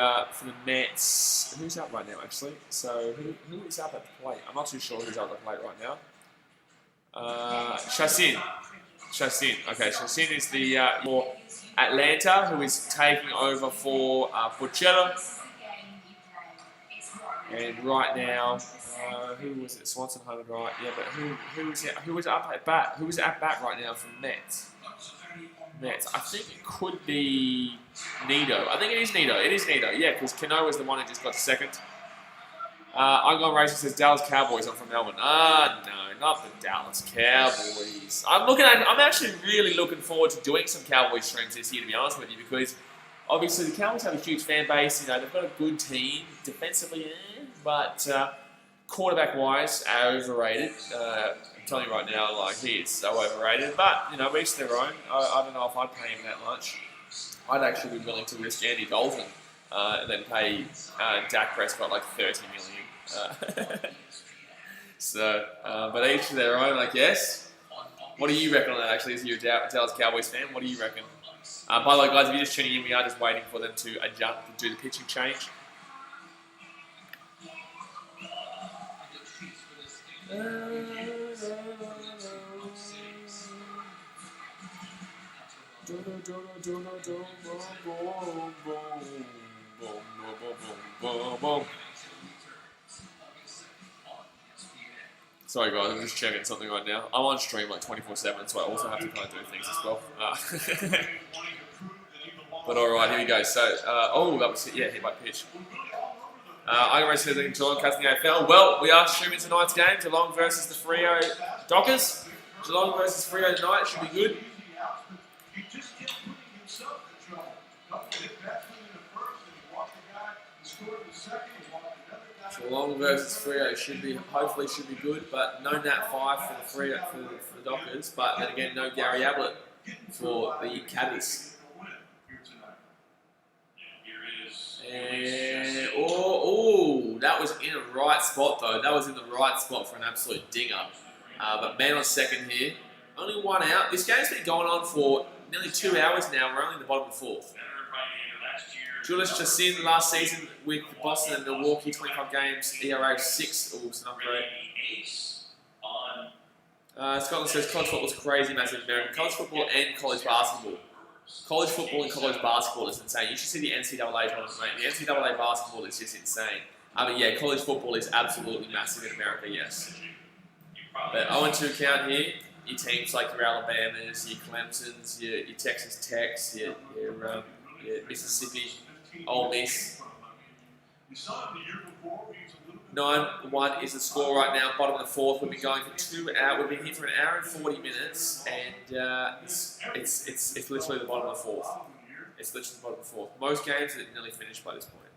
Mets, who's up right now actually? So who is up at the plate? I'm not too sure who's up at the plate right now. Chassin. Okay, Chassin is the for Atlanta, who is taking over for Porcello. And right now, who was it? Swanson hunted right? Yeah, but who was up at bat? Who is at bat right now for Mets? I think it could be Nido. I think it is Nido. Yeah, because Cano was the one who just got to second. I'm going racing says Dallas Cowboys. I'm from Melbourne. No, not the Dallas Cowboys. I'm actually really looking forward to doing some Cowboys streams this year, to be honest with you, because obviously the Cowboys have a huge fan base. You know, they've got a good team defensively, but quarterback-wise, overrated. I'm telling you right now, like he is so overrated. But you know, each their own. I don't know if I'd pay him that much. I'd actually be willing to risk Andy Dalton and then pay Dak Prescott like $30 million. But each to their own, I guess. What do you reckon on that? Actually, as you're a Dallas Cowboys fan, what do you reckon? By the way, guys, if you're just tuning in, we are just waiting for them to adjust and do the pitching change. Sorry guys, I'm just checking something right now. I'm on stream like 24/7, so I also have to kind of do things as well. But alright, here we go. So, that was it. Yeah, hit by pitch. I'm representing Geelong Cats in the AFL. Well, we are streaming tonight's game. Geelong versus the Freo Dockers. Geelong versus Freo tonight should be good. Geelong versus Freo hopefully should be good, but no Nat 5 for the for the Dockers. But then again, no Gary Ablett for the Caddies. And that was in the right spot though. That was in the right spot for an absolute dinger. But man on second here, only 1 out. This game's been going on for nearly 2 hours now. We're only in the bottom of the 4th. Julius Chassin last season with Boston and Milwaukee, 25 games, ERA 6. Oh, it's not great. Scotland says college football is crazy, massive American. College football and college basketball. College football and college basketball is insane. You should see the NCAA tournament, mate. The NCAA basketball is just insane. Yeah, college football is absolutely massive in America, yes. But 0-2 count here. Your teams like your Alabamas, your Clemsons, your Texas Techs, your Mississippi, Ole Miss. 9-1 is the score right now, bottom of the 4th. We've been going for 2 hours. We've been here for 1 hour and 40 minutes, and it's literally the bottom of the 4th. It's literally the bottom of the 4th. Most games are nearly finished by this point.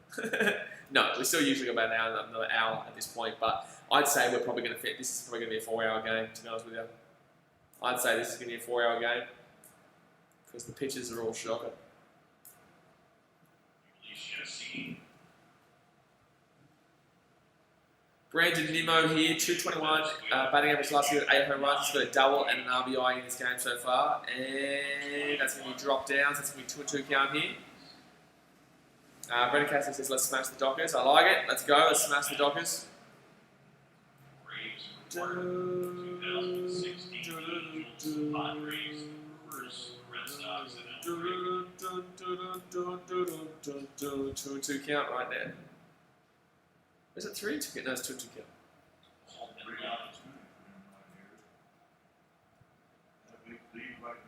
No, we still usually got about another hour at this point, but I'd say we're probably going to fit. This is probably going to be a 4-hour game, to be honest with you. I'd say this is going to be a 4-hour game because the pitches are all shocking. Brandon Nimmo here, 221 batting average last year at 8 home runs. He's got a double and an RBI in this game so far. And that's going to be dropped down, so that's going to be 2-2 count here. Brendan Cassidy says, let's smash the Dockers. I like it. Let's go. Let's smash the Dockers. Two and two count right there. Is it 3-2 count? No, it's 2-2 count.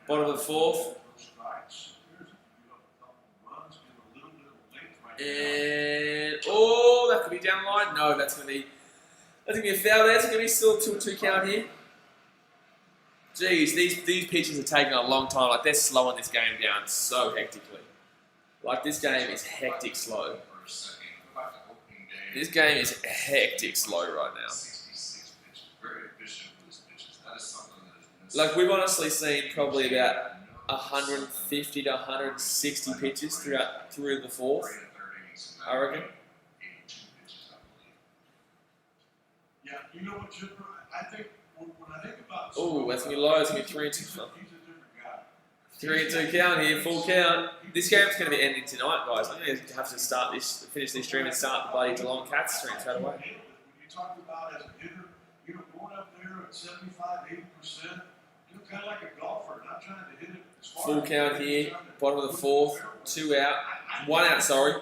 Bottom of the fourth. And oh, that could be down the line. No, that's gonna be a foul there. It's gonna be still a 2-2 count here. Jeez, these pitches are taking a long time. Like they're slowing this game down so hectically. Like this game is hectic slow. This game is hectic slow right now. Like we've honestly seen probably about 150 to 160 pitches through the fourth, I reckon. Yeah, you know what, Chipper? I think when I think about Oh, that's gonna be low. It's gonna be 3-2. 3-2 count here, full count. This game's gonna be ending tonight, guys. I'm gonna have to finish this stream and start the bloody Geelong Cats stream straight away. When you talk about as a hitter, going up there at 75, 80%, kind of like a golfer, not trying to hit it as far. Full count here, bottom of the fourth, 2 out, 1 out. Sorry,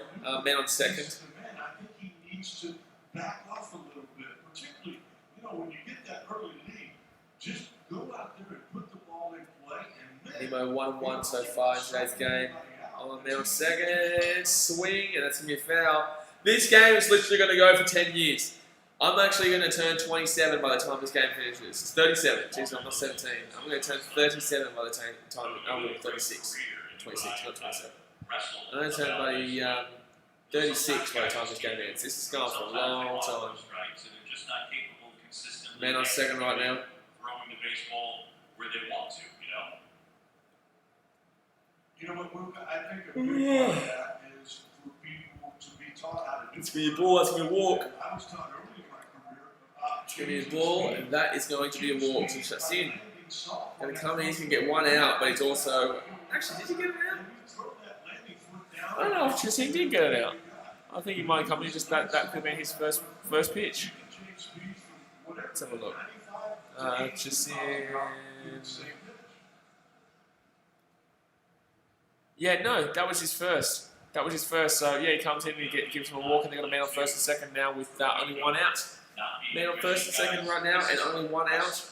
man on second. I think he needs to back off a little bit, particularly when you get that early lead. Just go out there and put the ball in play. And Nemo 1-1 so far in today's game. On man on second, swing, and that's gonna be a foul. This game is literally gonna go for 10 years. I'm actually going to turn 27 by the time this game finishes. It's 37. Jeez, I'm not 17. I'm going to turn 37 by the time I'm 36. 26, not 27. I'm going to turn by 36 by the time this game ends. This is going for a long time. Man on second right now. Throwing the baseball where they want to, You know what, I think a big part of that is for people to be taught how to do it. It's going to be a ball, that's going to walk. I was taught early in my career It's going to be a ball, and that is going to be a walk. So that's in. Going to come in, he's going to get 1 out, but he's also... Actually, did he get it out? I don't know if Chasing did get it out. I think he might come in, just that could have been his first pitch. Let's have a look. Chasing... Yeah, no, that was his first. So yeah, he comes in and he gives him a walk, and they got a man on first and second now with only 1 out. Man on first and second right now, and only 1 out. Mets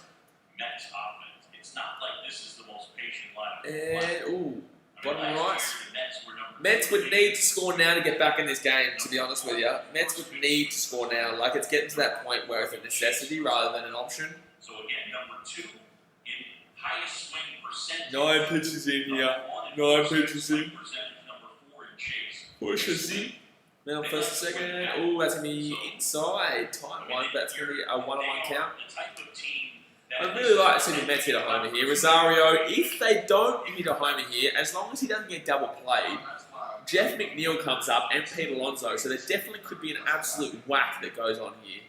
offense. It's not like this is the most patient lineup. And ooh, bottom right. Mets would need to score now to get back in this game. To be honest with you, Mets would need to score now. Like it's getting to that point where it's a necessity rather than an option. So again, number 2 in highest swing percentage. 9 pitches in here. 9 pitches in. Number 4 in chase. Pushes in. Man on first and second. Oh, that's going to be inside. Tight one. That's going to be a 1-on-1 count. I'd really like to see the Mets hit a homer here. Rosario, if they don't hit a homer here, as long as he doesn't get double played, Jeff McNeil comes up and Pete Alonso. So there definitely could be an absolute whack that goes on here.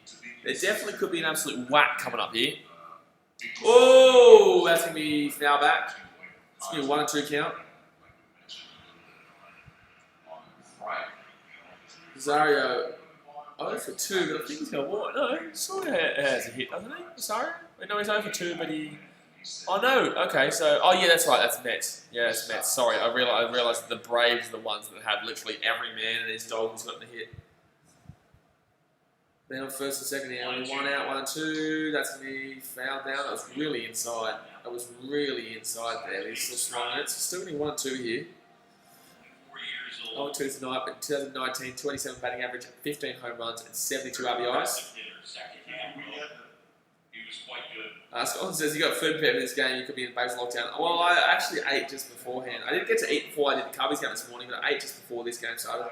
There definitely could be an absolute whack coming up here. Oh, that's going to be foul back. It's going to be a 1-2 count. Rosario, 0 for 2, but I think he's going to walk. No, sort of has a hit, doesn't he? Rosario? Wait, no, he's 0 for 2, but he... Oh, no, okay, so... Oh, yeah, that's right, that's Mets. Yeah, it's Mets. Sorry, I realised that the Braves are the ones that have literally every man and his dog has gotten a hit. Man on first and second here, only 1 out, 1 and 2. That's going to be fouled down. That was really inside. there. He's still strong. It's still going to be 1 and 2 here. 0-2 tonight, but 2019, 27 batting average, 15 home runs, and 72 RBIs. Scotland says he got food prep in this game. You could be in base lockdown. Well, I actually ate just beforehand. I didn't get to eat before I did the Cubbies game this morning, but I ate just before this game started.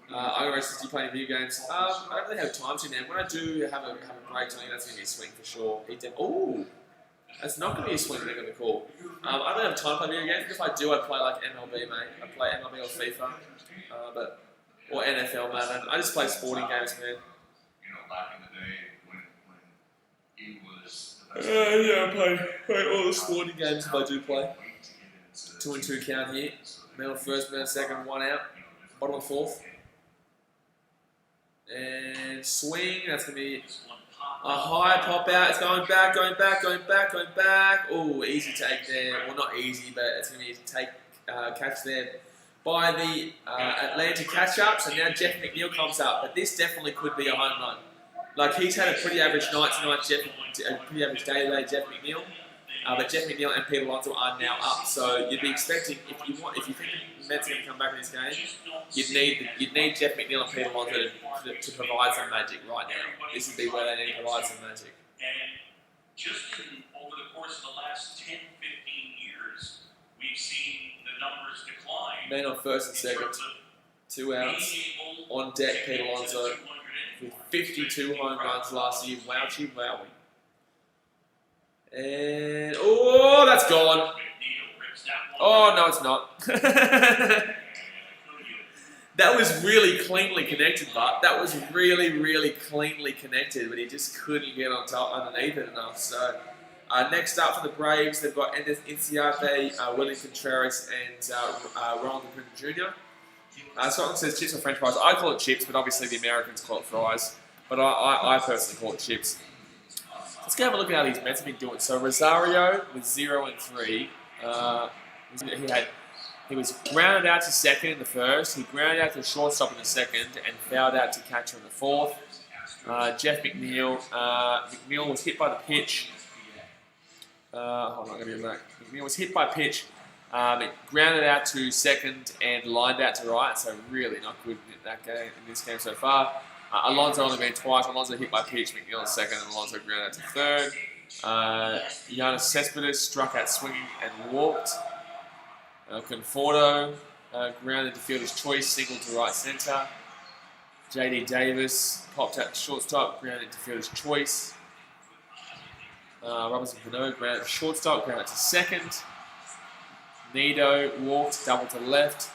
I races, do you play any video games? I don't really have time to now. When I do have a break, I think that's going to be a swing for sure. Oh, that's not going to be a swing they're going to call. I don't have time to play video games, but if I do, I play like MLB, mate. I play MLB or FIFA, or NFL, man. I just play sporting games, man. Back in the day when he was I play all the sporting games if I do play. 2 and 2 count here. Man on first, man on second, 1 out. Bottom of fourth. And swing, that's going to be a high pop out. It's going back. Oh, easy take there. Well, not easy, but it's going to be a catch there by the Atlanta catch-up. So now Jeff McNeil comes up, but this definitely could be a home run. Like, he's had a pretty average night tonight, a pretty average day today, Jeff McNeil. But Jeff McNeil and Pete Alonso are now up, so you'd be expecting if you think the Mets are going to come back in this game, you'd need Jeff McNeil and Pete Alonso to provide some magic right now. This would be where they need to provide some magic. And just over the course of the last 10, 15 years, we've seen the numbers decline. Man on first and second, 2 outs. On deck, Pete Alonso with 52 home runs last year. Wowchie wowie. And oh, that's gone. Oh no, it's not. That was really cleanly connected, but that was really cleanly connected, but he just couldn't get on top underneath it enough. So next up for the Braves, they've got Enders Inciarte, William Contreras, and Ronald Acuna Jr. Scotland says chips or French fries. I call it chips, but obviously the Americans call it fries. But I personally call it chips. Let's go have a look at how these Mets have been doing. So Rosario with 0 and 3. He was grounded out to second in the first. He grounded out to shortstop in the second and fouled out to catcher in the fourth. Jeff McNeil. McNeil was hit by the pitch. Hold on, I'm going to go back. McNeil was hit by pitch. It grounded out to second and lined out to right. So really not good in that game, in this game so far. Alonso only been twice. Alonso hit by pitch, McNeil in second, and Alonso grounded out to third. Giannis Cespedes struck out swinging and walked. Conforto grounded to fielder's choice, single to right centre. JD Davis popped out to shortstop, grounded to fielder's choice. Robinson Cano grounded to shortstop, grounded to second. Nido walked, double to left.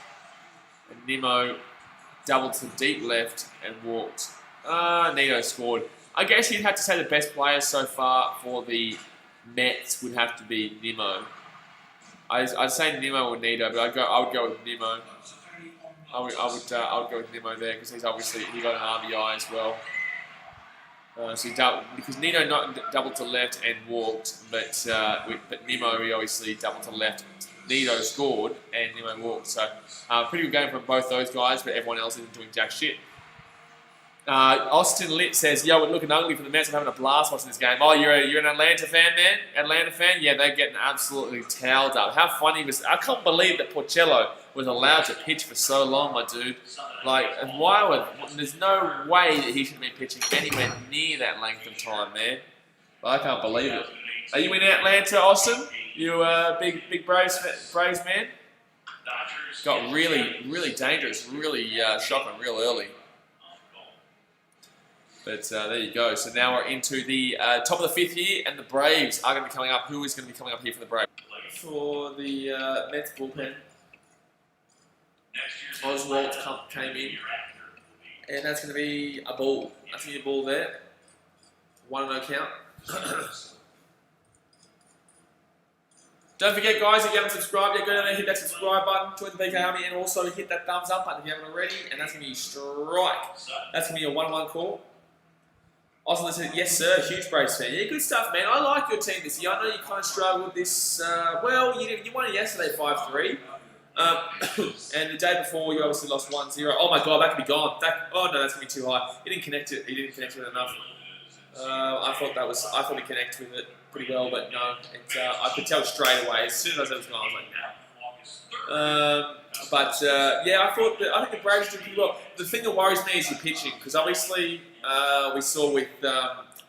And Nimmo doubled to deep left and walked. Nido scored. I guess you'd have to say the best players so far for the Mets would have to be Nimmo. I'd say Nimmo or Nido, but I would go with Nimmo. I would go with Nimmo there because he got an RBI as well. So he because Nido not doubled to left and walked, but Nimmo he obviously doubled to left. Nido scored and Nimmo walked. So pretty good game from both those guys, but everyone else isn't doing jack shit. Austin Litt says, "Yo, we're looking ugly for the Mets. I'm having a blast watching this game." Oh, you're an Atlanta fan, man? Atlanta fan? Yeah, they're getting absolutely towed up. How funny was... I can't believe that Porcello was allowed to pitch for so long, my dude. Like, there's no way that he should be pitching anywhere near that length of time, man. I can't believe it. Are you in Atlanta, Austin? You big Braves man? Got really dangerous, really shocking real early. But there you go. So now we're into the top of the fifth here, and the Braves are going to be coming up. Who is going to be coming up here for the Braves? For the Mets bullpen, Oswalt came in, and that's going to be a ball. That's going to be a ball there. 1-0 count. Don't forget, guys, if you haven't subscribed yet, go down there, hit that subscribe button, join the BKRmy, and also hit that thumbs up button if you haven't already, and that's going to be strike. That's going to be a 1-1 call. Also, listen, yes, sir, huge Braves fan. Yeah, good stuff, man. I like your team this year. I know you kind of struggled with this. Well, you won it yesterday 5-3. And the day before, you obviously lost 1-0. Oh, my God, that could be gone. Oh, no, that's going to be too high. He didn't connect it. He didn't connect with it enough. I thought he connected with it pretty well, but no. I could tell straight away. As soon as I was gone, I was like, no. Yeah, I think the Braves did pretty well. The thing that worries me is your pitching, because obviously we saw with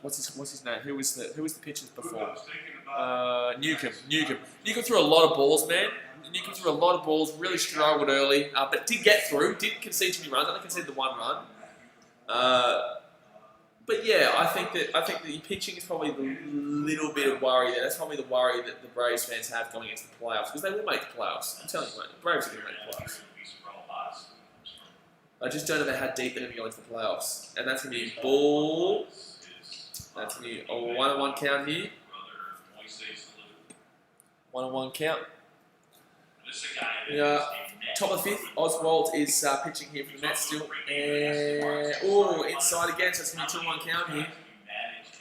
what's his name? Who was the pitchers before? Newcomb. Newcomb threw a lot of balls, man. Newcomb threw a lot of balls. Really struggled early, but did get through. Didn't concede too many runs. Only conceded the 1 run. But yeah, I think that your pitching is probably the little bit of worry there. That's probably the worry that the Braves fans have going into the playoffs, because they will make the playoffs. I'm telling you, mate, the Braves are going to make the playoffs. I just don't know how deep they're going to go into the playoffs. And that's going to be a ball. That's going to be a 1-1 count here. 1-1 count. Yeah. Top of the fifth, Oswalt is pitching here for the Mets still. And, inside again, so it's going to be a 2-1 count here.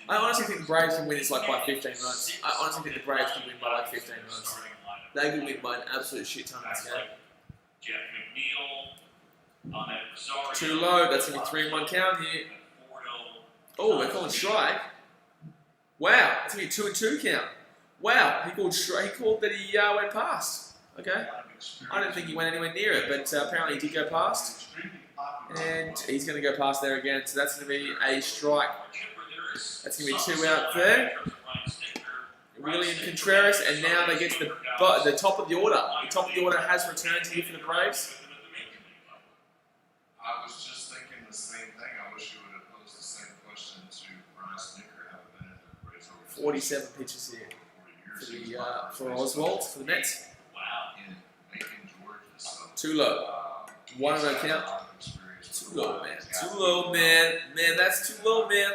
I honestly think the Braves can win this like by 15 runs. I honestly think the Braves can win by like 15 runs. They can win by an absolute shit ton in this game. Too low, that's going to be 3-1 count here. Oh, they're calling strike. Wow, that's going to be a 2-2 count. Wow, he called that he went past. Okay. I don't think he went anywhere near it, but apparently he did go past. And he's going to go past there again, so that's going to be a strike. That's going to be 2 out there. William Contreras, and now they get to the top of the order. The top of the order has returned here for the Braves. I was just thinking the same thing. I wish you would have posed the same question to Bryce Nicker. Haven't been in the Braves organization 47 pitches here for Oswald, for the Mets. in Macon, Georgia. So, Too low. 1-0 count. Too low, man. Too low, man. Man, that's too low, man.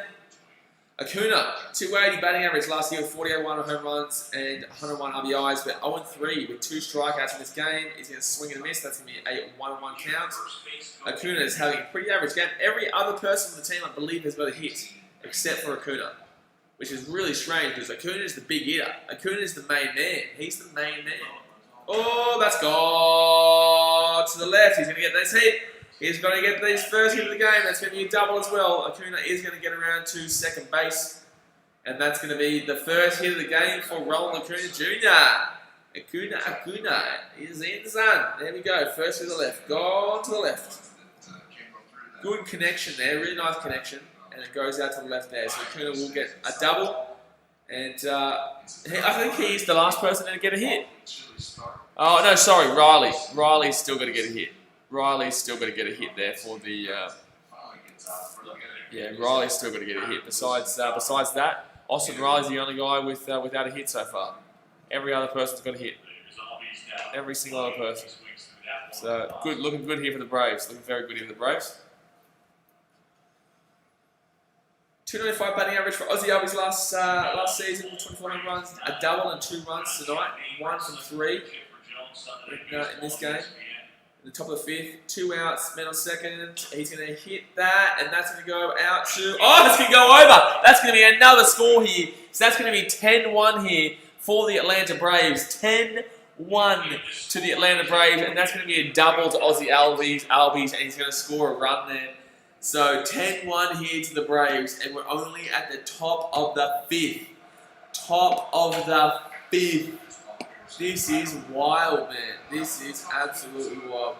Acuna, 280 batting average last year with 48 home runs and 101 RBIs, but 0-3 with 2 strikeouts in this game. He's going to swing and a miss. That's going to be a 1-1 count. Acuna is having a pretty average game. Every other person on the team, I believe, has got a hit, except for Acuna, which is really strange because Acuna is the big hitter. Acuna is the main man. He's the main man. Oh, that's gone to the left. He's going to get this hit. He's going to get his first hit of the game. That's going to be a double as well. Acuna is going to get around to second base. And that's going to be the first hit of the game for Ronald Acuna Jr. Acuna is in, son. There we go. First to the left. Gone to the left. Good connection there. Really nice connection. And it goes out to the left there. So Acuna will get a double. And I think he's the last person to get a hit. Oh, no, sorry. Riley. Riley's still going to get a hit. Riley's still going to get a hit there for the. Riley's still going to get a hit. Besides that, Austin Riley's the only guy without a hit so far. Every other person's got a hit. Every single other person. So good, looking good here for the Braves. Looking very good here for the Braves. 295 batting average for Ozzie Albies last season with 24 home runs, a double and 2 runs tonight. 1 from 3 in this game. The top of the 5th, 2 outs, man on second. He's going to hit that, and that's going to go out to. Oh, that's going to go over. That's going to be another score here. So that's going to be 10-1 here for the Atlanta Braves. 10-1 to the Atlanta Braves, and that's going to be a double to Ozzie Albies, and he's going to score a run there. So 10-1 here to the Braves, and we're only at the top of the 5th. Top of the 5th. This is wild, man. This is absolutely wild.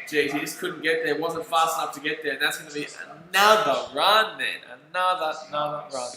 Jeez, he just couldn't get there. Wasn't fast enough to get there. And that's going to be another run, man. Another run.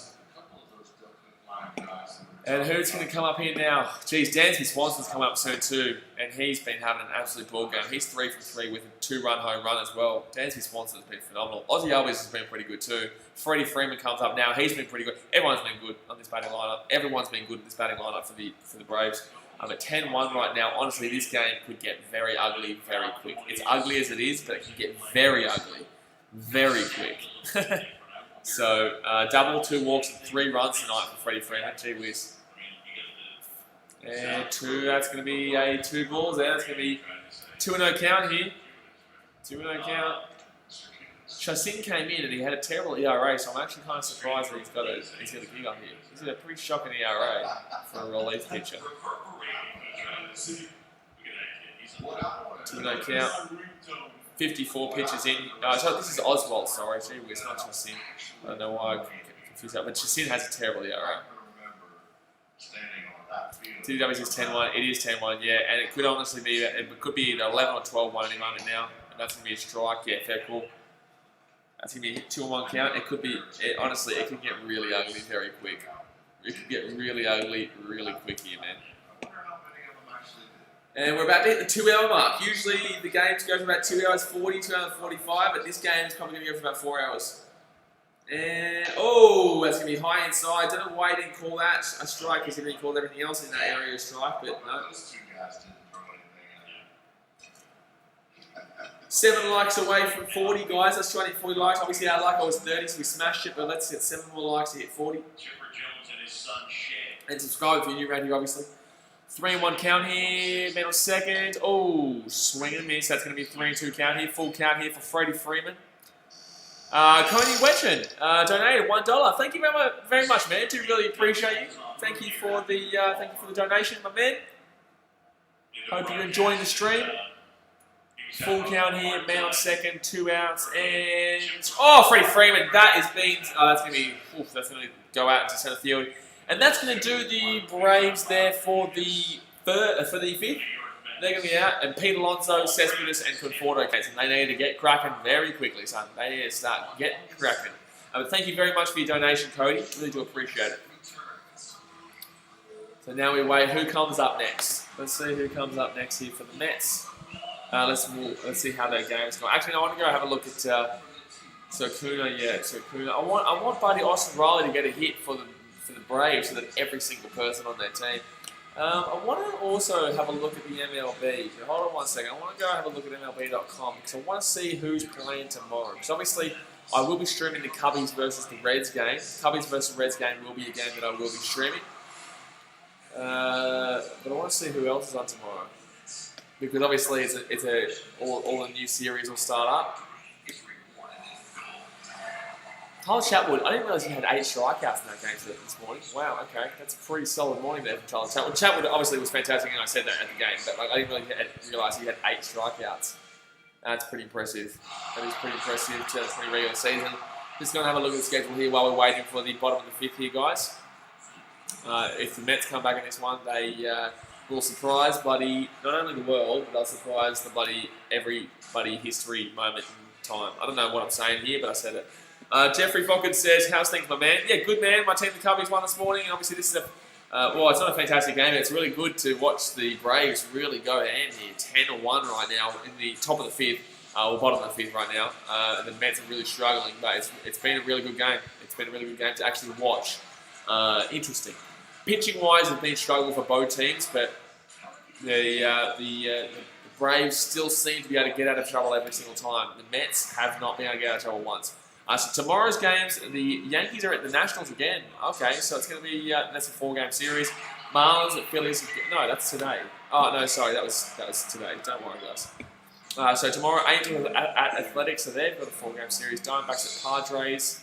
And who's going to come up here now? Jeez, Dansby Swanson's come up soon too. And he's been having an absolute ball game. He's 3 from 3 with a 2-run home run as well. Dansby Swanson's been phenomenal. Ozzie Albies has been pretty good too. Freddie Freeman comes up now. He's been pretty good. Everyone's been good on this batting lineup. Everyone's been good in this batting lineup for the Braves. At 10-1 right now, honestly, this game could get very ugly very quick. It's ugly as it is, but it can get very ugly very quick. So, double, 2 walks, and 3 runs tonight for Freddie Freeman. Gee whiz. And 2, that's going to be 2 balls there. That's going to be 2-0 count here. 2-0 count. Chassin came in and he had a terrible ERA, so I'm actually kind of surprised that he's got a gig up here. He's got a pretty shocking ERA for a relief pitcher. 2-0 count. 54 pitches in. So this is Oswald, sorry. Gee whiz, not Chassin. I don't know why I confused that, but Chassin has a terrible ERA. TW's is 10-1. It is 10-1, yeah, and it could honestly be it could be either 11 or 12-1 any moment now, and that's gonna be a strike. Yeah, fair call. That's gonna be a 2-1 count. It could be. Honestly, it could get really ugly very quick. It could get really ugly really quick here, man. And we're about to hit the 2-hour mark. Usually the games go for about 2 hours 40, 2 hours 45, but this game is probably gonna go for about 4 hours. And, oh, that's going to be high inside. Don't know why he didn't call that a strike because he didn't call everything else in that area a strike, but no. 7 likes away from 40, guys. Let's try to hit 40 likes. Obviously, our like was 30, so we smashed it, but let's get 7 more likes to hit 40. And subscribe if you're new around here, obviously. 3-1 count here. Man on second. Oh, swing and miss. That's going to be 3-2 count here. Full count here for Freddie Freeman. Coney Wetchen donated $1. Thank you very much, man. Do really appreciate you. Thank you for the donation, my man. Hope you're enjoying the stream. Full count here, man on second, 2 outs, and Freddie Freeman. That's gonna go out into center field. And that's going to do the Braves there for the fifth. They're going to be out, and Pete Alonso, Cespedes, and Conforto case, and they need to get cracking very quickly, son. They need to start getting cracking. But thank you very much for your donation, Cody. Really do appreciate it. So now we wait. Who comes up next? Let's see who comes up next here for the Mets. Let's see how that game's going. Actually, I want to go have a look at Sokuna. Yeah, Sokuna. I want Buddy Austin Riley to get a hit for the Braves, so that every single person on their team. I want to also have a look at the MLB. Hold on one second. I want to go have a look at MLB.com because I want to see who's playing tomorrow. Because obviously, I will be streaming the Cubbies versus the Reds game. Cubbies versus Reds game will be a game that I will be streaming. But I want to see who else is on tomorrow. Because obviously, all the new series will start up. Tyler Chatwood, I didn't realise he had 8 strikeouts in that game this morning. Wow, okay. That's a pretty solid morning there for Tyler Chatwood. Chatwood obviously was fantastic, and I said that at the game, but I didn't really realise he had 8 strikeouts. That's pretty impressive. That is pretty impressive to a pretty regular season. Just going to have a look at the schedule here while we're waiting for the bottom of the 5th here, guys. If the Mets come back in this one, they will surprise not only the world, but they'll surprise everybody history moment in time. I don't know what I'm saying here, but I said it. Jeffrey Focken says, how's things, my man? Yeah, good, man. My team, the Cubbies, won this morning. And obviously, this is well, it's not a fantastic game. It's really good to watch the Braves really go hand here. 10-1 right now in the top of the 5th, or bottom of the 5th right now. And the Mets are really struggling, but it's been a really good game. It's been a really good game to actually watch. Interesting. Pitching-wise, it's been a struggle for both teams, but the Braves still seem to be able to get out of trouble every single time. The Mets have not been able to get out of trouble once. So tomorrow's games, the Yankees are at the Nationals again. Okay, so it's going to be that's a 4-game series. Marlins at Phillies. No, that's today. Oh no, sorry, that was today. Don't worry, guys. So tomorrow, Angels at Athletics. So they've got a 4-game series. Diamondbacks at Padres,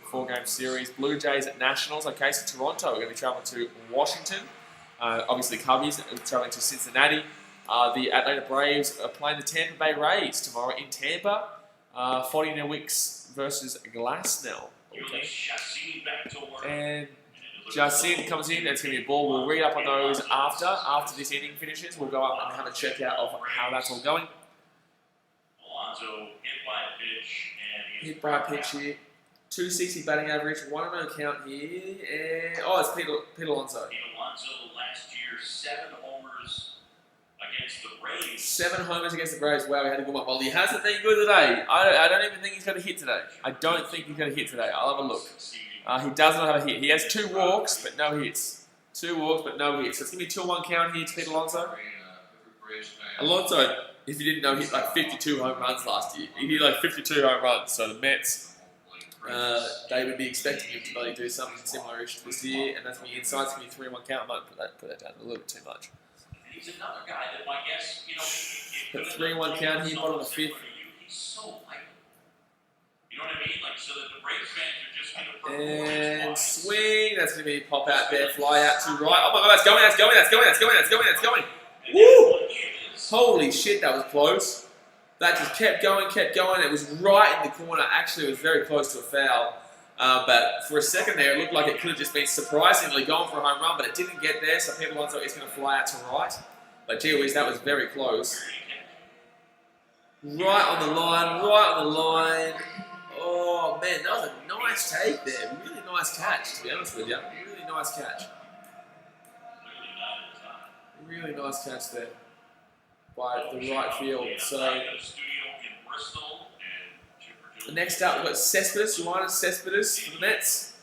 4-game series. Blue Jays at Nationals. Okay, so Toronto are going to be traveling to Washington. Obviously, Cubbies are traveling to Cincinnati. The Atlanta Braves are playing the Tampa Bay Rays tomorrow in Tampa. 40 Wicks versus Glasnell. Okay. And Jacin comes in. It's going to be a ball. We'll read up on those after this inning finishes. We'll go up and have a check out of how that's all going. Alonso hit by a pitch here. 260 batting average, 1-0 count here. And it's Pete Alonso. Pete Alonso last year, 7 homers against the Braves. 7 homers against the Braves. Wow, we had a good one. Well, he hasn't been good today. I don't even think he's got a hit today. I don't think he's got a hit today. I'll have a look. He does not have a hit. He has 2 walks, but no hits. 2 walks, but no hits. So it's going to be 2-1 count here to Pete Alonso. Alonso, if you didn't know, hit like 52 home runs last year. He hit like 52 home runs. So the Mets, they would be expecting him to really do something similar-ish this year, and that's going to be inside. It's going to be 3-1 count. I might put that down a little bit too much. He's another guy that my guess, But 3-1 count here, bottom of the 5th. He's so likable. You know what I mean? Like, so that the Braves fans are just going to and swing. That's going to be pop out there, fly out to right. Oh my God, that's going. Woo! Holy shit, that was close. That just kept going. It was right in the corner. Actually, it was very close to a foul. But for a second there, it looked like it could have just been surprisingly going for a home run, but it didn't get there, so Pete Alonso is going to fly out to right. But gee whiz, that was very close. Right on the line. Oh man, that was a nice take there. Really nice catch, to be honest with you. Really nice catch. Really nice catch there by the right field. So next up, we've got Cespedes, Linus Cespedes for the Mets.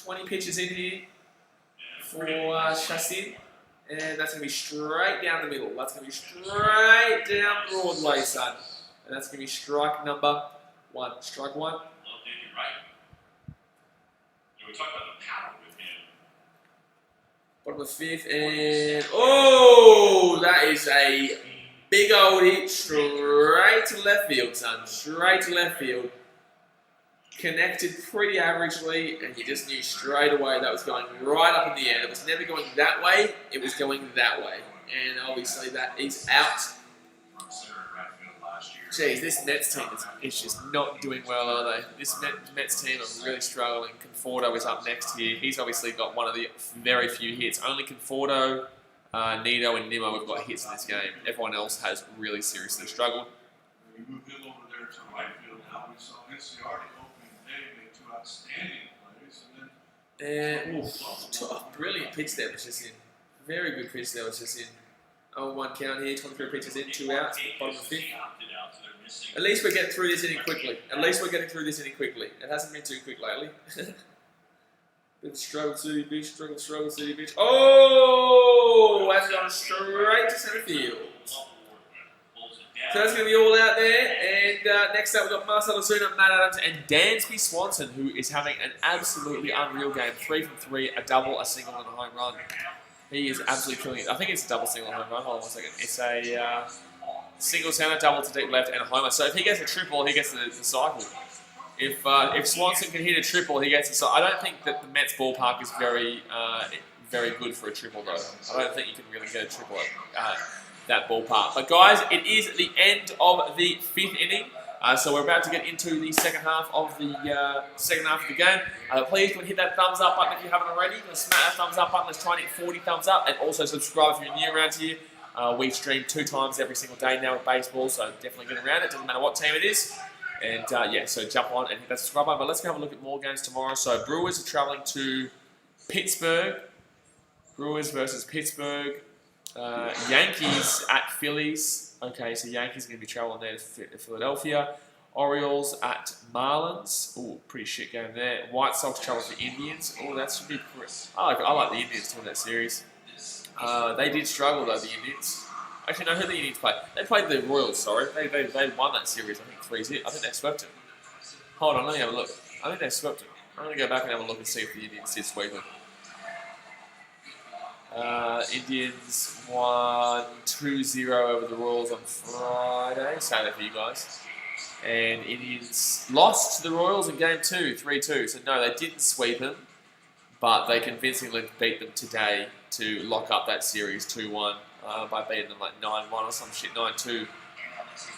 20 pitches in here for Chassin. And that's going to be straight down the middle. That's going to be straight down Broadway, son. And that's going to be strike number 1. Strike 1. Well, Dave, you're right. We talked about the power with him. Bottom of the 5th. And that is a big old hit straight to left field, son. Straight to left field. Connected pretty averagely, and you just knew straight away that was going right up in the air. It was never going that way, it was going that way. And obviously that is out Jeez, this Mets team is just not doing well, are they? This Mets team are really struggling. Conforto is up next here. He's obviously got one of the very few hits. Only Conforto, Nito, and Nimmo have got hits in this game. Everyone else has really seriously struggled. You move him over there to right field now. We saw Inciardi opening day, made 2 outstanding plays, and then Brilliant pitch there was just in. Very good pitch there was just in. 0-1 count here, 23 pitches in, 2 outs, bottom of the 5th. At least we're getting through this inning quickly. It hasn't been too quick lately. Bit of struggle, City Beach, struggle, City Beach. Oh! That's gone straight to centre field. So that's going to be all out there. And next up, we've got Marcell Ozuna, Matt Adams, and Dansby Swanson, who is having an absolutely unreal game. 3 from 3, a double, a single, and a home run. He is absolutely killing it. I think it's a double, single, home run. Hold on 1 second. It's a single center, double to deep left, and a homer. So if he gets a triple, he gets the cycle. If Swanson can hit a triple, he gets the cycle. I don't think that the Mets ballpark is very good for a triple, though. I don't think you can really get a triple at that ballpark. But guys, it is the end of the 5th inning. So we're about to get into the second half of the game. Please go and hit that thumbs up button if you haven't already. Smash that thumbs up button. Let's try and hit 40 thumbs up, and also subscribe if you're new around here. We stream 2 times every single day now with baseball, so definitely get around it. Doesn't matter what team it is. And yeah, so jump on and hit that subscribe button. But let's go have a look at more games tomorrow. So Brewers are traveling to Pittsburgh. Brewers versus Pittsburgh. Yankees at Phillies. Okay, so Yankees are going to be traveling there to Philadelphia. Orioles at Marlins. Oh, pretty shit game there. White Sox travel to Indians. Oh, that should be pretty. I like the Indians to win that series. They did struggle though, the Indians. Actually, no, who the Indians played? They played the Royals, sorry. They won that series, I think 3-0. I think they swept it. Hold on, let me have a look. I think they swept it. I'm going to go back and have a look and see if the Indians did sweep it. Indians won 2-0 over the Royals on Friday. Say that for you guys. And Indians lost to the Royals in Game 2, 3-2. So no, they didn't sweep them, but they convincingly beat them today to lock up that series 2-1 by beating them like 9-1 or some shit, 9-2.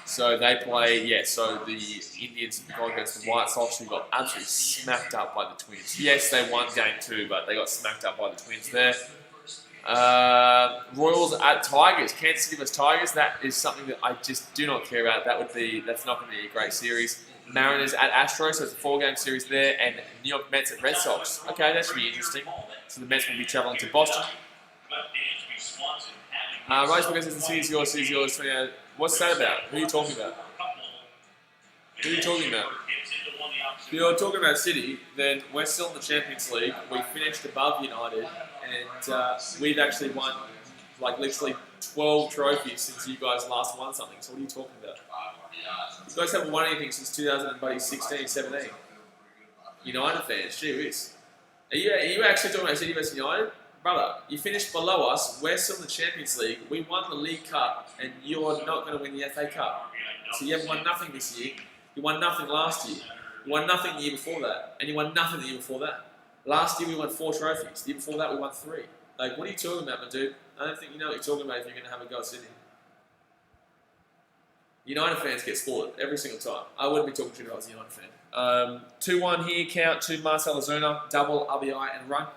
So they play, so the Indians go against the White Sox, who got absolutely smacked up by the Twins. Yes, they won Game 2, but they got smacked up by the Twins there. Royals at Tigers, Kansas City vs Tigers. That is something that I just do not care about. That's not going to be a great series. Mariners at Astros, so it's a 4-game series there, and New York Mets at Red Sox. Okay, that should be interesting. So the Mets will be traveling to Boston. Race because it's City's yours, 28. What's that about? Who are you talking about? Who are you talking about? If you're talking about City, then we're still in the Champions League. We finished above United, and we've actually won like literally 12 trophies since you guys last won something. So what are you talking about? You guys haven't won anything since 2016, 17. United fans, gee whiz. Are you actually talking about City vs United? Brother, you finished below us, we're still in the Champions League, we won the League Cup, and you're not going to win the FA Cup. So you haven't won nothing this year, you won nothing last year, you won nothing the year before that, and you won nothing the year before that. Last year we won 4 trophies, the year before that we won 3. Like, what are you talking about, my dude? I don't think you know what you're talking about if you're going to have a go at City. United fans get slaughtered every single time. I wouldn't be talking to you if I was a United fan. 2-1 here, count to Marcell Ozuna, double, RBI, and run.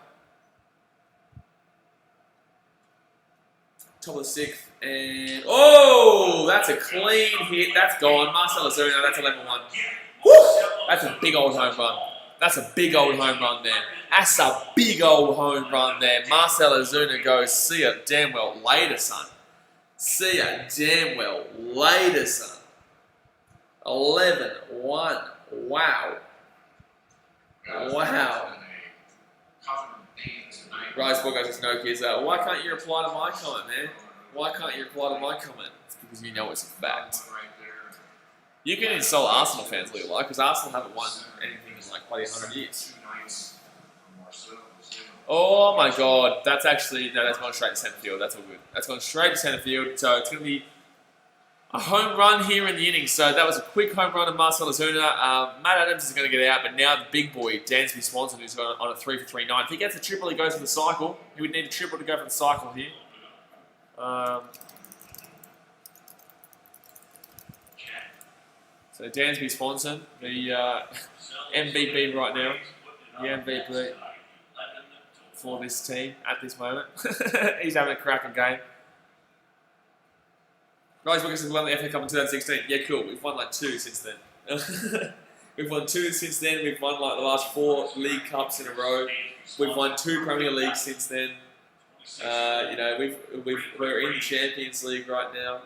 Top of the 6th, and oh, that's a clean hit. That's gone. Marcell Ozuna, that's 11-1. Woo! That's a big old home run. That's a big old home run there. That's a big old home run there. Marcell Ozuna goes, see ya damn well later, son. See ya damn well later, son. 11-1. Wow. Wow. Rice Book says no kids. Why can't you reply to my comment, man? Why can't you reply to my comment? It's because you know it's a fact. You can insult Arsenal fans all you like, because Arsenal haven't won anything in like bloody 100 years. Oh my god, that's actually, no, that's gone straight to centre field. That's all good. That's gone straight to centre field, so it's going to be a home run here in the inning. So that was a quick home run of Marcell Ozuna. Matt Adams is going to get out, but now the big boy, Dansby Swanson, who's on a 3 for 3 9. If he gets a triple, he goes for the cycle. He would need a triple to go for the cycle here. So Dansby Swanson, the MVP right now, the MVP for this team at this moment. He's having a cracking game. Guys, Wilkins has won the FA Cup in 2016. Yeah, cool. We've won like 2 since then. We've won 2 since then. We've won like the last 4 League Cups in a row. We've won 2 Premier Leagues since then. You know, we're in the Champions League right now,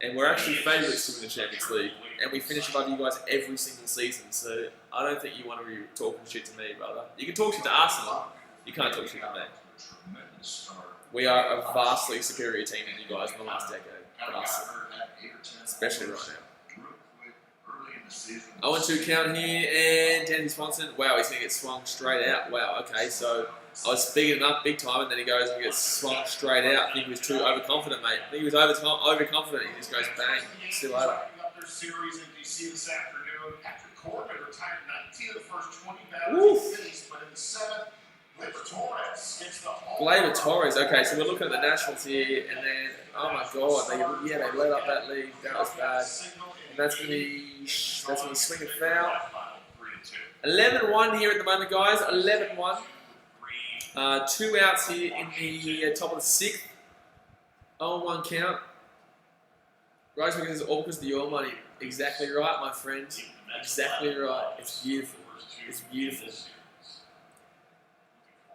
and we're actually favourites to win the Champions League. And we finish above you guys every single season. So I don't think you want to be talking shit to me, brother. You can talk shit to Arsenal. You can't talk shit to me. We are a vastly superior team than you guys in the last decade. Us. Especially right now. 0-2 count here, and Danny Swanson. Wow, he's going to get swung straight out. Wow, okay, so I was speeding him up big time, and then he goes and gets swung straight out. I think he was too overconfident, mate. I think he was overconfident. He just goes bang, still over. Series in DC this afternoon. Patrick Corbin retired 19 of the first 20 batters he faced, but in the 7th, Gleyber Torres. Okay, so we're looking at the Nationals here, and then oh my God, they let up that lead. That was bad, and that's gonna be swing and foul. 11-1 here at the moment, guys. 11-1. 2 outs here in the top of the 6th. 0-1 count. Guys, because it's all because of your money. Exactly right, my friends. Exactly right. It's beautiful. It's beautiful.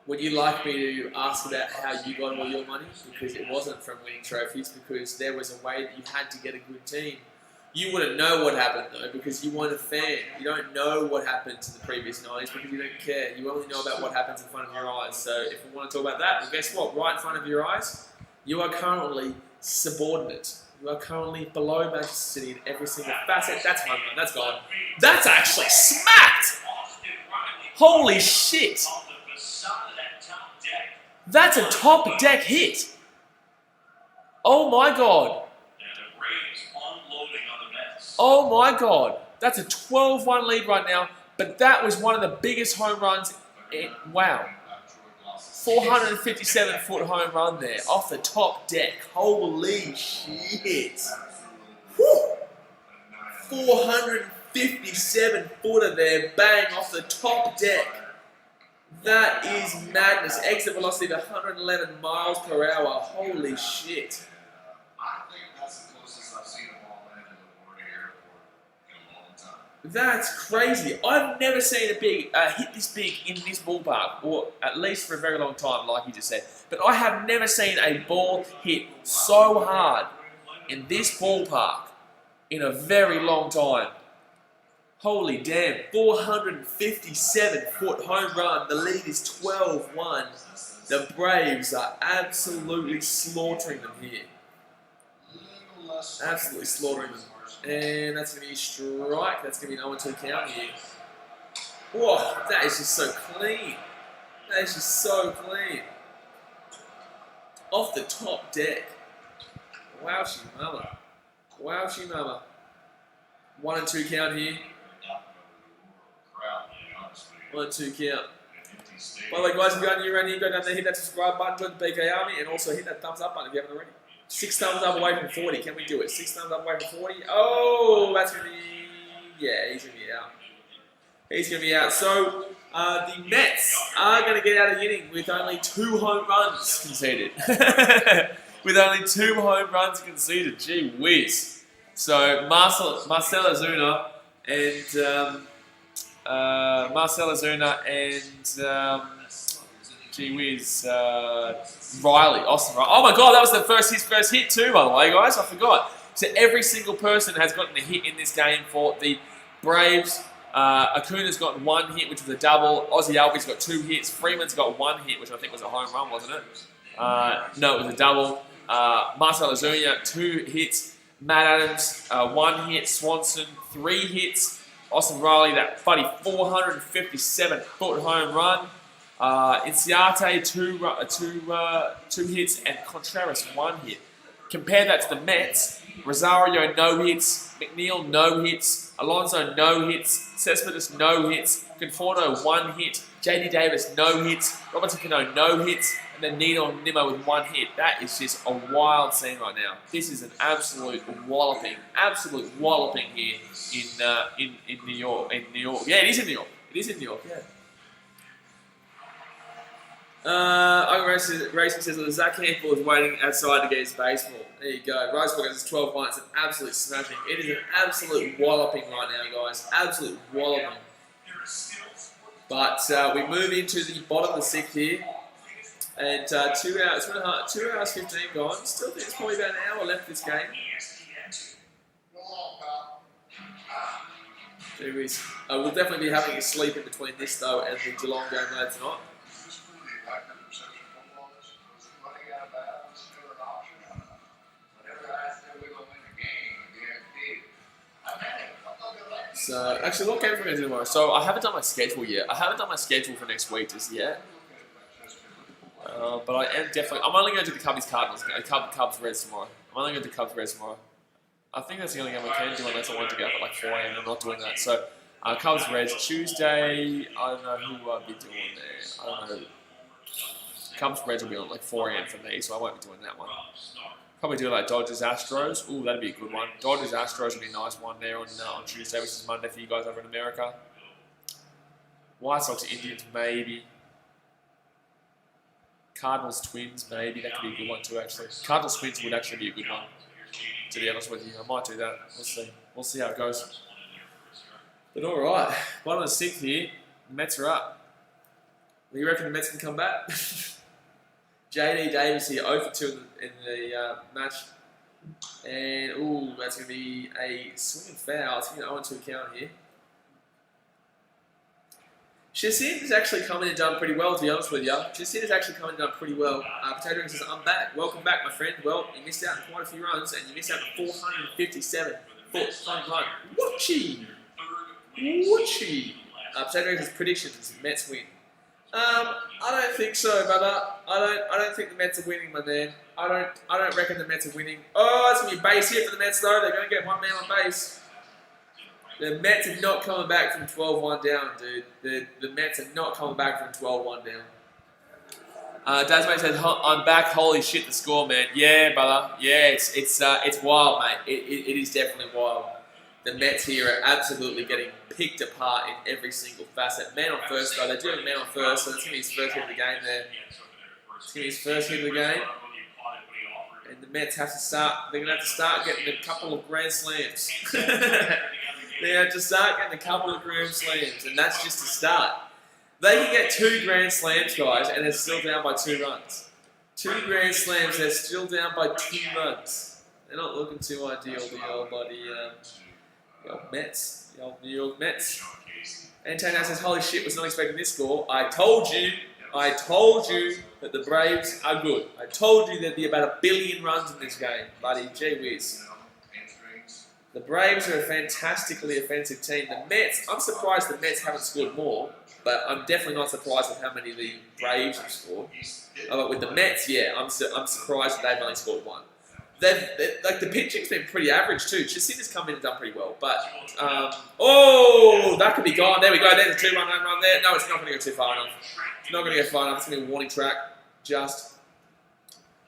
Would you like me to ask about how you got all your money? Because it wasn't from winning trophies, because there was a way that you had to get a good team. You wouldn't know what happened though, because you weren't a fan. You don't know what happened to the previous 90s because you don't care. You only know about what happens in front of your eyes. So if we want to talk about that, well, guess what? Right in front of your eyes, you are currently subordinate. You are currently below Manchester City in every single facet. That's home run. That's gone. That's actually smacked! Holy shit! That's a top deck hit. Oh my God. Oh my God. That's a 12-1 lead right now, but that was one of the biggest home runs. Wow. 457-foot home run there off the top deck. Holy shit. Whew. 457-footer there, bang, off the top deck. That is madness. Exit velocity of 111 miles per hour. Holy shit. I think that's the closest I've seen a ball land in the Warrior Airport in a long time. That's crazy. I've never seen a big hit this big in this ballpark, or at least for a very long time, like you just said. But I have never seen a ball hit so hard in this ballpark in a very long time. Holy damn, 457-foot home run. The lead is 12-1. The Braves are absolutely slaughtering them here. Absolutely slaughtering them. And that's going to be a strike. That's going to be an 0-2 count here. Whoa, that is just so clean. That is just so clean. Off the top deck. Wowsy mama. Wowsy mama. 1-2 count here. 1-2 count. By the way, guys, if you're new around here, go down there, hit that subscribe button, join the BKRmy, and also hit that thumbs up button if you haven't already. 6 thumbs up away from 40. Can we do it? 6 thumbs up away from 40. Oh, that's going to be... Yeah, he's going to be out. He's going to be out. So, the Mets are going to get out of the inning with only 2 home runs conceded. With only 2 home runs conceded. Gee whiz. So, Marcell Ozuna and... gee whiz, Austin Riley. Oh my God, that was his first hit too, by the way, guys. I forgot. So every single person has gotten a hit in this game for the Braves. Acuna's got 1 hit, which was a double. Ozzie Albies got 2 hits. Freeman's got 1 hit, which I think was a home run, wasn't it? No, it was a double. Marcell Ozuna, 2 hits. Matt Adams, 1 hit. Swanson, 3 hits. Austin Riley, that funny 457-foot home run. Inciarte, 2 hits, and Contreras, 1 hit. Compare that to the Mets. Rosario, no hits. McNeil, no hits. Alonso, no hits. Cespedes, no hits. Conforto, 1 hit. JD Davis, no hits. Robertson Cano, no hits. and then Nino Nimmo with 1 hit. That is just a wild scene right now. This is an absolute walloping here in New York. Yeah, it is in New York. It is in New York. Yeah. Racing says that Zach Handful is waiting outside to get his baseball. There you go. Rosebrook has 12-1. It's an absolute smashing. It is an absolute walloping right now, guys. Absolute walloping. But we move into the bottom of the 6th here. And 2 hours 15 gone. Still think it's probably about an hour left this game. Anyways, we'll definitely be having a sleep in between this though and the Geelong game later tonight. So, actually, what game are we going to do tomorrow? So, I haven't done my schedule yet. I haven't done my schedule for next week just yet. But I am definitely... I'm only going to do the Cubs Reds tomorrow. I'm only going to do Cubs Reds tomorrow. I think that's the only game I can do unless I want to get up at like 4 a.m. I'm not doing that. So, Cubs Reds Tuesday. I don't know who I'll be doing there. I don't know. Cubs Reds will be on like 4 a.m. for me, so I won't be doing that one. Probably do like Dodgers Astros. Ooh, that'd be a good one. Dodgers Astros would be a nice one there on Tuesday, which is Monday for you guys over in America. White Sox Indians, maybe. Cardinals Twins, maybe. That could be a good one too, actually. Cardinals Twins would actually be a good one, to be honest with you. I might do that. We'll see. We'll see how it goes. But alright, bottom of the 6th here. The Mets are up. Do you reckon the Mets can come back? JD Davis here, 0 for 2 in the match. And, ooh, that's going to be a swinging foul. It's going to 0 2 count here. Shazin has actually come in and done pretty well, to be honest with you. Shazin has actually come in and done pretty well. Potato Ring says, I'm back. Welcome back, my friend. Well, you missed out on quite a few runs, and you missed out on 457-foot home run. Whatchy! Potato Ring says, predictions, Mets win. I don't think so, brother. I don't think the Mets are winning, my man. I don't reckon the Mets are winning. Oh, it's gonna be a base hit for the Mets though. They're gonna get one man on base. The Mets are not coming back from 12-1 down, dude. The Mets are not coming back from 12-1 down. Dasmate says, "I'm back. Holy shit, the score, man. Yeah, brother. Yeah, it's wild, mate. It is definitely wild. The Mets here are absolutely getting picked apart in every single facet. Man on first, though. They're doing man on first, so that's going to be his first hit of the game there. It's going to be his first hit of the game. And the Mets have to start, they're going to have to start getting a couple of grand slams. They have to start getting a couple of grand slams, and that's just a start. They can get 2 grand slams, guys, and they're still down by 2 runs. 2 grand slams, they're still down by 2 runs. They're not looking too ideal, the old bloody... the old Mets, the old New York Mets. And Tana says, holy shit, was not expecting this score. I told you that the Braves are good. I told you there'd be about 1 billion runs in this game, buddy. Gee whiz. The Braves are a fantastically offensive team. The Mets, I'm surprised the Mets haven't scored more, but I'm definitely not surprised with how many the Braves have scored. But with the Mets, yeah, I'm surprised that they've only scored 1. Like the pitching's been pretty average too. Chasina's come in and done pretty well, but oh, that could be gone. There we go. There's a 2-run home run there. No, it's not going to go too far enough. It's not going to go far enough. It's going to be a warning track. Just.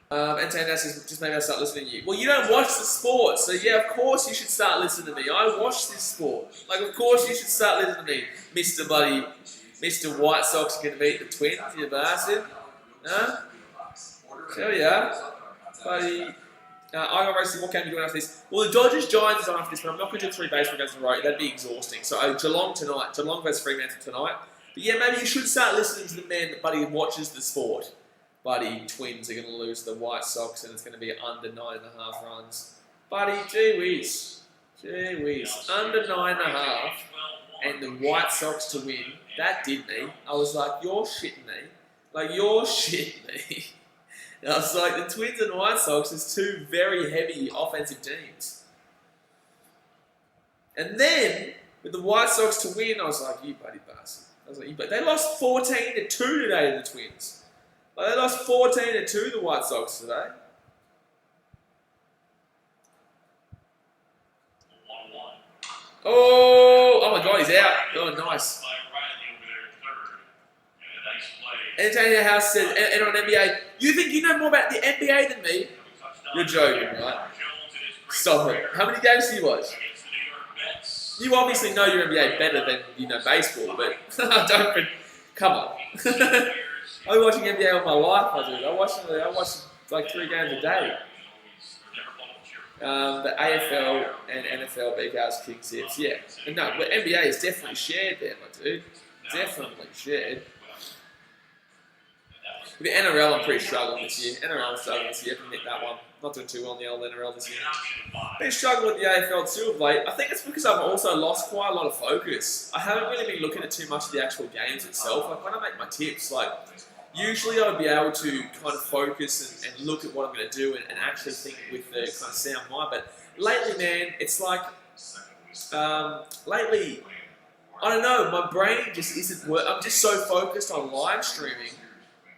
And Tandas says, just maybe I'll start listening to you. Well, you don't watch the sport, so yeah, of course you should start listening to me. I watch this sport. Like, of course you should start listening to me, Mr. White Sox are going to beat the Twins, you bastard. Huh? Hell yeah, buddy. I got racing. What game are you doing after this? Well, the Dodgers Giants is on after this, but I'm not going to do 3 baseball games in a row. That'd be exhausting. So Geelong tonight. Geelong versus Fremantle tonight. But yeah, maybe you should start listening to the man that buddy watches the sport. Buddy, Twins are going to lose the White Sox, and it's going to be under 9.5 runs. Buddy, gee whiz, under 9.5, and the White Sox to win. That did me. I was like, you're shitting me. Like, you're shitting me. And I was like, the Twins and White Sox is 2 very heavy offensive teams. And then, with the White Sox to win, I was like, you buddy bastard. I was like, you buddy. They lost 14-2 today to the Twins. Like, they lost 14-2 to the White Sox today. 1-1. Oh my God, he's out. Oh, nice. By Riley over there at third. And a nice play Antonio House said, and on NBA, you think you know more about the NBA than me? You're joking, right? Stop it. How many games do you watch? You obviously know your NBA better than you know baseball, but don't. Come on. I've been watching NBA all my life, I do. I watch like 3 games a day. The AFL and NFL, BKR's Kings hits, yeah. And no, but NBA is definitely shared there, my dude. Definitely shared. The NRL, I'm pretty struggling this year. NRL, I'm struggling this year. I can admit that one. Not doing too well in the old NRL this year. Been struggling with the AFL too of late. I think it's because I've also lost quite a lot of focus. I haven't really been looking at too much of the actual games itself. Like when I make my tips, like usually I would be able to kind of focus and look at what I'm going to do and actually think with the kind of sound mind. But lately, man, it's like lately, I don't know. My brain just isn't working. I'm just so focused on live streaming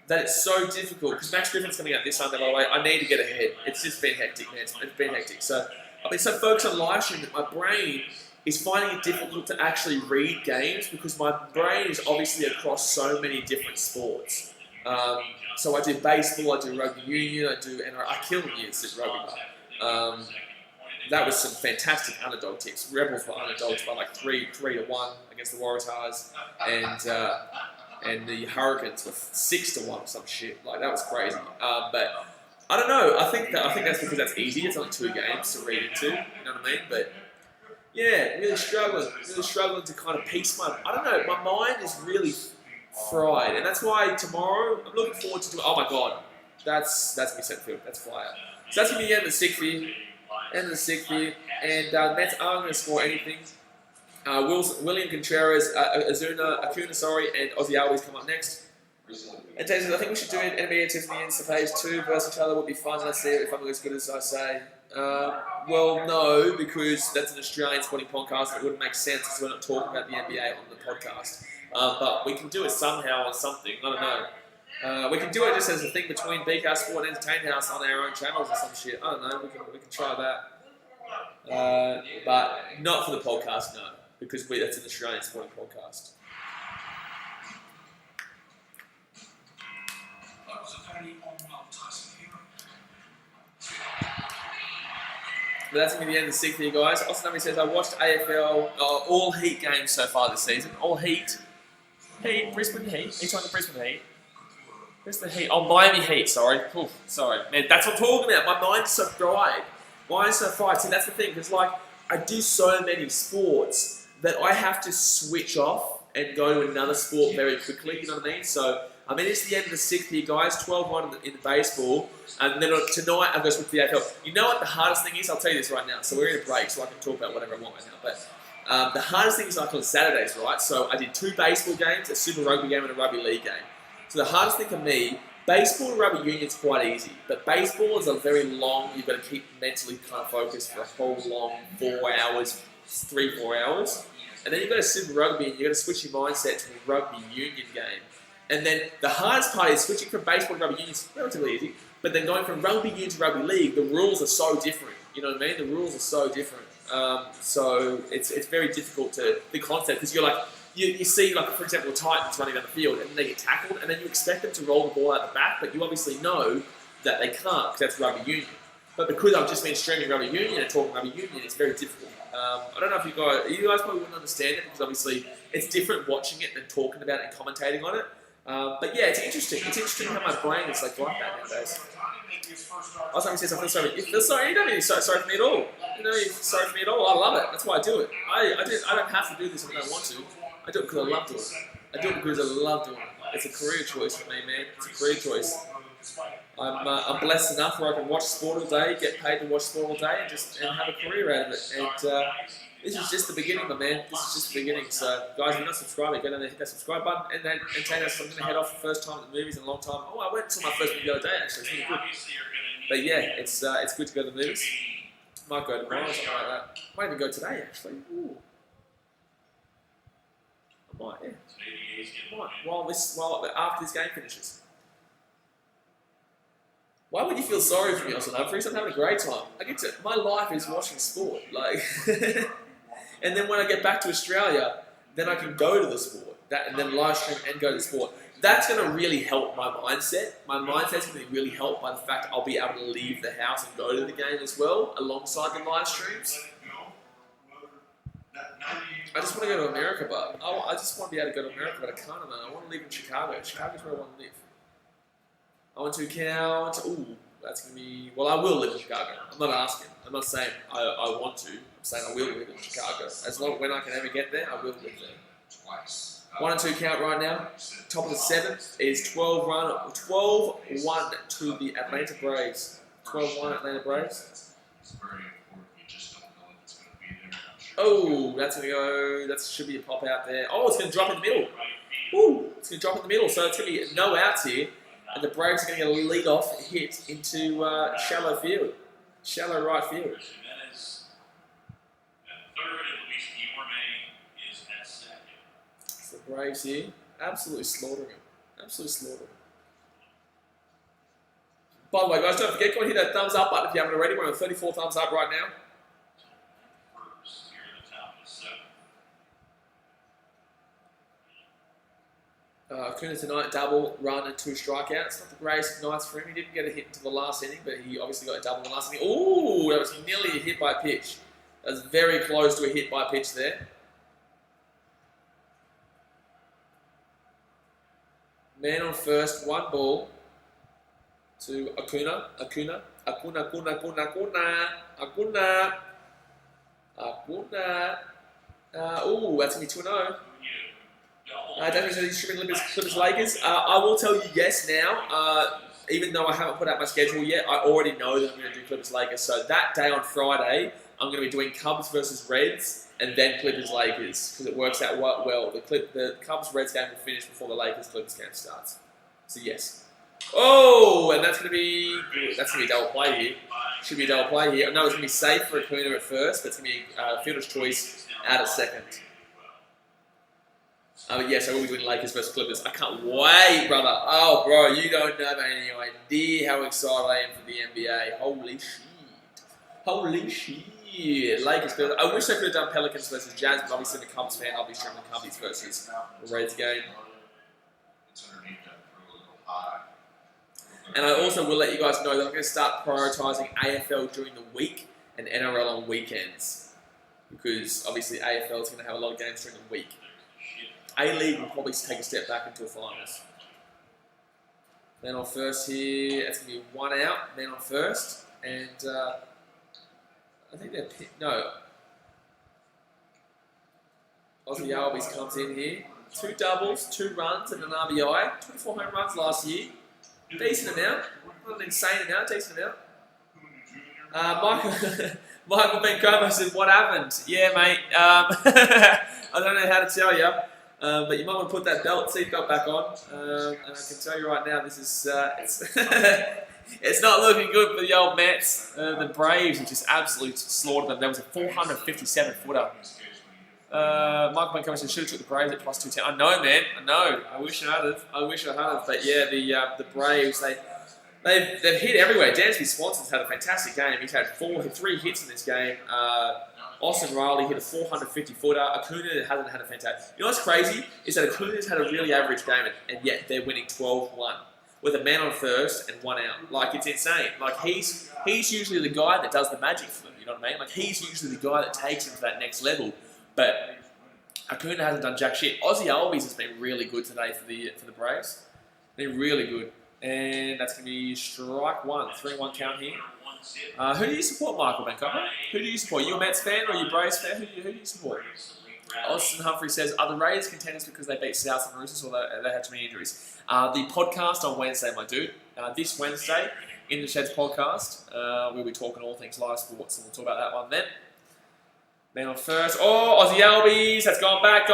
that it's so difficult, because Max Griffin's coming out this Sunday, by the way. I need to get ahead. It's just been hectic, man. It's been hectic. So I've been so focused on live stream that my brain is finding it difficult to actually read games, because my brain is obviously across so many different sports. So I do baseball, I do rugby union, and I kill years at rugby. That was some fantastic underdog tips. Rebels were underdogs by like 3-1 against the Waratahs, and the Hurricanes were 6-1 or some shit. Like that was crazy. But I don't know. I think that's because that's easy. It's only 2 games to read into. You know what I mean? But yeah, really struggling to kind of piece I don't know. My mind is really fried, and that's why tomorrow I'm looking forward to doing. Oh my god, that's me Citi Field. That's fire. So that's gonna be the end of the 60. And Mets aren't going to score anything. William Contreras, Acuna, and Ozzy Albies come up next. And Jason, I think we should do an NBA Tiffany's the phase 2 versus each other would be fun. Let's see if I'm as good as I say. Well, no, because that's an Australian sporting podcast. It wouldn't make sense because we're not talking about the NBA on the podcast. But we can do it somehow or something. I don't know. We can do it just as a thing between BKR Sport and Entertain House on our own channels or some shit. I don't know. We can try that. But not for the podcast, no. Because that's an Australian sporting podcast. But that's going to be the end of the 60 here, guys. Austin Dummy says, I watched AFL, all Heat games so far this season. All Heat. Brisbane Heat. Are you talking Brisbane Heat? Where's the Heat? Oh, Miami Heat, sorry. Oof, sorry. Man, that's what I'm talking about. My mind's so fried. Mine's so fried. See, that's the thing, because, like, I do so many sports that I have to switch off and go to another sport very quickly, you know what I mean? So, I mean, it's the end of the 6th here, guys. 12-1 in the baseball. And then tonight, I'm going to switch to the AFL. You know what the hardest thing is? I'll tell you this right now. So, we're in a break, so I can talk about whatever I want right now. But the hardest thing is like on Saturdays, right? So, I did 2 baseball games, a Super Rugby game, and a Rugby League game. So, the hardest thing for me, baseball and rugby union is quite easy. But baseball is a very long, you've got to keep mentally kind of focused for a whole long 4 hours, 3-4 hours. And then you've got to Super Rugby and you've got to switch your mindset to a rugby union game. And then the hardest part is switching from baseball to rugby union is relatively easy. But then going from rugby union to rugby league, the rules are so different. You know what I mean? The rules are so different. So it's very difficult to the concept because you're like, you see, like, for example, Titans running down the field and they get tackled and then you expect them to roll the ball out the back, but you obviously know that they can't because that's rugby union. But because I've just been streaming rugby union and talking rugby union, it's very difficult. I don't know if you guys probably wouldn't understand it because obviously it's different watching it than talking about it and commentating on it. But yeah, it's interesting. It's interesting how my brain is like that nowadays. Also, he says, I feel sorry. You feel sorry? You don't need sorry for me at all. You know, you're sorry for me at all. I love it. That's why I do it. I don't have to do this if I don't want to. I do it because I love doing it. I do it because I love doing it. It's a career choice for me, man. It's a career choice. I'm blessed enough where I can watch sport all day, get paid to watch sport all day, and have a career out of it. And this is just the beginning, my man. This is just the beginning. So, guys, if you're not subscribing, go down there, hit that subscribe button. And then tell us, I'm going to head off for the first time at the movies in a long time. Oh, I went and saw my first movie the other day, actually. It's really good. But yeah, it's good to go to the movies. Might go tomorrow or something like that. Might even go today, actually. Ooh. I might, yeah. I might. After this game finishes. Why would you feel sorry for me, Austin Humphries? I'm having a great time. My life is watching sport, like, and then when I get back to Australia, then I can go to the sport, and then live stream and go to the sport. that's going to really help my mindset. My mindset's going to be really helped by the fact that I'll be able to leave the house and go to the game as well, alongside the live streams. I just want to go to America, but I just want to be able to go to America, but I can't, man. I want to live in Chicago. Chicago's where I want to live. I want to count. Ooh, that's going to be... Well, I will live in Chicago. I'm not asking. I'm not saying I want to. I'm saying I will live in Chicago. As long when I can ever get there, I will live there. Twice. 1 and 2 count right now. Top of the 7th is 12-1 to the Atlanta Braves. 12-1 Atlanta Braves. It's very important. You just don't know if it's going to be there. I'm sure. Oh, that's going to go. That should be a pop out there. Oh, it's going to drop in the middle. Ooh, it's going to drop in the middle. So it's going to be no outs here. And the Braves are going to get a lead-off hit into shallow field. Shallow right field. Jimenez at third, and BKRmy is at second. It's the Braves here. Absolutely slaughtering him. Absolutely slaughtering him. By the way, guys, don't forget, go and hit that thumbs up button if you haven't already. We're on 34 thumbs up right now. First, here at the top of the 7th. Acuna tonight, double, run, and 2 strikeouts. Not the greatest nights for him. He didn't get a hit until the last inning, but he obviously got a double in the last inning. Ooh, that was nearly a hit by pitch. That was very close to a hit by pitch there. Man on first, 1 ball to Acuna. Acuna. Ooh, that's going to be 2-0. David says he's streaming Clippers Lakers. I will tell you yes now. Even though I haven't put out my schedule yet, I already know that I'm going to do Clippers Lakers. So that day on Friday, I'm going to be doing Cubs versus Reds and then Clippers Lakers because it works out well. The Cubs Reds game will finish before the Lakers Clippers game starts. So yes. Oh, and that's going to be a double play here. Should be a double play here. I know it's going to be safe for Acuna at first, but it's going to be fielder's choice out at second. But yes, I will be doing Lakers versus Clippers. I can't wait, brother. Oh, bro, you don't have any idea how excited I am for the NBA. Holy shit. Holy shit. Lakers versus... I wish I could have done Pelicans versus Jazz, but obviously, I'm a Cubs fan. I'll be streaming the Cubs versus the Reds game. It's underneath that for a little high. And I also will let you guys know that I'm going to start prioritising AFL during the week and NRL on weekends. Because obviously AFL is going to have a lot of games during the week. A-League will probably take a step back into the finals. Man on first here. It's going to be 1 out. Man on first. And I think they're... No. Aussie Albies comes in here. 2 doubles, 2 runs, and an RBI. 24 home runs last year. Decent amount. Not an insane amount. Decent amount. Michael Bencomo said, what happened? Yeah, mate. I don't know how to tell you. But you might want to put that seatbelt back on. And I can tell you right now, this is it's not looking good for the old Mets. The Braves, which just absolutely slaughtered them. There was a 457 footer. Michael Bencomo said, should have took the Braves at plus 210. I know, man. I know. I wish I had. But yeah, the Braves, they've hit everywhere. Dansby Swanson's had a fantastic game. He's had 3 hits in this game. Austin Riley hit a 450-footer. Acuna hasn't had a fantastic... You know what's crazy? Is that Acuna's had a really average game, and yet they're winning 12-1 with a man on first and 1 out. Like, it's insane. Like, he's usually the guy that does the magic for them, you know what I mean? Like, he's usually the guy that takes them to that next level. But Acuna hasn't done jack shit. Aussie Albies has been really good today for the Braves. They're really good. And that's going to be strike 1. 3-1 count here. Who do you support, Michael Bencomo? Who do you support? You a Mets fan or you Braves fan? Who do you support? Austin Humphrey says, are the Raiders contenders because they beat South and Roosters or they had too many injuries? The podcast on Wednesday, my dude. This Wednesday, in the Sheds podcast, we'll be talking all things live sports, and we'll talk about that one then. Man on first. Oh, Aussie Albies. That's going back.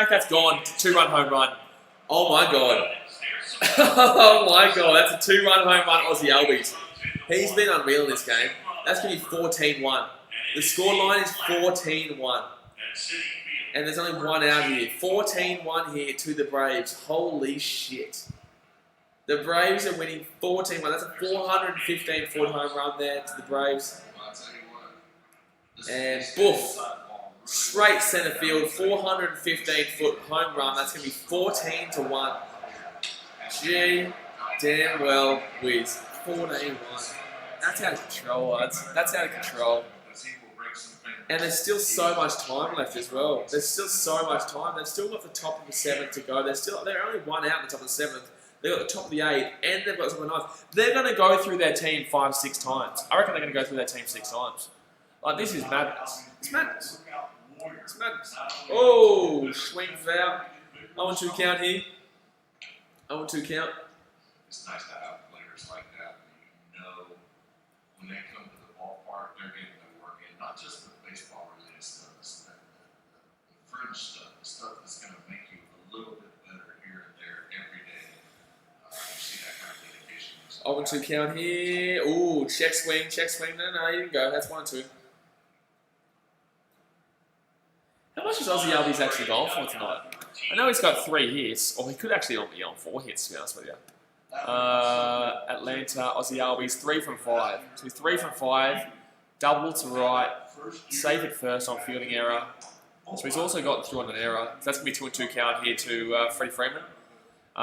That's gone. 2-run home run. Oh my God. Oh my God, that's a 2-run home run, Aussie Albies. He's been unreal in this game. That's going to be 14-1. The scoreline is 14-1. And there's only 1 out here. 14-1 here to the Braves. Holy shit. The Braves are winning 14-1. That's a 415-foot home run there to the Braves. And boof. straight center field, 415-foot home run. That's going to be 14-1. Gee, damn well, Wiz. 14-1. That's out of control, lads. That's out of control. And there's still so much time left as well. There's still so much time. They've still got the top of the 7th to go. They're only one out in the top of the 7th. They've got the top of the 8th, and they've got the top of the 9th. They're going to go through their team 5-6 times. I reckon they're going to go through their team 6 times. Like, this is madness. It's madness. It's madness. Oh, swing foul. 0-2 count here. 0-2 count. It's nice to have players like that. You know, when they come to the ballpark, they're getting their work in. Not just the baseball-related stuff, the fringe stuff, the stuff that's going to make you a little bit better here and there every day. You see that kind of dedication. 0-2 count here. Ooh, check swing. No, you can go. That's 1-2. How much has Ozzy Albies actually gone for tonight? I know he's got 3 hits, or he could actually only be on 4 hits, to be honest with you. Atlanta, Ozzy Albies, 3 from 5. So he's 3 from 5, double to right, save at first on fielding error. So he's also got through on an error. So that's going to be 2-2 count here to Freddie Freeman.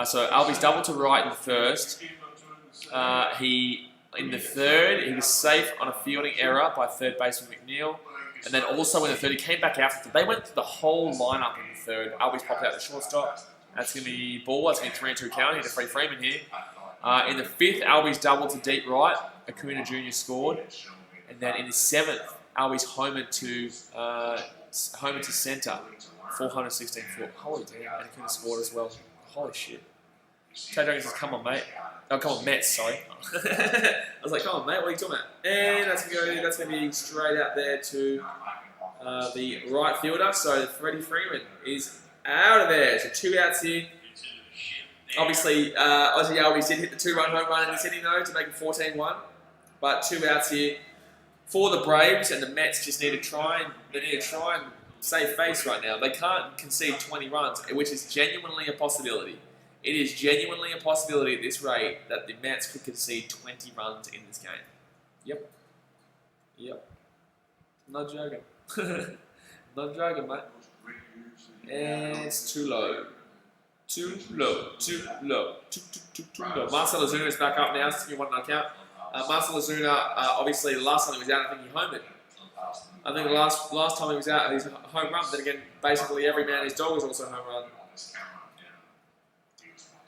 So Albies double to right in the first. In the third, he was safe on a fielding error by third baseman McNeil. And then also in the third, he came back out. They went through the whole lineup in the third. Albies popped out the shortstop. That's going to be ball. That's going to be 3-2 count here to Freddie Freeman here. In the fifth, Albies doubled to deep right. Acuna Jr. scored. And then in the 7th, Albies homered to centre. 416 foot. Holy damn. And Acuna scored as well. Holy shit. Tay Dragons says, come on, mate. Oh, come on, Mets, sorry. I was like, come on, mate, what are you talking about? And that's going to be straight out there to the right fielder. So Freddie Freeman is out of there. So 2 outs here. Obviously, Ozzy Albies did hit the 2-run home run in this inning, though, to make it 14-1. But 2 outs here for the Braves, and the Mets just need to try and save face right now. They can't concede 20 runs, which is genuinely a possibility. It is genuinely a possibility at this rate that the Mets could concede 20 runs in this game. Yep. Not joking. Not joking, mate. And it's too low. Too low. Marcell Ozuna is back up now. It's going to be 1-0 count. Marcell Ozuna, obviously, the last time he was out, I think he homered. I think the last time he was out, he's home run. Then again, basically every man, his dog was also home run.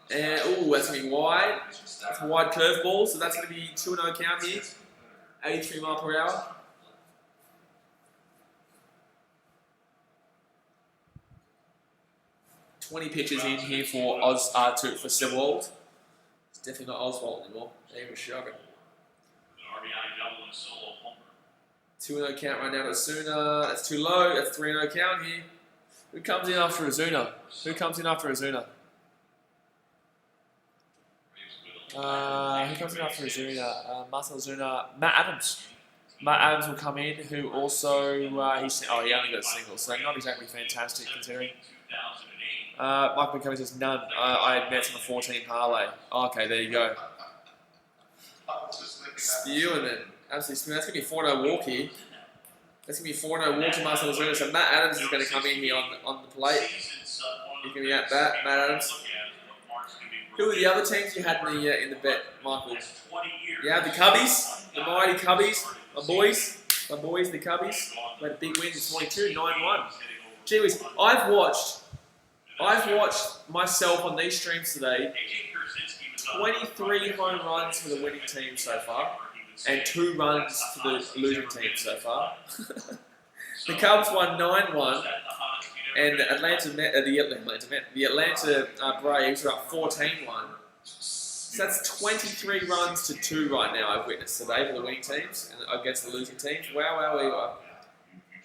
And, ooh, that's going to be wide. That's a wide curveball, so that's going to be 2-0 count here. 83 mile per hour. $20 pitches in here for for Sewald. It's definitely not Oswald anymore. They were shocking. 2-0 count right now to Ozuna. That's too low. That's 3-0 count here. Who comes in after Ozuna? Marcell Ozuna. Matt Adams. Matt Adams will come in, who also, he only got a single, so not exactly fantastic considering. Mike McCovey says none. I had Mets on a 14 parlay. Okay, there you go. Spewing then. Absolutely spewing. That's going to be 4-0 walk here. That's going to be 4-0 walk to Marcell Ozuna. So Matt Adams is going to come in here on the plate. He's going to be at bat, Matt Adams. Who are the other teams you had in the bet, Michael? You have the Cubbies, the mighty Cubbies, my boys, the Cubbies. We had a big win this morning too, 9-1. Gee whiz, I've watched myself on these streams today 23 home runs for the winning team so far, and 2 runs for the losing team so far. The Cubs won 9-1. And the Atlanta Braves are up 14-1. So that's 23 runs to 2 right now I've witnessed today for the winning teams and against the losing teams. Wow.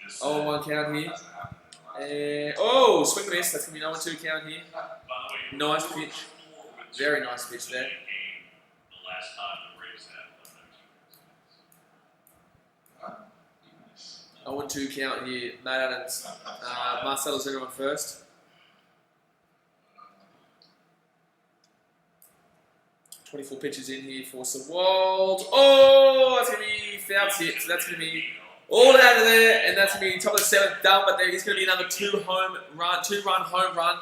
0-1 count here. And, swing and miss. That's going to be 0-2 count here. Nice pitch. Very nice pitch there. 0-2 count here. Matt Adams. Marcell Ozuna on first. 24 pitches in here for Sewald. Oh, that's going to be foul tip. So that's going to be All out of there, and that's going to be top of the 7th done, but there is going to be another two-run home run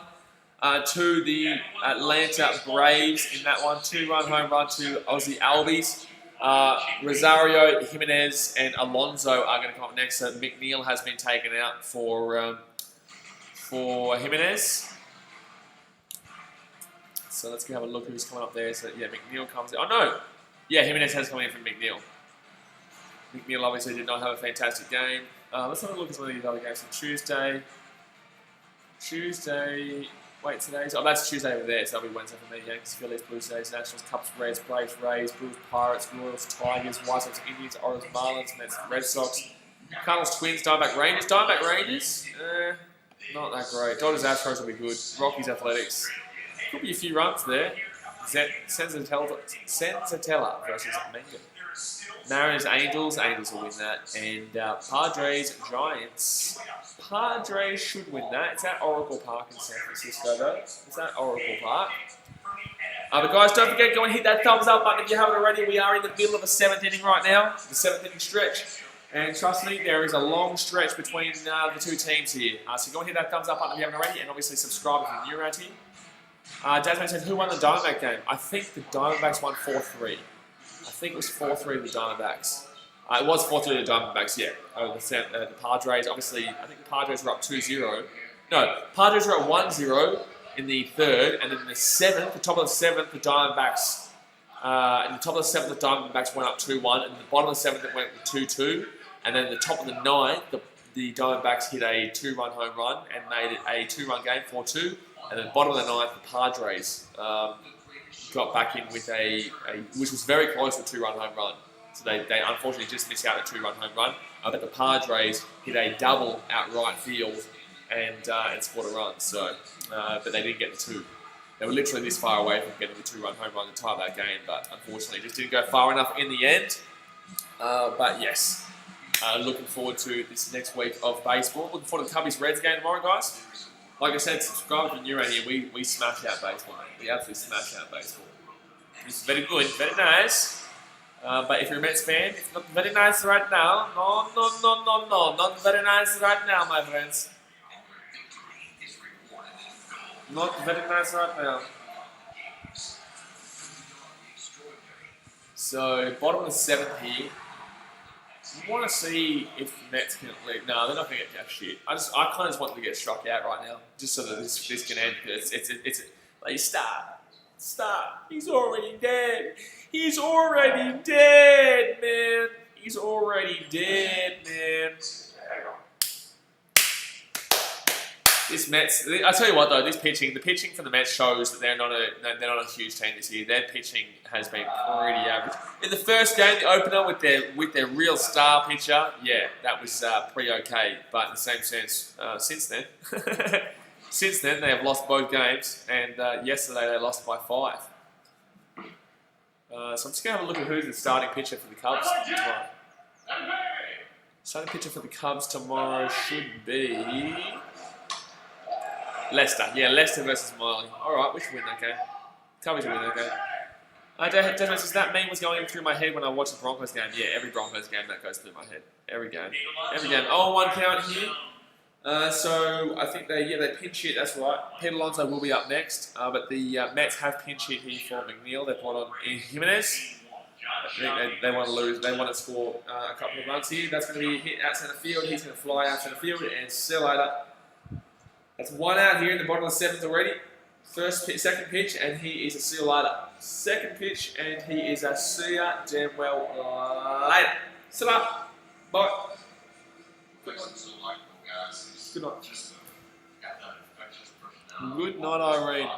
to the Atlanta Braves in that one. 2-run home run to Aussie Albies. Rosario, Jimenez, and Alonso are going to come up next. So McNeil has been taken out for Jimenez. So let's go have a look who's coming up there. So yeah, McNeil comes in. Oh no! Yeah, Jimenez has come in from McNeil. McNeil obviously did not have a fantastic game. Let's have a look at some of these other games from Tuesday. Wait, today's... Oh, that's Tuesday over there, so that'll be Wednesday for me. Yankees, Phillies, Blue Jays, Nationals, Cubs, Reds, Braves, Rays, Bulls, Pirates, Royals, Tigers, White Sox, Indians, Orioles, Marlins, Mets, Red Sox, Cardinals, Twins, Diamondback, Rangers. Not that great. Dodgers, Astros will be good. Rockies, Athletics. Could be a few runs there. Senzatella versus Mangum. Mariners, Angels will win that. And Padres, Giants. Padres should win that. It's at Oracle Park in San Francisco, though. It's at Oracle Park. But guys, don't forget, go and hit that thumbs up button if you haven't already. We are in the middle of a 7th inning right now. The 7th inning stretch. And trust me, there is a long stretch between the two teams here. So go and hit that thumbs up button if you haven't already. And obviously subscribe if you're new around here. Jasmine said, who won the Diamondback game? I think the Diamondbacks won 4-3. I think it was 4-3 the Diamondbacks. It was 4-3 the Diamondbacks, yeah. The Padres, obviously, I think the Padres were up 2-0. No, Padres were at 1-0 in the 3rd, and then the 7th, the top of the 7th, the Diamondbacks, in the top of the 7th, the Diamondbacks went up 2-1, and the bottom of the 7th, it went 2-2, and then the top of the 9th, the Diamondbacks hit a 2-run home run and made it a 2-run game, 4-2, and then the bottom of the 9th, the Padres got back in with which was very close to a 2-run home run. So they unfortunately just missed out a 2-run home run. But the Padres hit a double out right field and scored a run. So, but they didn't get the 2. They were literally this far away from getting the 2-run home run to tie that game, but unfortunately just didn't go far enough in the end. But yes, looking forward to this next week of baseball. Looking forward to the Cubbies-Reds game tomorrow, guys. Like I said, subscribe if you're new around here. We smash out baseball, mate. We absolutely smash out baseball. It's very good, very nice. But if you're a Mets fan, it's not very nice right now. No. Not very nice right now, my friends. Not very nice right now. So, bottom of the 7th here. You want to see if the Mets can leave. No, they're not going to get that shit. I kind of just want them to get struck out right now, just so that this can end. It's like, stop. He's already dead. He's already dead, man. He's already dead, man. This Mets, I tell you what though, the pitching for the Mets shows that they're not a huge team this year. Their pitching has been pretty average. In the first game, the opener with their real star pitcher, yeah, that was pretty okay. But in the same sense, since then they have lost both games, and yesterday they lost by 5. So I'm just going to have a look at who's the starting pitcher for the Cubs tomorrow. Starting pitcher for the Cubs tomorrow should be Leicester. Yeah, Leicester versus Miley. Alright, we should win that game. Cubbies will win that game. Desmond says, that meme was going through my head when I watched the Broncos game. Yeah, every Broncos game that goes through my head. Every game. 0-1 count here. So I think they pinch hit, that's right. Pete Alonso will be up next. But the Mets have pinch hit here for McNeil. They've brought on Jimenez. I think they want to lose. They want to score a couple of runs here. That's going to be hit out center field. He's going to fly out center field and see you later. That's 1 out here in the bottom of the 7th already. Second pitch, and he is a see you later. Second pitch, and he is a see ya damn well later. See you later. Bye. Good night. Good night, Irene.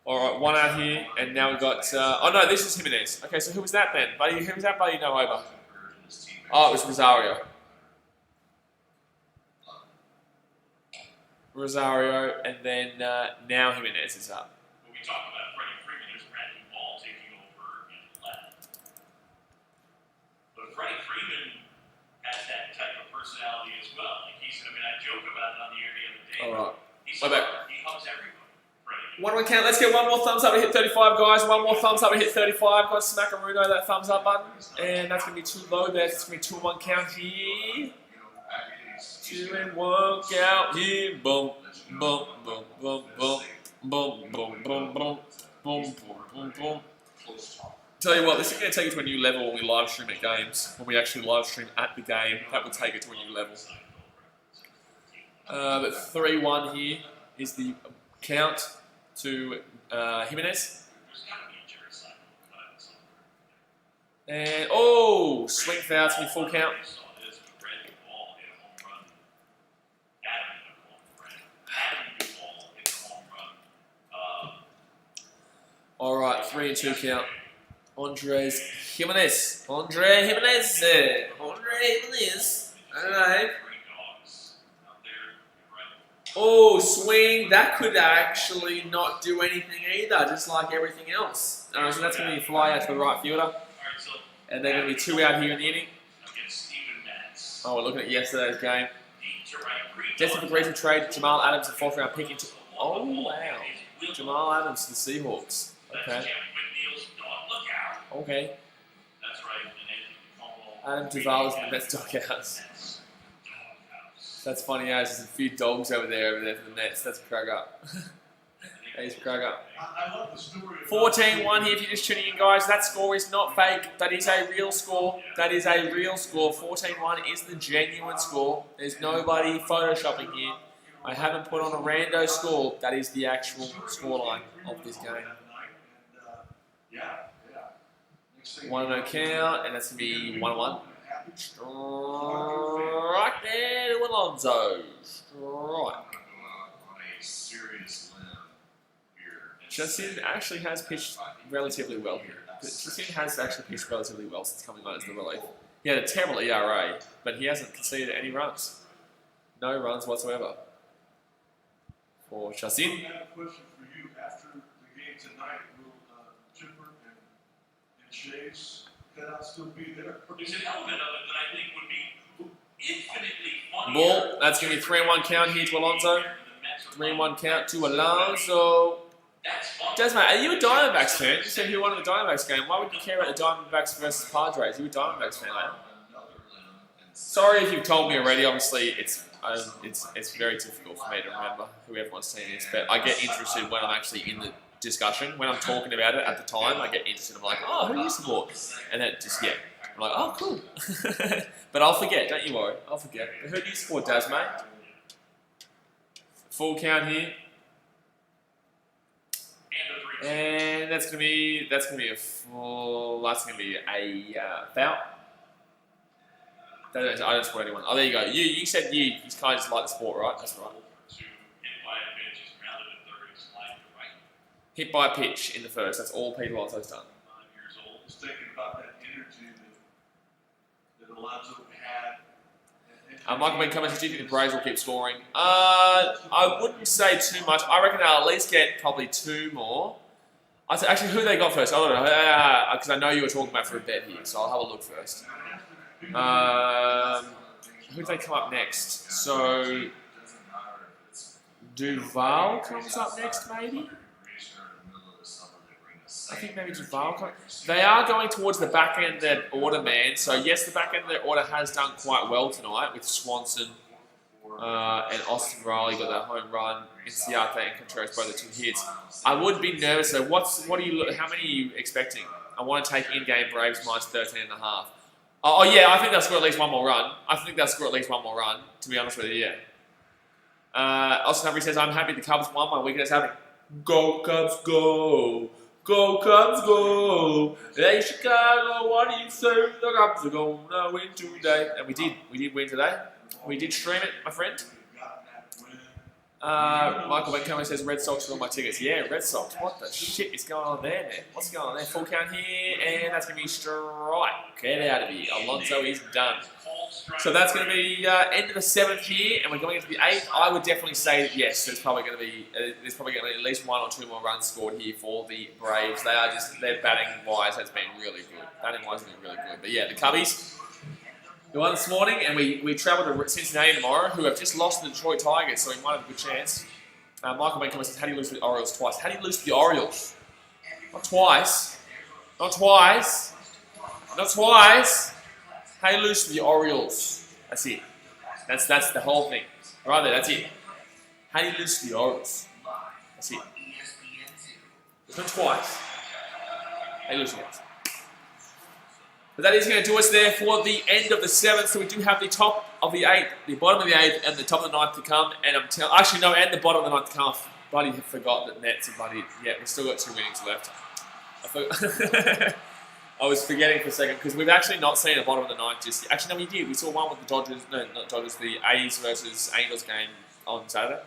Alright, 1 out here, and now we've got... oh no, this is Jimenez. Okay, so who was that then? Buddy, who was that buddy? No, over. Oh, it was Rosario. And then now Jimenez is up. When we talk about Freddie Freeman, there's Brandon Ball taking over in left. But Freddie Freeman has that type of personality as well. Like I joke about it on the air the other day. All right. He hugs everyone, Freddie 1-1 count. Let's get one more thumbs up to hit 35, guys. One more thumbs up to hit 35. Guys, smackaroono that thumbs up button. And that's going to be too low there. It's going to be 2-1 count here. 2-1 count here. Boom, boom, boom, boom, boom. Boom, boom, boom, boom. Boom, boom, boom, boom. Tell you what, this is going to take it to a new level when we live stream at games. When we actually live stream at the game, that would take it to a new level. But 3-1 here is the count to Jimenez. And, oh, swing foul, it's going to be full count. All right, 3-2 count. Andres Jimenez. Andre Jimenez. All right. Oh, swing. That could actually not do anything either, just like everything else. So that's going to be a fly out to the right fielder. And they're going to be 2 out here in the inning. Oh, we're looking at yesterday's game. Destin agrees to trade Jamal Adams, a 4th round pick into... Oh, wow. Jamal Adams to the Seahawks. Okay. Okay. Adam Duval's in the Mets doghouse. That's funny as there's a few dogs over there for the Mets. That's a crack up. He's a crack up. I love the story. 14-1 here if you're just tuning in, guys. That score is not fake. That is a real score. That is a real score. 14-1 is the genuine score. There's nobody photoshopping here. I haven't put on a rando score. That is the actual scoreline of this game. 1-0 count, and that's going to be 1-1. Strike there to Alonso. Strike. Justin actually has pitched relatively well here. Justin has actually pitched relatively well since coming on as the relief. He had a terrible ERA, but he hasn't conceded any runs. No runs whatsoever. For Justin. I have a question for you. After the game tonight, will Chipper and Chase cannot still be there? There's an element of it that I think would be infinitely funny. Ball. That's going to be 3-1 count here to Alonso. 3-1 count to Alonso. Desmond, are you a Diamondbacks fan? You said you won the Diamondbacks game. Why would you care about the Diamondbacks versus Padres? You a Diamondbacks fan, are you? Sorry if you've told me already. Obviously, it's very difficult for me to remember who everyone's team is. But I get interested when I'm actually in the discussion. When I'm talking about it at the time, I get interested. I'm like, oh, who do you support? And then just, yeah. I'm like, oh, cool. But I'll forget. Don't you worry. I'll forget. But who do you support, Daz, mate? Full count here. And that's gonna be a full. That's gonna be a foul. I don't support anyone. Oh, there you go. You said you kind of just like the sport, right? That's right. Hit by a pitch in the first. That's all Peter Alonso's done. Just thinking about that energy that Alonso had. Michael Ben Cummins, do you think the Braves will keep scoring? I wouldn't say too much. I reckon they'll at least get probably 2 more. Actually, who they got first? I don't know, because I know you were talking about for a bet here, so I'll have a look first. Who did they come up next? So, Duval comes up next, maybe? I think maybe Duval comes. They are going towards the back end of their order, man. So, yes, the back end of their order has done quite well tonight with Swanson and Austin Riley got that home run. Inciarte and Contreras both the 2 hits. I would be nervous though. How many are you expecting? I want to take in-game Braves minus 13.5. Oh yeah, I think they'll score at least 1 more run. To be honest with you, yeah. Austin Humphrey says, I'm happy the Cubs won. My weekend is happy. Go Cubs, go! Go Cubs, go! Hey Chicago, what do you say? The Cubs are gonna win today. And we did win today. We did stream it, my friend. Michael Bencomo says Red Sox are on my tickets. Yeah, Red Sox. What the shit is going on there, man? What's going on there? Full count here, and that's going to be strike. Get out of here. Alonso is done. So that's going to be end of the 7th here, and we're going into the 8th. I would definitely say that, yes, there's probably going to be at least 1 or 2 more runs scored here for the Braves. Their batting wise has been really good. Batting wise has been really good. But yeah, the Cubbies. We won this morning, and we travel to Cincinnati tomorrow, who have just lost to the Detroit Tigers, so we might have a good chance. Michael Benjamin says, how do you lose to the Orioles twice? How do you lose to the Orioles? Not twice. Not twice. Not twice. How do you lose to the Orioles? That's it. That's the whole thing. Right there, that's it. How do you lose to the Orioles? That's it. There's no twice. How do you lose to the Orioles? But that is going to do us there for the end of the 7th. So we do have the top of the 8th, the bottom of the 8th, and the top of the 9th to come. And and the bottom of the 9th to come. Buddy forgot that Nets and Buddy. Yeah, we've still got 2 innings left. I was forgetting for a second because we've actually not seen the bottom of the 9th just yet. Actually, no, we did. We saw one with the Dodgers. No, not Dodgers. The A's versus Angels game on Saturday.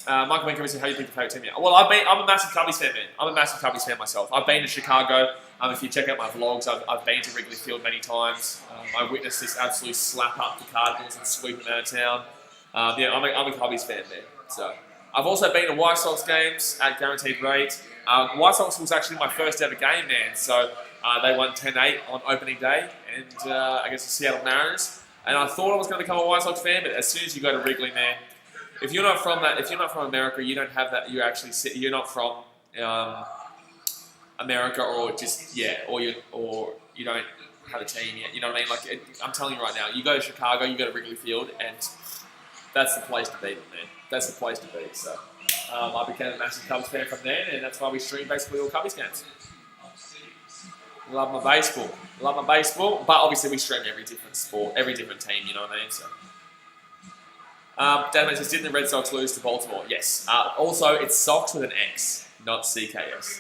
Michael Benjamin said, how do you pick the favourite team yet? Well, I'm a massive Cubbies fan, man. I'm a massive Cubbies fan myself. I've been to Chicago. If you check out my vlogs, I've been to Wrigley Field many times. I witnessed this absolute slap up the Cardinals and sweep them out of town. Yeah, I'm a Cubbies fan, man. So I've also been to White Sox games at guaranteed rate. White Sox was actually my first ever game, man. So they won 10-8 on opening day, and against the Seattle Mariners. And I thought I was going to become a White Sox fan, but as soon as you go to Wrigley, man, if you're not from America, you don't have that. You're not from America, or you don't have a team yet. You know what I mean? Like I'm telling you right now, you go to Chicago, you go to Wrigley Field, and that's the place to be, man. That's the place to be. So I became a massive Cubs fan from there, and that's why we stream basically all Cubbies games. Love my baseball, but obviously we stream every different sport, every different team. You know what I mean? So. Dan says, didn't the Red Sox lose to Baltimore? Yes. Also, it's Sox with an X, not CKS.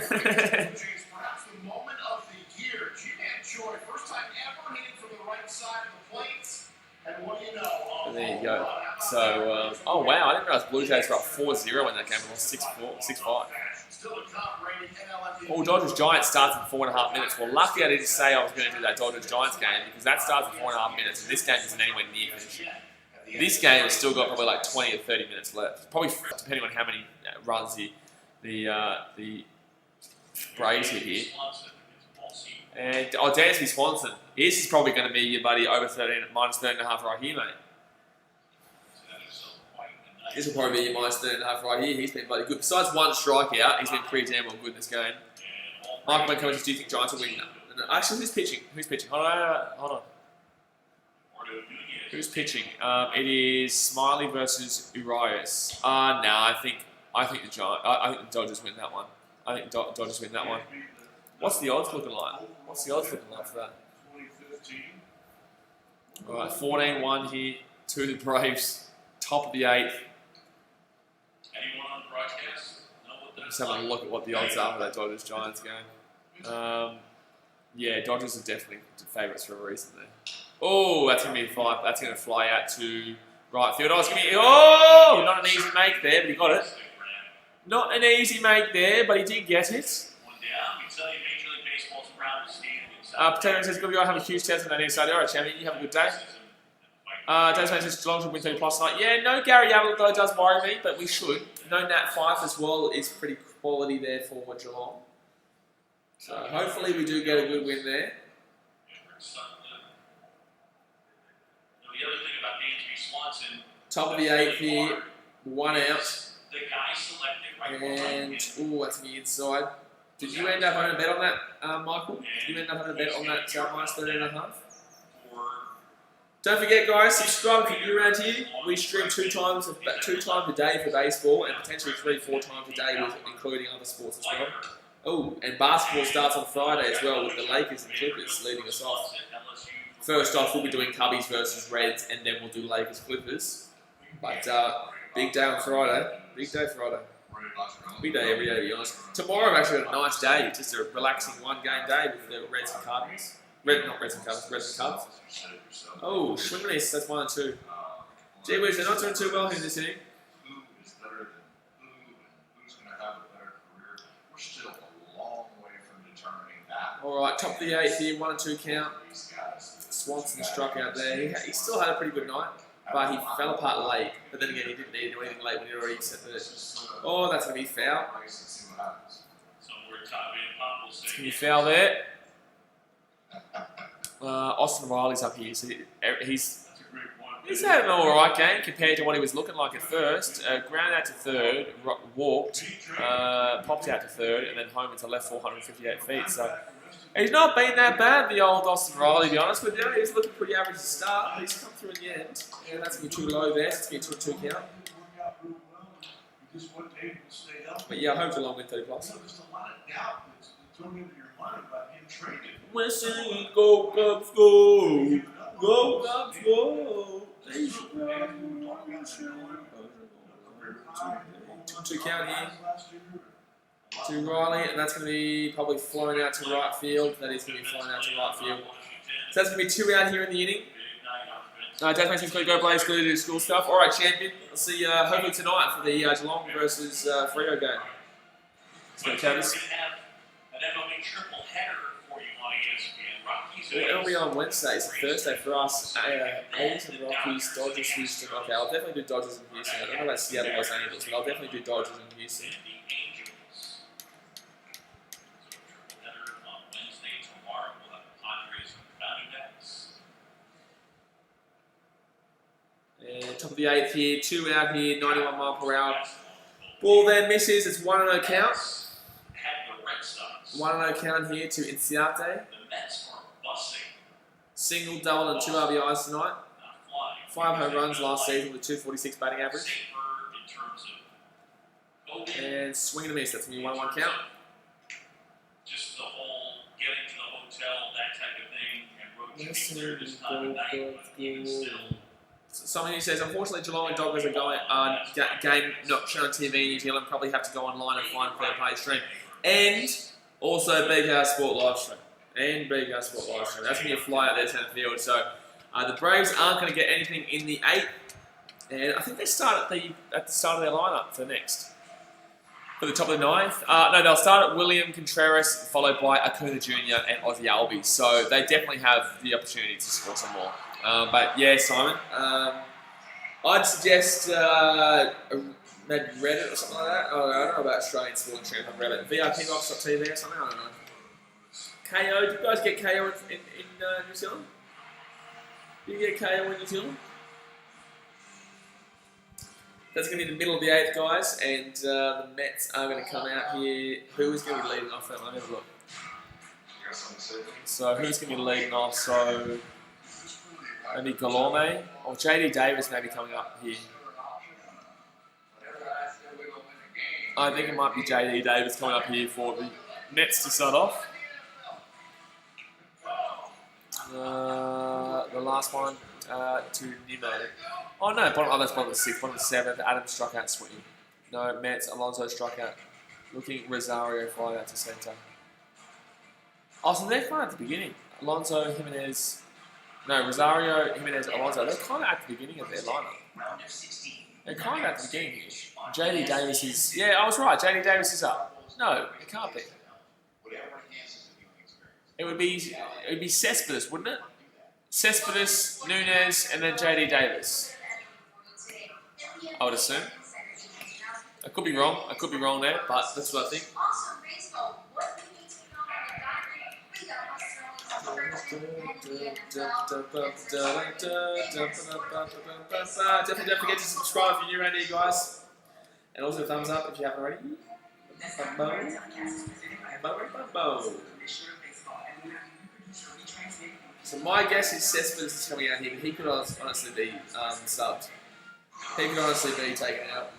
Perhaps the moment of the year. G-Man Choi, first time ever hitting from the right side of the plate. And what do you know? There you go. So, oh wow, I didn't realize Blue Jays were up 4-0 in that game. It was 6-5. Oh, Dodgers Giants starts in 4.5 minutes. Well, lucky I didn't say I was going to do that Dodgers Giants game because that starts in 4.5 minutes, and this game isn't anywhere near finishing. This game has still got probably like 20 or 30 minutes left. Probably depending on how many runs the Braves hit here. And Dansby Swanson. This is probably going to be your buddy over 13 at -13.5 right here, mate. This will probably be your -13.5 right here. He's been bloody good. Besides one strikeout, he's been pretty damn well good in this game. Michael McCummins, do you think Giants will win? Actually, who's pitching? Hold on. Who's pitching? It is Smiley versus Urias. No, I think the Dodgers win that one. I think Dodgers win that one. What's the odds looking like? For that? All right, 14-1 here to the Braves, top of the 8th. Anyone on the broadcast? Just having a look at what the odds are for that Dodgers Giants game. Yeah, Dodgers are definitely favourites for a reason there. Oh, that's going to be 5. That's going to fly out to right field. Oh, it's going to be... Oh! Not an easy make there, but he got it. Not an easy make there, but he did get it. Potato says, good, I have a huge test on that inside. All right, champion, you have a good day. James says, Geelong should win 30 plus tonight. Yeah, no Gary Ablett though does worry me, but we should. No Nat Fife as well is pretty quality there for Geelong. So hopefully we do get a good win there. The other thing about Dansby Swanson, Top of the 8th here, 1 out. the guy selected right And, ooh, that's the inside. Did you end up having a bet on that, Michael? Did you end up having a bet on that -13.5? Don't forget, guys, subscribe if you're new around here. We stream 2 times a day for baseball and potentially 3-4 times a day, including other sports as well. Oh, and basketball starts on Friday as well with the Lakers and Clippers leading us off. First off, we'll be doing Cubbies versus Reds, and then we'll do Lakers Clippers. But big day on Friday. Big day Friday. Big day every day, to be honest. Tomorrow I've actually got a nice day, just a relaxing 1-game day with the Reds and Cardinals. Reds and Cubs. Oh, Schwimmernies, that's 1 and 2. Gee whiz, they're not doing too well in this inning. Who is better than who and who's going to have a better career? We're still a long way from determining that. Alright, top of the 8th here, 1 and 2 count. Swanson struck out there. He still had a pretty good night, but he fell apart late. But then again, he didn't need to do anything late when he already set the... Oh, that's going to be foul. It's going to be foul there. Austin Riley's up here, so he's He's had an alright game compared to what he was looking like at first. Ground out to third, walked, popped out to third, and then home into left 458 feet. So he's not been that bad, the old Austin Riley, to be honest with you. He's looking pretty average to start, but he's come through in the end. And that's going to be too low there, so it's going to be 2 count. But yeah, I hope Geelong win 30 plus. There's a lot of doubt that's thrown into your mind about him trading. We're singing Go Cubs Go! Go Cubs Go! 2 count here to Riley, and that's going to be probably flowing out to right field. That is going to be flowing out to right field. So that's going to be 2 out here in the inning. Dave makes me go Blaze, go do school stuff. All right, champion. I'll see you hopefully tonight for the Geelong versus Freo game. Let's go, Travis. An MLB triple header for you on ESPN. Rockies. It'll be on Wednesday, so Thursday for us. A's and Rockies, Dodgers, Houston. Okay, I'll definitely do Dodgers and Houston. I don't know about Seattle, Los Angeles, but I'll definitely do Dodgers and Houston. And top of the 8th here, 2 out here, 91 mile per hour. Ball then misses, it's 1-0 count. 1-0 count here to Inciarte. Single, double, and 2 RBIs tonight. 5 home runs last season with 246 batting average. And swing and a miss, that's going to be 1-1 count. Just the whole getting to the hotel, that type of thing, and road trips this time of night, even still. Someone who says, unfortunately, Geelong and Doggers are going game not shown on TV in New Zealand. Probably have to go online and find a third-party stream. And also BKR Sport live stream. That's going to be a fly out there centre field. So the Braves aren't going to get anything in the 8th. And I think they start at the start of their lineup for next. For the top of the 9th. No, they'll start at William Contreras, followed by Acuna Jr. and Ozzy Albies. So they definitely have the opportunity to score some more. But yeah, Simon, I'd suggest maybe Reddit or something like that. Oh, I don't know about Australian Sport Stream on Reddit. VIPbox.tv or something, I don't know. KO, did you guys get KO in New Zealand? Did you get KO in New Zealand? That's going to be the middle of the 8th, guys, and the Mets are going to come out here. Who is going to be leading off that? Let me have a look. So who's going to be leading off? So maybe Galorme or JD Davis maybe coming up here. I think it might be JD Davis coming up here for the Mets to start off. The last one to Nemo. Oh no, that's bottom of the 6th, bottom of the 7th. Adam struck out swinging. No, Mets, Alonso struck out. Looking, Rosario flying out to centre. Oh, so they're kind of at the beginning. Alonso, Jimenez. No, Rosario, Jimenez, Alonso. They're kind of at the beginning of their lineup. They're kind of at the beginning here. JD Davis is. Yeah, I was right. JD Davis is up. No, it can't be. It would be Cespedes, wouldn't it? Cespedes, Nunez, and then JD Davis. I would assume. I could be wrong. I could be wrong there, but that's what I think. Definitely don't forget to subscribe if you're new around here, guys. And also thumbs up if you haven't already. So my guess is Cespedes is coming out here, but he could honestly be subbed. He could honestly be taken out.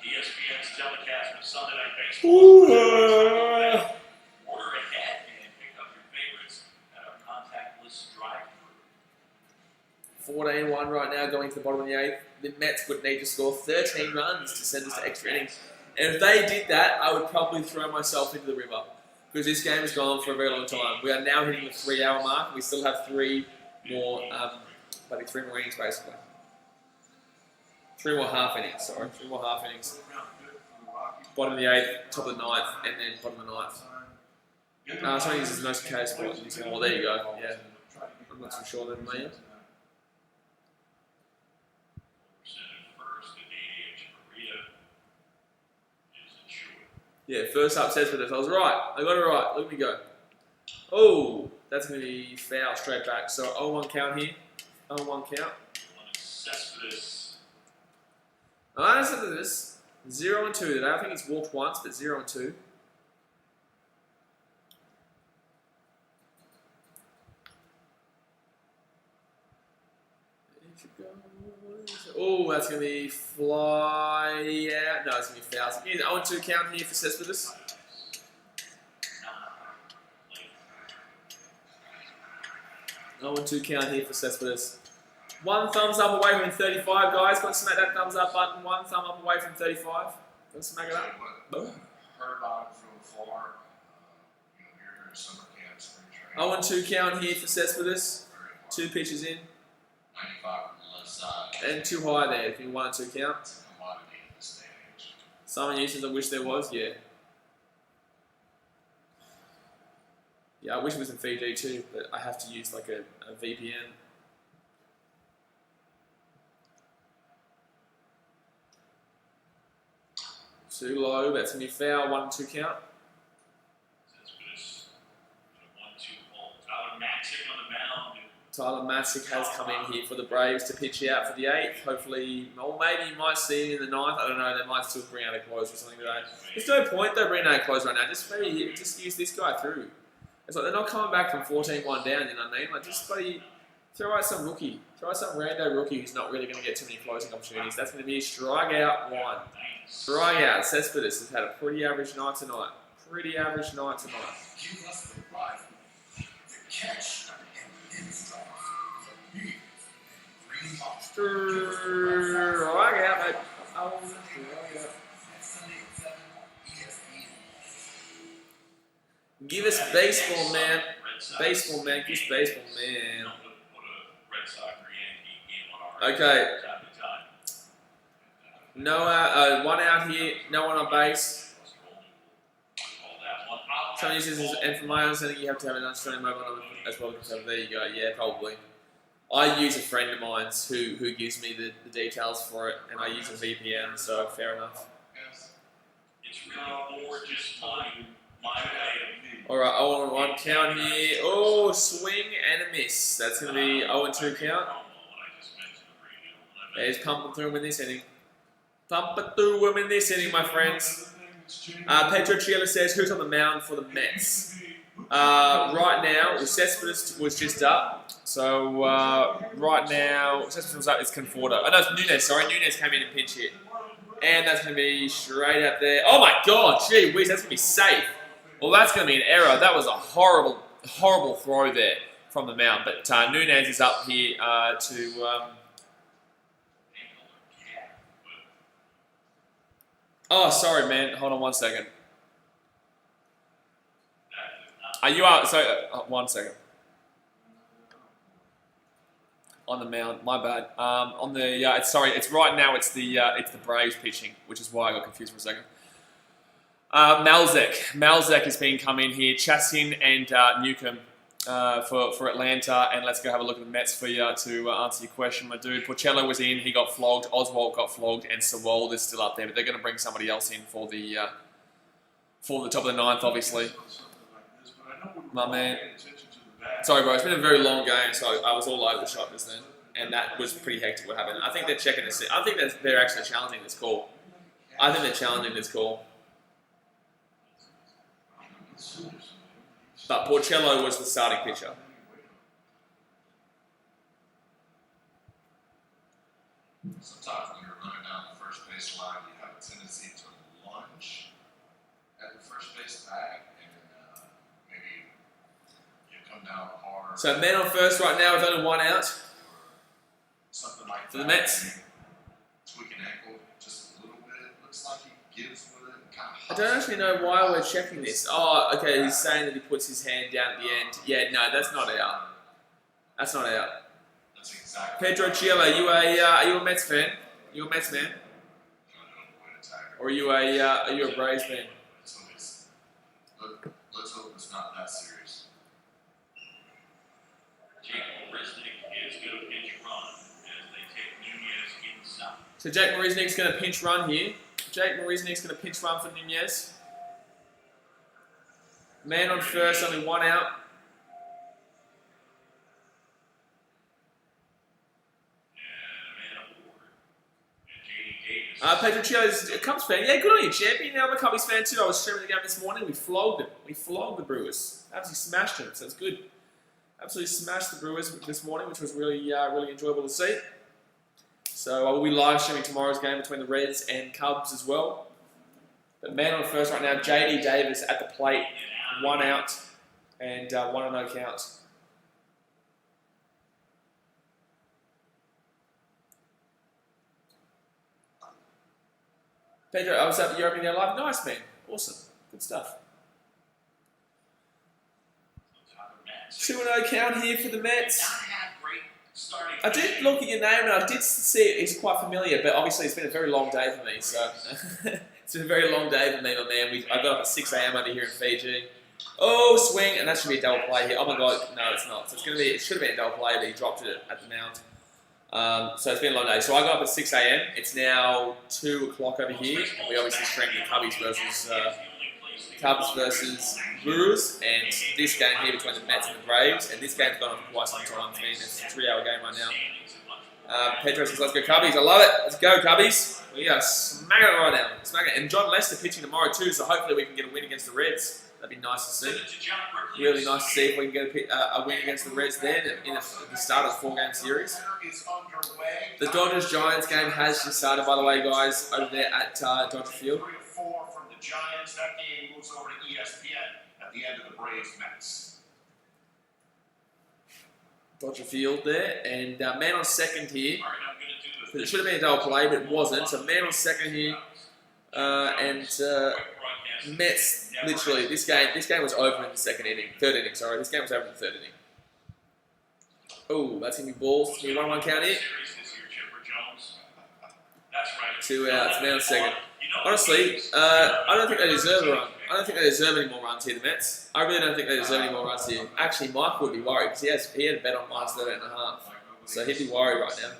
ESPN's telecast of Sunday Night Baseball. Order ahead and pick up your favorites at our contactless drive-thru. 14-1 right now, going to the bottom of the 8th. The Mets would need to score 13 runs to send us to extra innings. And if they did that, I would probably throw myself into the river. Because this game has gone on for a very long time. We are now hitting the 3-hour mark. We still have 3 more innings, basically. 3 more half innings, sorry. 3 more half innings. Bottom of the 8th, top of the 9th, and then bottom of the 9th. So this is the most okay spot in New Zealand. Well, there you go. Yeah. I'm not too sure then, mate. Yeah, first up says for this. I was right. I got it right. Look at me go. Oh, That's going to be foul straight back. So 0-1 count here. 0-1 count. Cespedes. Listen to this. 0-2 today. I think he's walked once, but 0-2. Oh, that's going to be fly. Yeah, no, it's going to be foul. So 0-2 count here for Cespedes. 0-2 count here for Cespedes. One thumbs up away from 35, guys. Go and smack that thumbs up button. One thumb up away from 35. Go and smack it up. Boom. Heard about it from afar. You're here in summer camp, spring training. 0-2 count here for Cespedes. Very important. 2 pitches in. 95 on the left side. And too high there. If you 1-2 count. It's a commodity in this day and age. Some uses I wish there was, yeah. Yeah, I wish it was in Fiji too, but I have to use like a VPN. Too low, that's going to be foul, 1-2 count. Cespedes. 1-2 ball. Tyler Maxick on the mound. Tyler Massick has come in here for the Braves to pitch out for the 8th. Hopefully, or maybe you might see it in the 9th. I don't know, they might still bring out a close or something today. There's no point though bringing out a close right now. Just use this guy through. It's like they're not coming back from 14-1 down, you know what I mean? Like just bloody throw out some rookie. Throw out some rando rookie who's not really going to get too many closing opportunities. That's going to be strikeout 1. Strikeout. Cespedes has had a pretty average night tonight. Pretty average night tonight. Give us the rifle, the catch, and the install. The big green box. Strikeout, mate. Oh, strikeout. Give us baseball, man. Baseball, man. Give us baseball, man. Okay. No, 1 out here. No one on base. Some uses and for my understanding, you have to have an Australian mobile number as well. So there you go. Yeah, probably. I use a friend of mine's who gives me the details for it, and I use a VPN. So fair enough. It's really more just my way. All right, 0-1 count here. Oh, swing and a miss. That's going to be 0-2 count. He's pumping through him in this inning. Pumping through him in this inning, my friends. Pedro Chila says, who's on the mound for the Mets? Right now, Cespedes was just up. So, right now, Cespedes was up, it's Conforto. Oh, no, it's Nunez, sorry. Nunez came in and pinch hit. And that's going to be straight up there. Oh my God, gee whiz, that's going to be safe. Well, that's going to be an error. That was a horrible, horrible throw there from the mound. But Nunez is up here to... Oh, sorry, man. Hold on 1 second. Are you out? So, 1 second. On the mound, my bad. On the it's right now. It's the Braves pitching, which is why I got confused for a second. Malzek has been come in here. Chassin and Newcomb for Atlanta, and let's go have a look at the Mets for you to answer your question, my dude. Porcello was in, he got flogged. Oswalt got flogged, and Sewell is still up there, but they're going to bring somebody else in for the top of the 9th, obviously. My man. Sorry, bro. It's been a very long game, so I was all over the shop just then, and that was pretty hectic. What happened? I think they're checking this. I think they're actually challenging this call. I think they're challenging this call. But Porcello was the starting pitcher. Sometimes when you're running down the first base line, you have a tendency to lunge at the first base bag, and maybe you come down hard. So men on first right now with only 1 out. Something like for that. the Mets. Tweak an ankle just a little bit. Looks like he gives with it. Kind I of don't actually know why we're checking this. Oh, okay, he's saying that he puts his hand down at the end. Yeah, no, that's not out. That's not out. That's exactly. Pedro Chila, are you a Mets fan? You a Mets man? Or are you a Braves fan? Let's hope it's not that serious. Jake Marisnick is going to pinch run as they take Nunez inside. So Jake Marisnick's going to pinch run here. Jake Marisnick's going to pinch run for Nunez. Man on first, only 1 out. Pedro Chio's a Cubs fan. Yeah, good on you, champion. I'm a Cubbies fan too. I was streaming the game this morning. We flogged them. We flogged the Brewers. Absolutely smashed them. So it's good. Absolutely smashed the Brewers this morning, which was really, really enjoyable to see. So I will be live streaming tomorrow's game between the Reds and Cubs as well. But man on first right now, JD Davis at the plate, 1 out and 1 no count. Pedro, I was up. You're opening their live. Nice, man. Awesome. Good stuff. 2-0 count here for the Mets. I did look at your name and I did see it's quite familiar, but obviously it's been a very long day for me. So it's been a very long day for me, my man. I got up at 6 a.m. over here in Fiji. Oh, swing, and that should be a double play here. Oh my God, no, it's not. So it's gonna be. It should have been a double play, but he dropped it at the mound. So it's been a long day. So I got up at 6 a.m. It's now 2 o'clock over here, and we obviously streamed the Cubs versus Brewers, and this game here between the Mets and the Braves, and this game's gone on for quite some time. It's a 3-hour game right now. Pedro says, let's go Cubbies. I love it. Let's go Cubbies. We are smacking it right now. Smacking it. And John Lester pitching tomorrow too, so hopefully we can get a win against the Reds. That'd be nice to see. Really nice to see if we can get a win against the Reds there in the start of the 4-game series. The Dodgers-Giants game has just started, by the way, guys, over there at Dodger Field. 3-4 from the Giants. That game moves over to ESPN at the end of the Braves-Mets. Dodger Field there, and man on second here. It should have been a double play, but it wasn't. So man on second here, and Mets literally this game was over in the third inning. Sorry, this game was over in the third inning. Oh, that's gonna be balls. It's gonna be 1-1 count here. 2 outs, man on second. Honestly, I don't think they deserve a run. I don't think they deserve any more runs here, the Mets. I really don't think they deserve any more runs here. Actually, Mike would be worried because he had a bet on -13.5. So he'd be worried right now.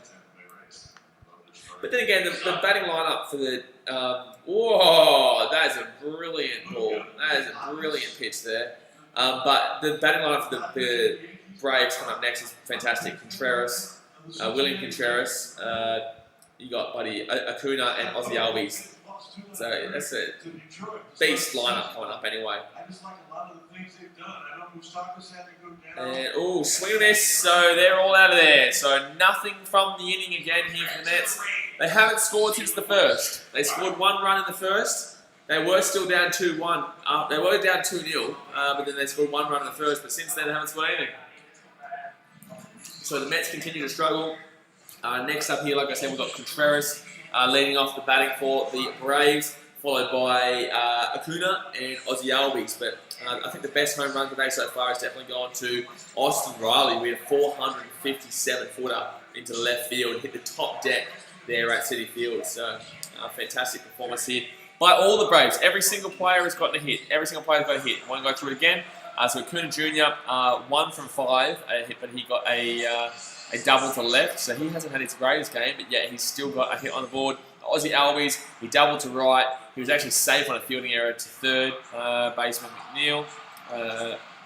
But then again, the batting lineup for the... whoa, that is a brilliant ball. That is a brilliant pitch there. But the batting lineup for the Braves coming up next is fantastic. Contreras, William Contreras. You got buddy Acuna and Ozzy Albies. So that's a beast lineup coming up anyway. I just like a lot of the things they've done. I know Mustafa's had to go down. And oh, swing and miss. So they're all out of there. So nothing from the inning again here for the Mets. They haven't scored since the first. They scored 1 run in the first. They were still down 2-1. They were down 2-0, but then they scored 1 run in the first. But since then, they haven't scored anything. So the Mets continue to struggle. Next up here, like I said, we've got Contreras leading off the batting for the Braves, followed by Acuna and Ozzy Albies. But I think the best home run today so far has definitely gone to Austin Riley. We had a 457-footer into the left field, hit the top deck there at Citi Field. So fantastic performance here by all the Braves. Every single player has gotten a hit. Every single player has got a hit. I won't go through it again. So Acuna Jr., 1 from 5, but he got a double to left, so he hasn't had his greatest game, but yet he's still got a hit on the board. Ozzy Albies, he doubled to right. He was actually safe on a fielding error to third. Baseman McNeil,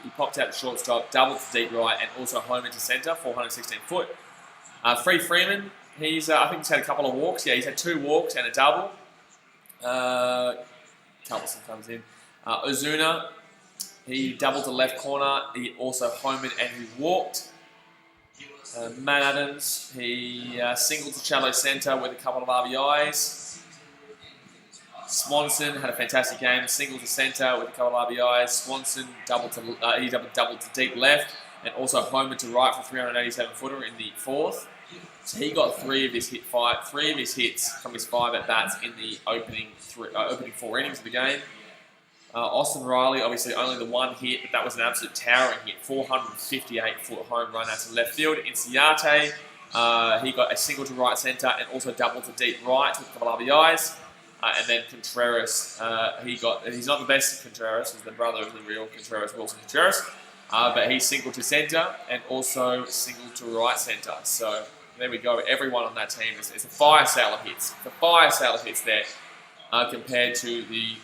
he popped out the shortstop, doubled to deep right, and also home into centre, 416 foot. Freeman, I think he's had a couple of walks. Yeah, he's had 2 walks and a double. Carlson comes in. Ozuna, he doubled to left corner. He also homered and he walked. Matt Adams, he singled to shallow centre with a couple of RBIs. Swanson had a fantastic game, singled to centre with a couple of RBIs. Swanson doubled to deep left and also homered to right for 387-footer in the 4th. So he got 3 of his hits from his 5 at bats in the opening 4 innings of the game. Austin Riley, obviously only the 1 hit, but that was an absolute towering hit. 458-foot home run out to left field. Inciarte, he got a single to right centre and also double to deep right with a couple of RBIs. And then Contreras, he's not the best Contreras, he's the brother of the real Contreras, Wilson Contreras. But he singled to centre and also singled to right centre. So there we go. Everyone on that team is a fire sale of hits. The fire sale of hits there compared to the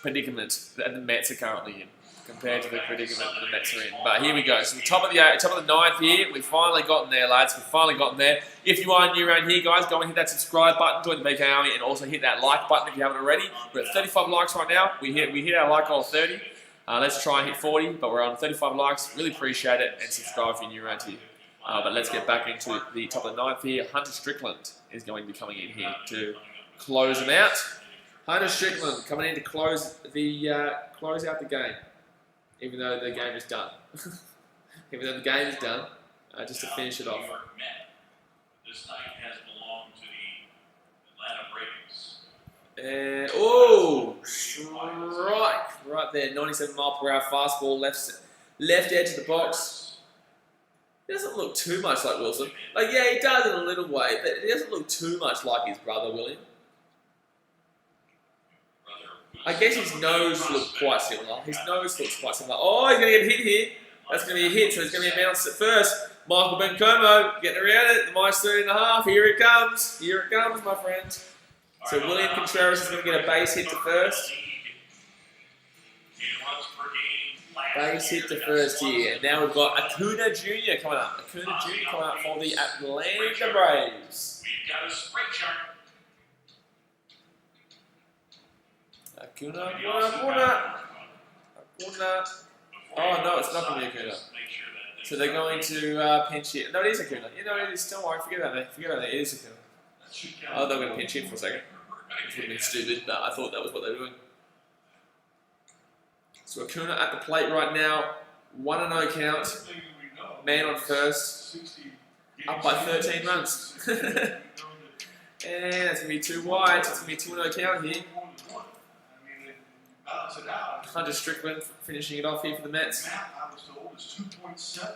predicament that the Mets are currently in. compared to the predicament the Mets are in. But here we go. So the top of the ninth here. We've finally gotten there, lads. We've finally gotten there. If you are new around here, guys, go and hit that subscribe button, join the BKRmy, and also hit that like button if you haven't already. We're at 35 likes right now. We hit our like goal of 30. Let's try and hit 40, but we're on 35 likes. Really appreciate it, and subscribe if you're new around here. But let's get back into the top of the ninth here. Hunter Strickland is going to be coming in here to close them out. Hunter Strickland coming in to close out the game, even though the game is done. Even though the game is done, just to finish it off. This night has belonged to the Atlanta Braves. And oh, strike right there, 97-mile-per-hour fastball, left edge of the box. He doesn't look too much like Wilson. Like, yeah, he does in a little way, but he doesn't look too much like his brother William. I guess his nose looks quite similar. Oh, he's going to get hit here. That's going to be a hit, so there's going to be a bounce at first. Michael Bencomo getting around it. The -30.5. Here it comes. Here it comes, my friends. So William Contreras is going to get a base hit to first. Base hit to first here. And now we've got Acuna Jr. coming up. Acuna Jr. coming up for the Atlanta Braves. We've got a spray chart. Acuna. Oh, no, it's not going to be Acuna. So they're going to pinch hit. No, it is Acuna. You know, it is. Don't worry, forget about that. It is Acuna. Oh, they're going to pinch hit for a second. Which would have been stupid, but I thought that was what they were doing. So Acuna at the plate right now. 1-0 count. Man on first. Up by 13 runs. And that's going to be 2 wide. It's going to be 2-0 count here. Hunter Strickland finishing it off here for the Mets. I was told is 2.7.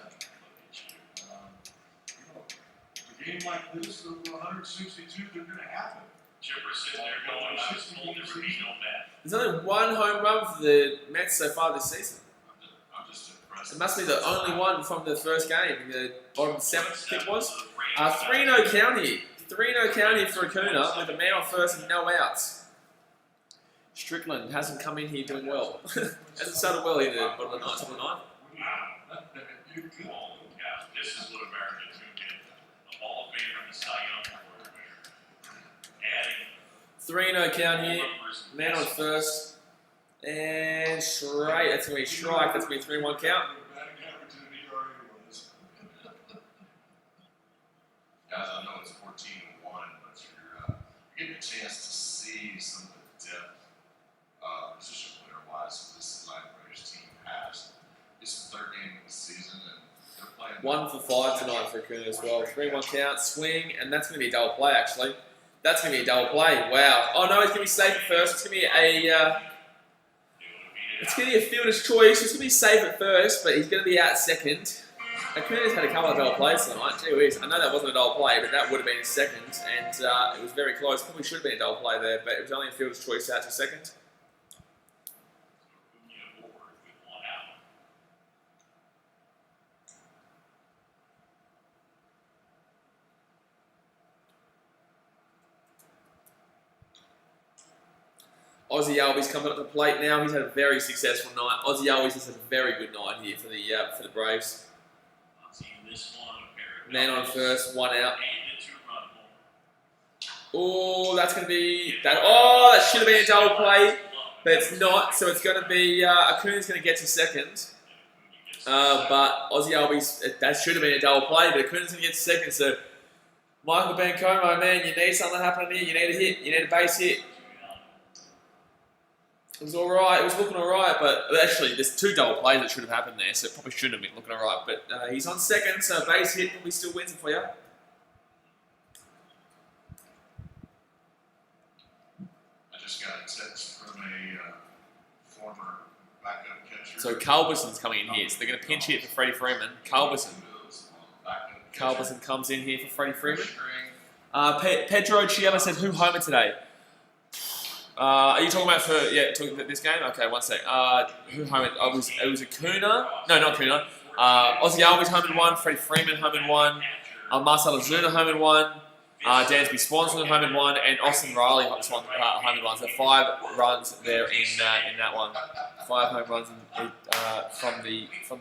A game like this, over 162, they're going to happen. Chipper sitting there going, I was told there would be no bat. There's only 1 home run for the Mets so far this season. I'm just impressed. It must be the only one from the first game. The bottom 7th pick was. 3-0 count here. 3-0 count here for Acuna with a man on first and no outs. Strickland hasn't come in here doing well. Hasn't started well in the bottom of the ninth, top of the ninth. This is what Americans do get. A Hall of Famer and a Cy Young Award winner. Adding 3-0 count here. Man on first. And straight. That's going to be strike. That's going to be 3-1 count. Guys, I know it's 14-1, but you're getting a chance to see some of the depth position player-wise that this Atlanta Braves team has. It's the 3rd game of the season, and they're playing 1 for 5 tonight for Acuna as well. 3-1 count, swing, and that's going to be a double play actually. That's going to be a double play. Wow. Oh no, he's going to be safe at first. It's going to be a fielder's choice. It's going to be safe at first, but he's going to be out second. Acuna's had a couple of double plays tonight. Gee whiz. I know that wasn't a double play, but that would have been his second, and it was very close. Probably should have been a double play there, but it was only a fielder's choice out to second. Ozzie Albies coming up to the plate now. He's had a very successful night. Ozzie Albies has had a very good night here for the Braves. Man on first, 1 out. Oh, that's going to be that. Oh, that should have been a double play, but it's not. So it's going to be Acuna's going to get to second. But Ozzie Albies, that should have been a double play, but Acuna's going to get to second. So Michael Bencomo, man, you need something happening here. You need a hit. You need a base hit. It was alright, it was looking alright, but actually there's 2 double plays that should have happened there, so it probably shouldn't have been looking alright. But he's on second, so base hit probably still wins it for you. I just got a text from a former backup catcher. So Culberson's coming in here, so they're going to pinch hit for Freddie Freeman. Culberson comes in here for Freddie Freeman. Pedro Chiella said, who homered today? Are you talking about talking about this game? Okay, 1 sec. Who homered? It was Acuna. No, not Acuna. Ozzie Albies homered 1. Freddie Freeman homered 1. Marcell Ozuna homered 1. Dansby Swanson home and 1, and Austin Riley home and 1. So 5 runs there in that one. 5 home runs from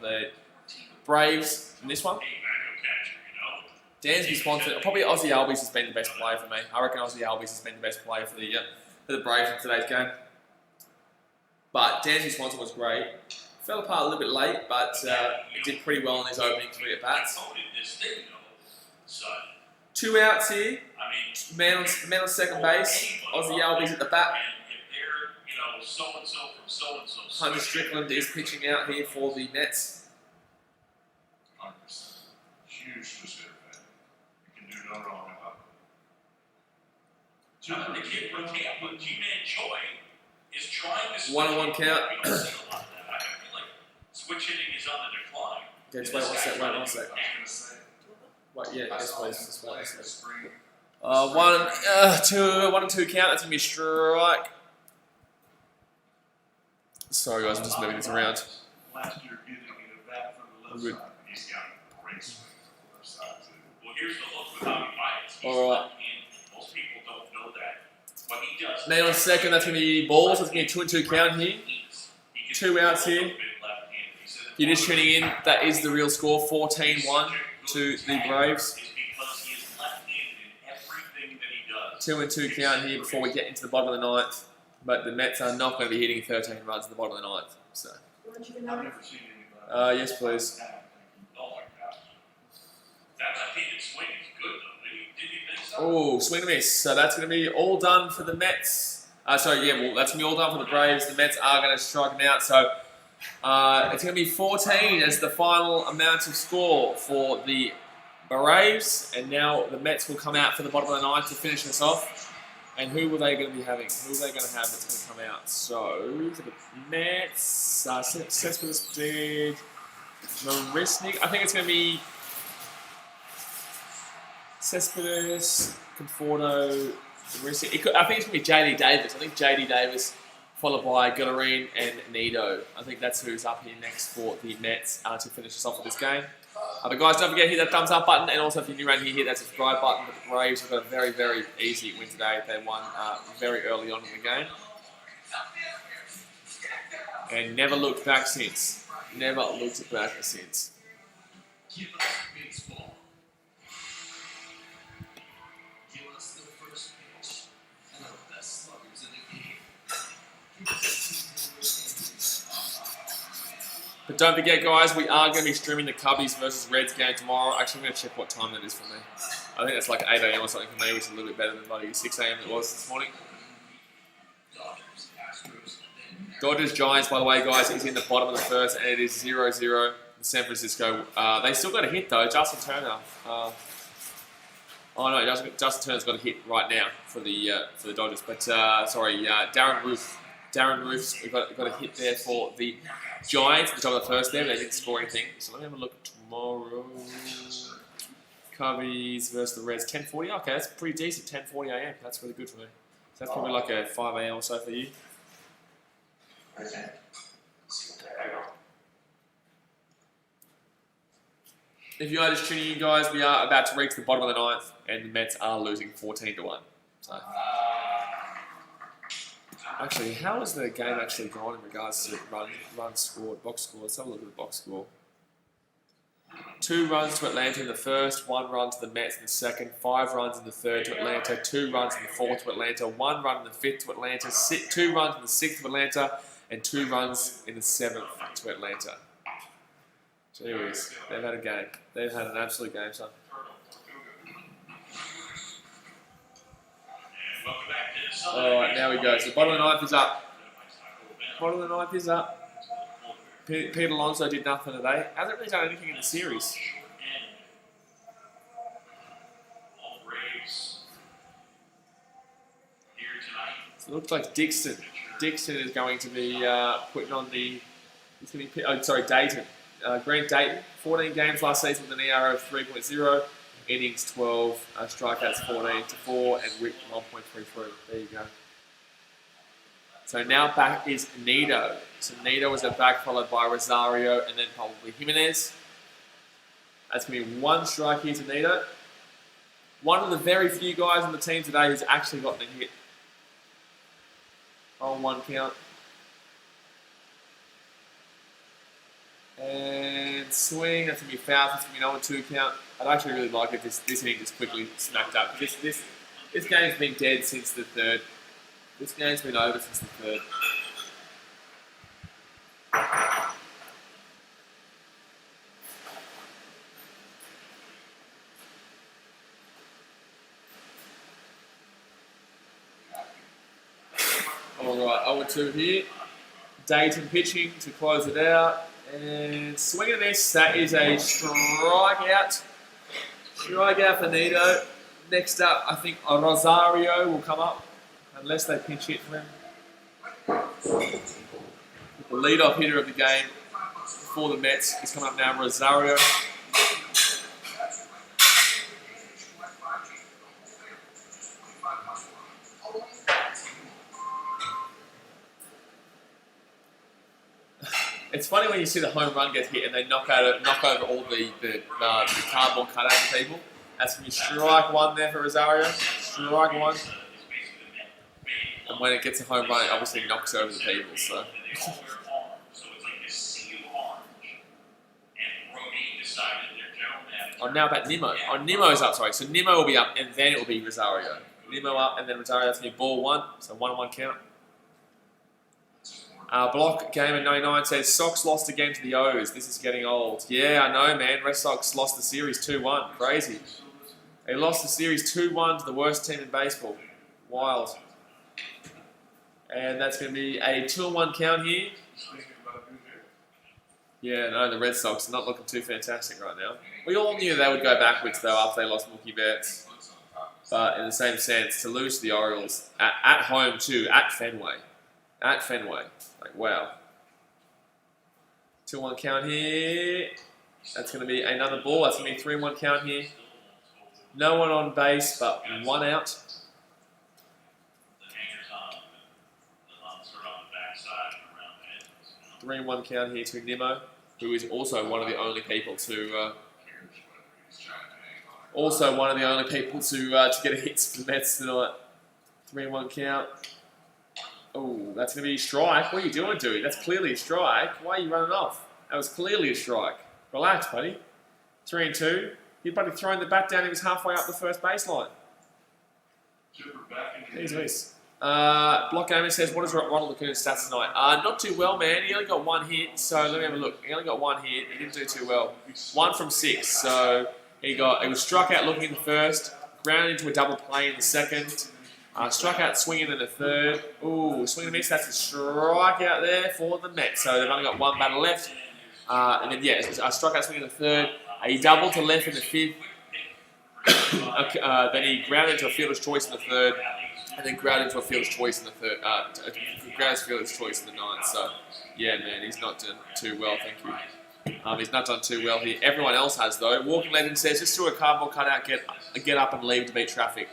the Braves in this one. Dansby Swanson, probably Ozzie Albies has been the best player for me. I reckon Ozzie Albies has been the best player for the Braves in today's game. But Dansby Swanson was great. Fell apart a little bit late, but he did pretty well in his opening 3 at bats. 2 outs here. Man on second base. Ozzie Albies at the bat. Hunter Strickland is pitching out here for the Mets. 100%. Huge consider fan. You can do no wrong about it. The kid from Tampa, G-Man Choi, is trying to switch. 1-on-1 count. We don't see a lot of that. I feel like switch hitting is on the decline. Okay, just wait 1 sec. I was going to say, Wait, yeah, I yes, saw please. him Just play wait 1 in sec. the spring. 1 and 2 count. That's gonna be a strike. Sorry guys, I'm just moving this around. Last year getting it back from the left Good. side. He's got a great swing from the left side, too. Well, here's the look with Javi Baez. He's All right. left-handed. Most people don't know that. What he does. Man on second, that's gonna be balls. That's gonna be a 2 and 2 count here. 2 outs here. If you're just tuning in, that is the real score. 14-1 to the Braves. 2 and 2 count here before we get into the bottom of the 9th. But the Mets are not going to be hitting 13 runs at the bottom of the 9th. So, I've never seen anybody. yes, please. Oh my gosh. That left-handed swing is good though. Did you think so? Oh, swing and miss. So that's going to be all done for the Mets. That's going to be all done for the Braves. The Mets are going to strike them out. So it's going to be 14 as the final amount of score for the Braves. And now the Mets will come out for the bottom of the 9th to finish us off. And who were they going to be having? Who are they going to have that's going to come out? So, the Mets, Cespedes, Marisnik. I think it's going to be Cespedes, Conforto, Marisnik. I think it's going to be JD Davis. I think JD Davis, followed by Guillorin and Nido. I think that's who's up here next for the Mets to finish us off with this game. But guys, don't forget to hit that thumbs up button, and also if you're new around here, hit that subscribe button. The Braves have got a very, very easy win today. They won very early on in the game. And never looked back since. Never looked back since. Give us baseball. Give us the first pitch and the best sluggers in the game. Give us But don't forget, guys, we are going to be streaming the Cubbies versus Reds game tomorrow. Actually, I'm going to check what time that is for me. I think it's like 8 a.m. or something for me, which is a little bit better than bloody 6 a.m. it was this morning. Dodgers Giants, by the way, guys, is in the bottom of the first, and it is 0-0 in San Francisco. They still got a hit, though. Justin Turner. Justin Turner's got a hit right now for the Dodgers. But, Darren Ruth. Darren Roof's got a hit there for the Giants at the top of the first there. They didn't score anything. So let me have a look at tomorrow. Cubbies versus the Reds. 10:40. Okay, that's pretty decent. 10:40 a.m. That's really good for me. So that's probably like a 5 a.m. or so for you. If you are just tuning in, guys, we are about to reach the bottom of the 9th, and the Mets are losing 14-1. So. Actually, how is the game actually going in regards to runs scored, box score? Let's have a look at the box score. 2 runs to Atlanta in the first, 1 run to the Mets in the second, 5 runs in the third to Atlanta, 2 runs in the fourth to Atlanta, 1 run in the fifth to Atlanta, 2 runs in the sixth to Atlanta, and 2 runs in the seventh to Atlanta. Jeez, they've had a game. They've had an absolute game, son. Alright, now we go. So bottom of the 9th is up. Bottom of the 9th is up. Pete Alonso did nothing today. Hasn't really done anything in the series. So it looks like Dixon. Dixon is going to be putting on the... He's going to be... Dayton. Grant Dayton. 14 games last season with an ERA of 3.0. Innings 12, strikeouts 14-4, and whip 1.33. There you go. So now back is Nido. So Nido is at back, followed by Rosario, and then probably Jimenez. That's going to be 1 strike here to Nido. One of the very few guys on the team today who's actually gotten a hit. On 1 count. And swing, that's going to be foul. That's going to be an 0-2 count. I'd actually really like if this inning just quickly smacked up. This game's been dead since the third. This game's been over since the third. Alright, 0-2 here. Dayton pitching to close it out. And swing and a miss. That is a strikeout. Strikeout for Nito. Next up, I think Rosario will come up. Unless they pinch hit for him. The leadoff hitter of the game for the Mets is coming up now, Rosario. It's funny when you see the home run get hit and they knock over all the cardboard cutouts of people. That's going to be strike one there for Rosario. Strike one. And when it gets a home run, it obviously knocks over the people. So. Oh, now about Nimmo. Oh, Nimmo's up, sorry. So Nimmo will be up and then it will be Rosario. Nimmo up and then Rosario. That's going to be ball one. So 1-1 count. Block game at 99 says Sox lost again to the O's. This is getting old. Yeah, I know, man. Red Sox lost the series 2-1. Crazy. They lost the series 2-1 to the worst team in baseball. Wild. And that's going to be a 2-1 count here. Yeah, no, the Red Sox are not looking too fantastic right now. We all knew they would go backwards, though, after they lost Mookie Betts. But in the same sense, to lose to the Orioles at home, too, at Fenway. At Fenway. Like, wow. 2-1 count here. That's going to be another ball. That's going to be 3-1 count here. No one on base, but one out. 3-1 count here to Nimmo, who is also one of the only people to get a hit for the Mets tonight. 3-1 count. Oh, that's going to be a strike. What are you doing, dude? That's clearly a strike. Why are you running off? That was clearly a strike. Relax, buddy. 3-2. He'd probably thrown the bat down. He was halfway up the first baseline. Jeez. Block Gamer says, what is Ronald Acuna's stats tonight? Not too well, man. He only got one hit, so let me have a look. He only got one hit. He didn't do too well. 1 from 6, so he was struck out looking in the first, grounded into a double play in the second, struck out swinging in the third. Ooh, swing and miss. That's a strikeout there for the Mets. So they've only got one batter left. And then, yeah, struck out swinging in the third. He doubled to left in the fifth. Then he grounded into a fielder's choice in the third. And then grounded into a fielder's choice in the third. Grounded fielder's choice in the ninth. So, yeah, man, he's not done too well, thank you. He's not done too well here. Everyone else has, though. Walking Legend says, just threw a cardboard cutout, get up and leave to beat traffic.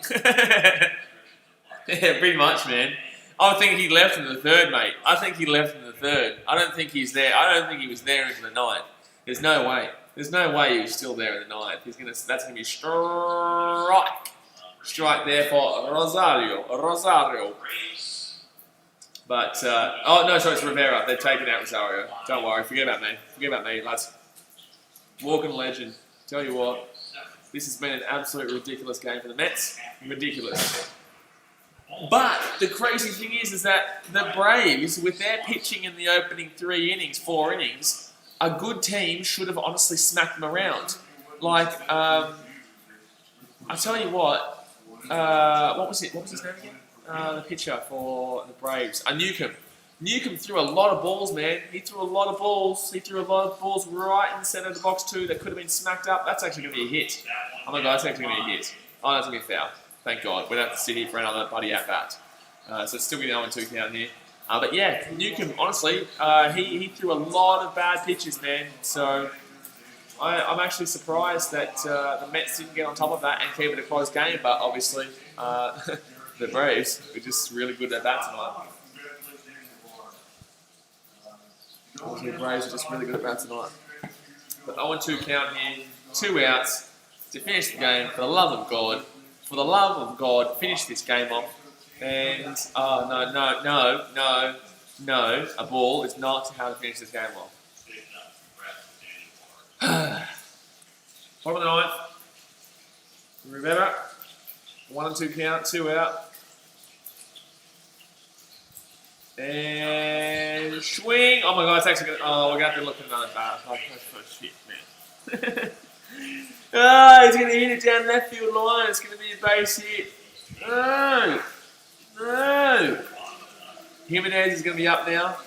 Yeah, pretty much, man. I think he left in the third, mate. I think he left in the third. I don't think he's there. I don't think he was there in the ninth. There's no way. There's no way he was still there in the ninth. That's gonna be strike there for Rosario. But oh no, sorry, it's Rivera. They've taken out Rosario. Don't worry. Forget about me, lads. Walking Legend. Tell you what, this has been an absolute ridiculous game for the Mets. Ridiculous. But the crazy thing is that the Braves, with their pitching in the opening 4 innings, a good team should have honestly smacked them around. Like, I tell you what was his name again? The pitcher for the Braves, Newcomb. Newcomb threw a lot of balls, man. He threw a lot of balls. He threw a lot of balls right in the center of the box too. That could have been smacked up. That's actually going to be a hit. Oh my God, that's actually going to be a hit. Oh, that's going to be a foul. Thank God. We don't have to sit here for another bloody at-bat. So it's still going to be 0-2 count here. But yeah, Newcomb, honestly, he threw a lot of bad pitches, man. So I'm actually surprised that the Mets didn't get on top of that and keep it a close game. But obviously, the Braves were just really good at bat tonight. The Braves are just really good at bat tonight. But 0-2 count here, 2 outs to finish the game. For the love of God, for the love of God, finish this game off. And, oh, no, a ball is not how to finish this game off. Bottom of the ninth. Remember, 1 and 2 count, 2 out. And swing. Oh my God, it's actually going to. Oh, we're going to have to look at another bat. Oh, shit, man. Oh, he's going to hit it down left field line. It's going to be a base hit. No. No. Jimenez is going to be up now.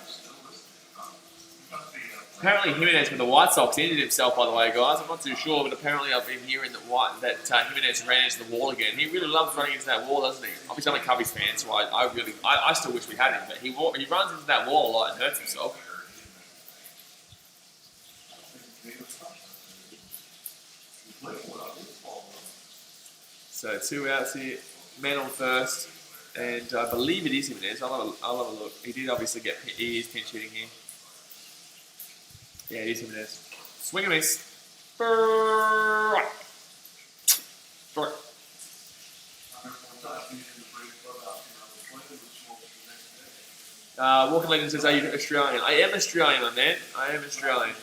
Apparently Jimenez with the White Sox injured himself, by the way, guys. I'm not too sure, but apparently I've been hearing that Jimenez ran into the wall again. He really loves running into that wall, doesn't he? Obviously, I'm a Cubbies fan, so I still wish we had him, but he runs into that wall a lot and hurts himself. So 2 outs here, man on first, and I believe it is Jimenez. I'll have a look. He did obviously he is pinch hitting here. Yeah, it is Jimenez. Swing and miss. Strike. Strike. Walking Legend says, are you Australian? I am Australian, my man. I am Australian.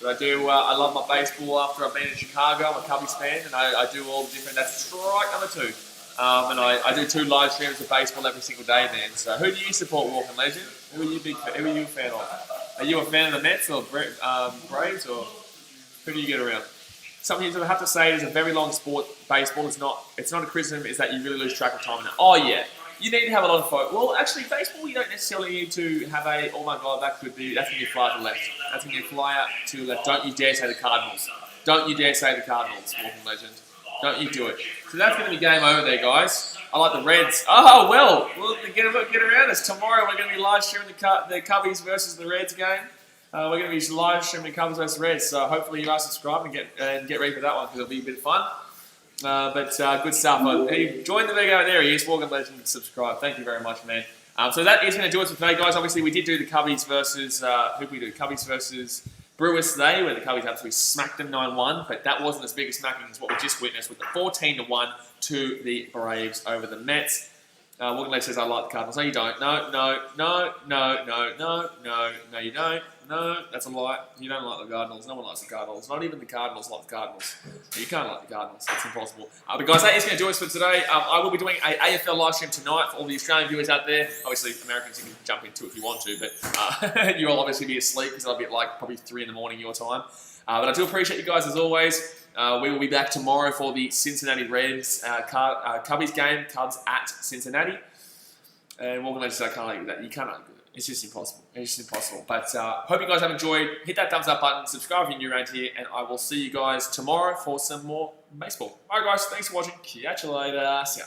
But I love my baseball after I've been in Chicago. I'm a Cubbies fan, and I do all the different, that's strike number 2. And I do 2 live streams of baseball every single day, man. So who do you support, Walking Legend? Who are you a fan of? Are you a fan of the Mets or Braves, or who do you get around? Something I have to say, it is a very long sport, baseball. It's not a criticism, it's that you really lose track of time in it. Oh yeah, you need to have a lot of focus. Well, actually, baseball, you don't necessarily need to have oh my God, that's going to fly to the left. That's going to fly out to the left. Don't you dare say the Cardinals. Don't you dare say the Cardinals, Walking Legend. Don't you do it. So that's going to be game over there, guys. I like the Reds. Oh, well, we'll get around us. Tomorrow we're going to be live streaming the Cubbies versus the Reds game. We're going to be live streaming the Cubbies versus the Reds. So hopefully you are subscribed and get ready for that one because it'll be a bit of fun. But good stuff. Hey, join the video there. He is Walking Legend. Subscribe. Thank you very much, man. So that is going to do it for today, guys. Obviously, we did do the Cubbies versus who did we do? Cubbies versus Brewers today, where the Cubbies absolutely smacked them 9-1, but that wasn't as big a smacking as what we just witnessed with the 14-1 to the Braves over the Mets. Walking Legend says, I like the Cardinals. No, you don't. No, you don't. No, that's a lie. You don't like the Cardinals. No one likes the Cardinals. Not even the Cardinals like the Cardinals. You can't like the Cardinals. It's impossible. But guys, that is going to do us for today. I will be doing an AFL live stream tonight for all the Australian viewers out there. Obviously, Americans, you can jump into it if you want to, but you'll obviously be asleep because it'll be at like probably 3 in the morning your time. But I do appreciate you guys as always. We will be back tomorrow for the Cincinnati Reds Cubbies game. Cubs at Cincinnati. And Walking Legend says, I can't argue that. You can't argue that. It's just impossible. It's just impossible. But hope you guys have enjoyed. Hit that thumbs up button. Subscribe if you're new around here. And I will see you guys tomorrow for some more baseball. Alright guys, thanks for watching. Catch you later. See ya.